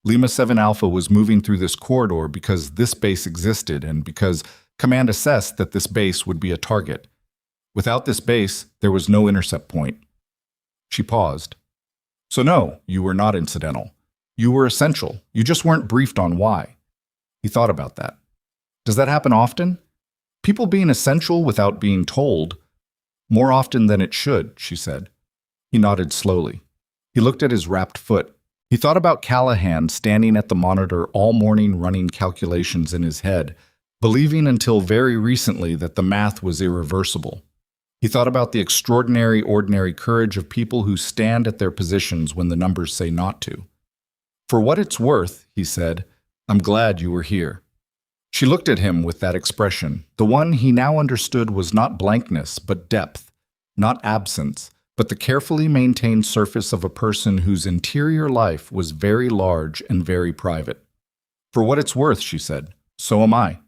Lima 7 Alpha was moving through this corridor because this base existed and because Command assessed that this base would be a target. Without this base, there was no intercept point. She paused. "So no, you were not incidental. You were essential. You just weren't briefed on why." He thought about that. Does that happen often? People being essential without being told? "More often than it should," she said. He nodded slowly. He looked at his wrapped foot. He thought about Callahan standing at the monitor all morning running calculations in his head, believing until very recently that the math was irreversible. He thought about the extraordinary, ordinary courage of people who stand at their positions when the numbers say not to. "For what it's worth," he said, "I'm glad you were here." She looked at him with that expression. The one he now understood was not blankness, but depth, not absence, but the carefully maintained surface of a person whose interior life was very large and very private. "For what it's worth," she said, "so am I."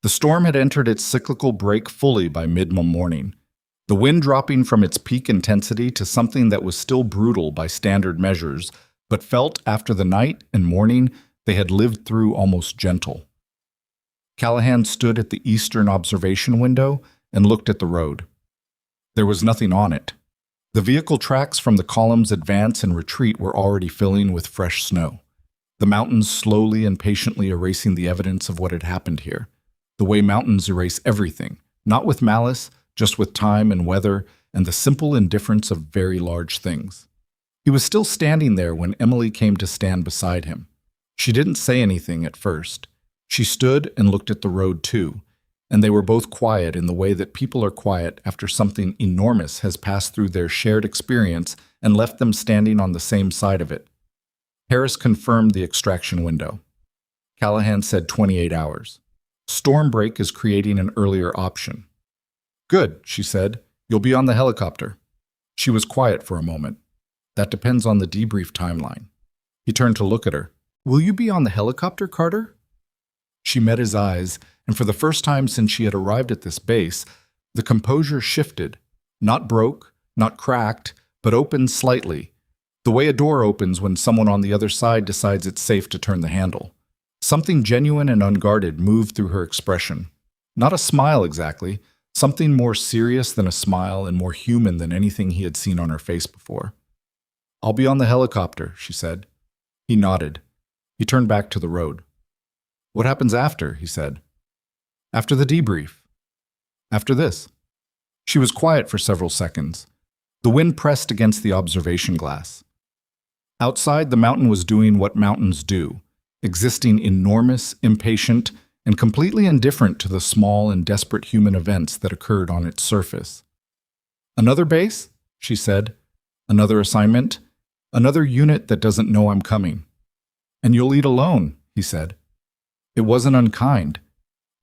The storm had entered its cyclical break fully by mid-morning, the wind dropping from its peak intensity to something that was still brutal by standard measures, but felt after the night and morning they had lived through almost gentle. Callahan stood at the eastern observation window and looked at the road. There was nothing on it. The vehicle tracks from the column's advance and retreat were already filling with fresh snow. The mountains slowly and patiently erasing the evidence of what had happened here. The way mountains erase everything, not with malice, just with time and weather and the simple indifference of very large things. He was still standing there when Emily came to stand beside him. She didn't say anything at first. She stood and looked at the road too, and they were both quiet in the way that people are quiet after something enormous has passed through their shared experience and left them standing on the same side of it. Harris confirmed the extraction window. Callahan said 28 hours. Storm break is creating an earlier option. "Good," she said. "You'll be on the helicopter." She was quiet for a moment. "That depends on the debrief timeline." He turned to look at her. "Will you be on the helicopter, Carter?" She met his eyes, and for the first time since she had arrived at this base, the composure shifted. Not broke, not cracked, but opened slightly. The way a door opens when someone on the other side decides it's safe to turn the handle. Something genuine and unguarded moved through her expression. Not a smile exactly, something more serious than a smile and more human than anything he had seen on her face before. "I'll be on the helicopter," she said. He nodded. He turned back to the road. "What happens after?" he said. "After the debrief. After this." She was quiet for several seconds. The wind pressed against the observation glass. Outside, the mountain was doing what mountains do, existing enormous, impatient, and completely indifferent to the small and desperate human events that occurred on its surface. "Another base?" she said. "Another assignment? Another unit that doesn't know I'm coming." "And you'll eat alone," he said. It wasn't unkind.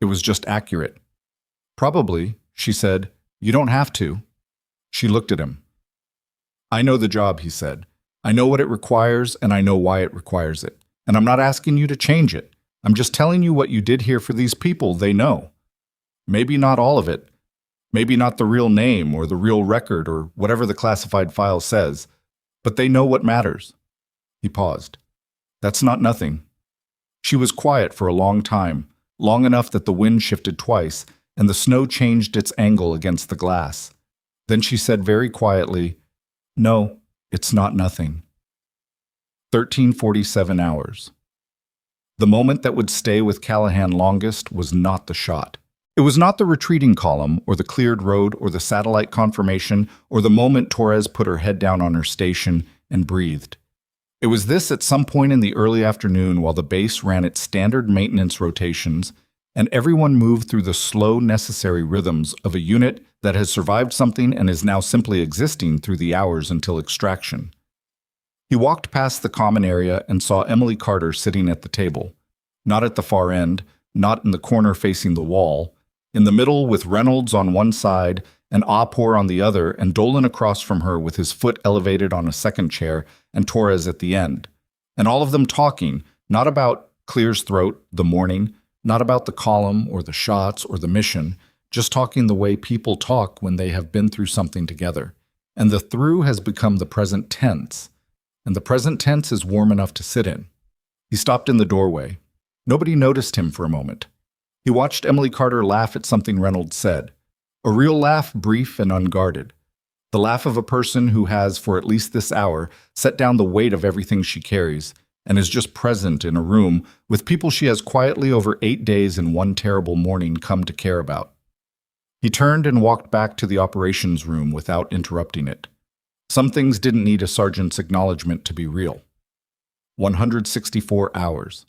It was just accurate. "Probably," she said. "You don't have to." She looked at him. "I know the job," he said. "I know what it requires, and I know why it requires it. And I'm not asking you to change it. I'm just telling you what you did here for these people. They know. Maybe not all of it. Maybe not the real name or the real record or whatever the classified file says. But they know what matters." He paused. "That's not nothing." She was quiet for a long time, long enough that the wind shifted twice and the snow changed its angle against the glass. Then she said very quietly, "No, it's not nothing." 1347 hours. The moment that would stay with Callahan longest was not the shot. It was not the retreating column, or the cleared road, or the satellite confirmation, or the moment Torres put her head down on her station and breathed. It was this at some point in the early afternoon while the base ran its standard maintenance rotations, and everyone moved through the slow, necessary rhythms of a unit that has survived something and is now simply existing through the hours until extraction. He walked past the common area and saw Emily Carter sitting at the table, not at the far end, not in the corner facing the wall, in the middle with Reynolds on one side and Ahpoor on the other, and Dolan across from her with his foot elevated on a second chair and Torres at the end. And all of them talking, not about Clear's throat, the morning, not about the column or the shots or the mission, just talking the way people talk when they have been through something together. And the through has become the present tense. And the present tense is warm enough to sit in. He stopped in the doorway. Nobody noticed him for a moment. He watched Emily Carter laugh at something Reynolds said. A real laugh, brief and unguarded. The laugh of a person who has, for at least this hour, set down the weight of everything she carries, and is just present in a room with people she has quietly over 8 days and one terrible morning come to care about. He turned and walked back to the operations room without interrupting it. Some things didn't need a sergeant's acknowledgement to be real. 164 hours.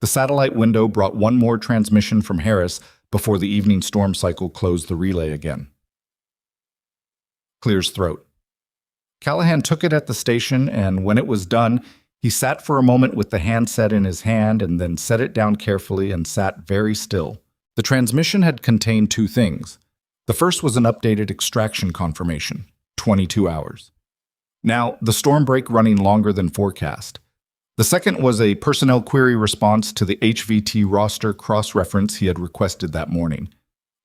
The satellite window brought one more transmission from Harris before the evening storm cycle closed the relay again. Clear's throat. Callahan took it at the station, and when it was done, he sat for a moment with the handset in his hand and then set it down carefully and sat very still. The transmission had contained two things. The first was an updated extraction confirmation, 22 hours. Now, the storm break running longer than forecast. The second was a personnel query response to the HVT roster cross-reference he had requested that morning.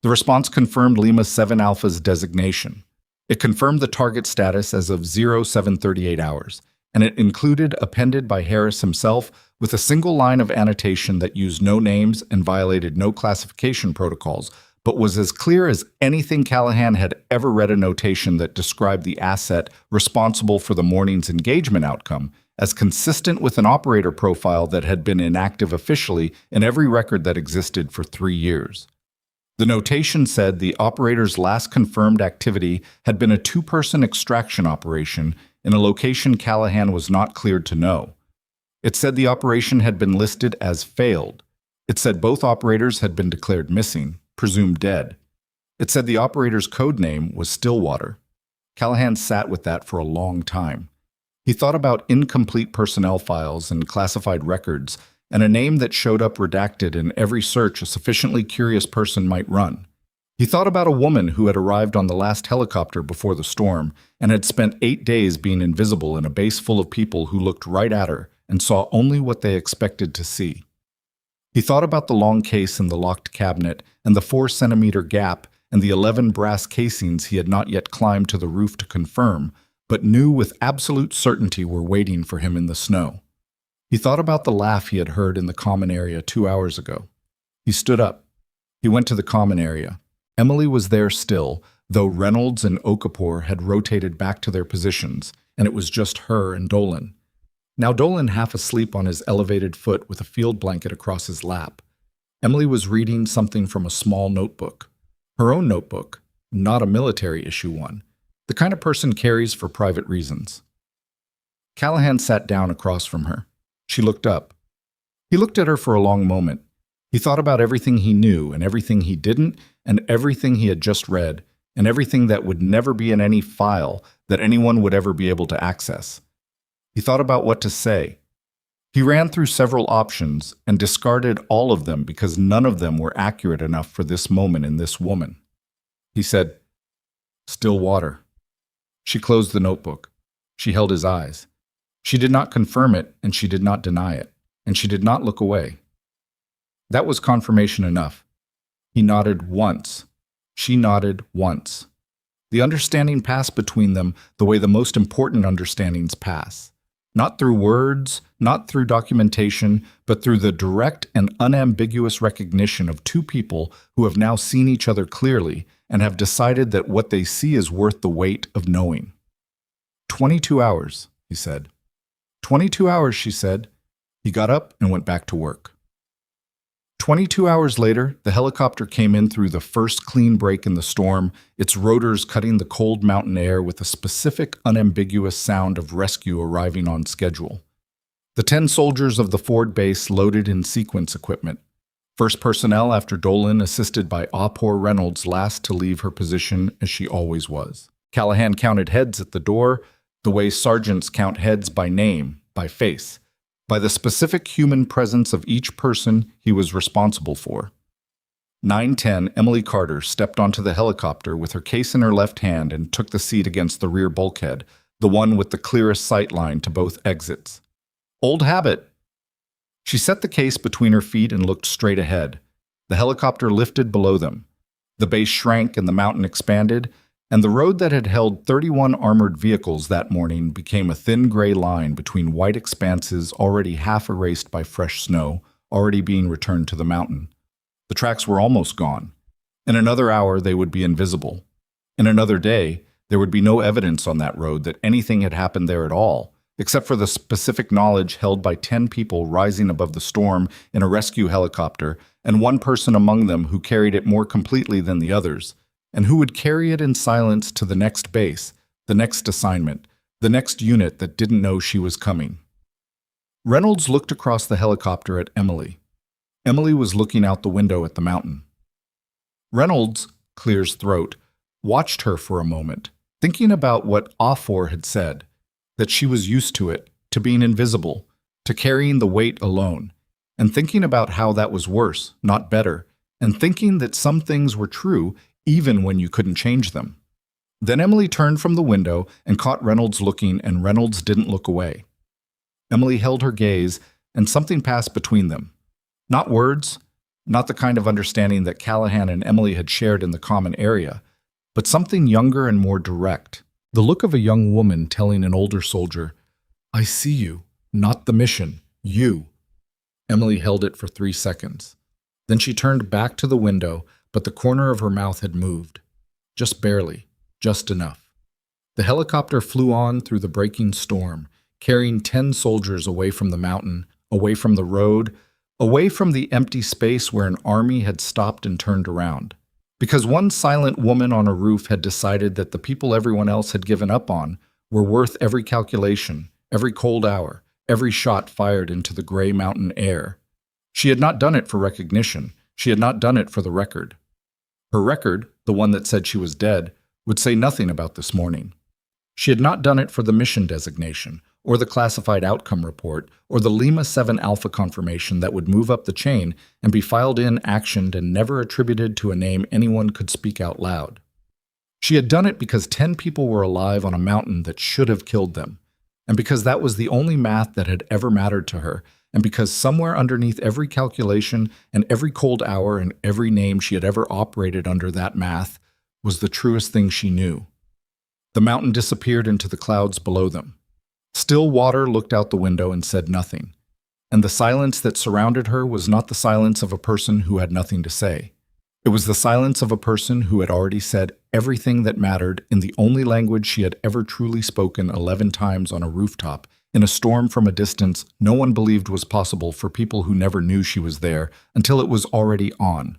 The response confirmed Lima 7 Alpha's designation. It confirmed the target status as of 0738 hours, and it included, appended by Harris himself, with a single line of annotation that used no names and violated no classification protocols, but was as clear as anything Callahan had ever read, a notation that described the asset responsible for the morning's engagement outcome as consistent with an operator profile that had been inactive officially in every record that existed for 3 years. The notation said the operator's last confirmed activity had been a 2-person extraction operation in a location Callahan was not cleared to know. It said the operation had been listed as failed. It said both operators had been declared missing, presumed dead. It said the operator's code name was Stillwater. Callahan sat with that for a long time. He thought about incomplete personnel files and classified records, and a name that showed up redacted in every search a sufficiently curious person might run. He thought about a woman who had arrived on the last helicopter before the storm and had spent 8 days being invisible in a base full of people who looked right at her and saw only what they expected to see. He thought about the long case in the locked cabinet and the 4-centimeter gap and the 11 brass casings he had not yet climbed to the roof to confirm, but knew with absolute certainty were waiting for him in the snow. He thought about the laugh he had heard in the common area 2 hours ago. He stood up. He went to the common area. Emily was there still, though Reynolds and Okafor had rotated back to their positions, and it was just her and Dolan. Now Dolan half asleep on his elevated foot with a field blanket across his lap. Emily was reading something from a small notebook. Her own notebook, not a military-issue one, the kind of person carries for private reasons. Callahan sat down across from her. She looked up. He looked at her for a long moment. He thought about everything he knew and everything he didn't and everything he had just read and everything that would never be in any file that anyone would ever be able to access. He thought about what to say. He ran through several options and discarded all of them because none of them were accurate enough for this moment in this woman. He said, "Still water." She closed the notebook. She held his eyes. She did not confirm it, and she did not deny it, and she did not look away. That was confirmation enough. He nodded once. She nodded once. The understanding passed between them the way the most important understandings pass. Not through words, not through documentation, but through the direct and unambiguous recognition of two people who have now seen each other clearly and have decided that what they see is worth the weight of knowing. 22 hours, he said. 22 hours, she said. He got up and went back to work. 22 hours later, the helicopter came in through the first clean break in the storm, its rotors cutting the cold mountain air with a specific, unambiguous sound of rescue arriving on schedule. The 10 soldiers of the Ford base loaded in sequence equipment. First personnel after Dolan, assisted by Opour Reynolds, last to leave her position as she always was. Callahan counted heads at the door, the way sergeants count heads by name, by face, by the specific human presence of each person he was responsible for. 9:10, Emily Carter stepped onto the helicopter with her case in her left hand and took the seat against the rear bulkhead, the one with the clearest sight line to both exits. Old habit. She set the case between her feet and looked straight ahead. The helicopter lifted below them. The base shrank and the mountain expanded, and the road that had held 31 armored vehicles that morning became a thin gray line between white expanses already half erased by fresh snow, already being returned to the mountain. The tracks were almost gone. In another hour, they would be invisible. In another day, there would be no evidence on that road that anything had happened there at all, except for the specific knowledge held by 10 people rising above the storm in a rescue helicopter, and one person among them who carried it more completely than the others, and who would carry it in silence to the next base, the next assignment, the next unit that didn't know she was coming. Reynolds looked across the helicopter at Emily. Emily was looking out the window at the mountain. Reynolds, Clear's throat, watched her for a moment, thinking about what Opour had said, that she was used to it, to being invisible, to carrying the weight alone, and thinking about how that was worse, not better, and thinking that some things were true even when you couldn't change them. Then Emily turned from the window and caught Reynolds looking, and Reynolds didn't look away. Emily held her gaze, and something passed between them. Not words, not the kind of understanding that Callahan and Emily had shared in the common area, but something younger and more direct. The look of a young woman telling an older soldier, "I see you, not the mission, you." Emily held it for 3 seconds. Then she turned back to the window, but the corner of her mouth had moved. Just barely, just enough. The helicopter flew on through the breaking storm, carrying 10 soldiers away from the mountain, away from the road, away from the empty space where an army had stopped and turned around. Because one silent woman on a roof had decided that the people everyone else had given up on were worth every calculation, every cold hour, every shot fired into the gray mountain air. She had not done it for recognition. She had not done it for the record. Her record, the one that said she was dead, would say nothing about this morning. She had not done it for the mission designation, or the classified outcome report, or the Lima 7 Alpha confirmation that would move up the chain and be filed in, actioned, and never attributed to a name anyone could speak out loud. She had done it because 10 people were alive on a mountain that should have killed them, and because that was the only math that had ever mattered to her, and because somewhere underneath every calculation and every cold hour and every name she had ever operated under that math was the truest thing she knew. The mountain disappeared into the clouds below them. Still water looked out the window and said nothing, and the silence that surrounded her was not the silence of a person who had nothing to say. It was the silence of a person who had already said everything that mattered in the only language she had ever truly spoken 11 times on a rooftop, in a storm from a distance no one believed was possible for people who never knew she was there until it was already on.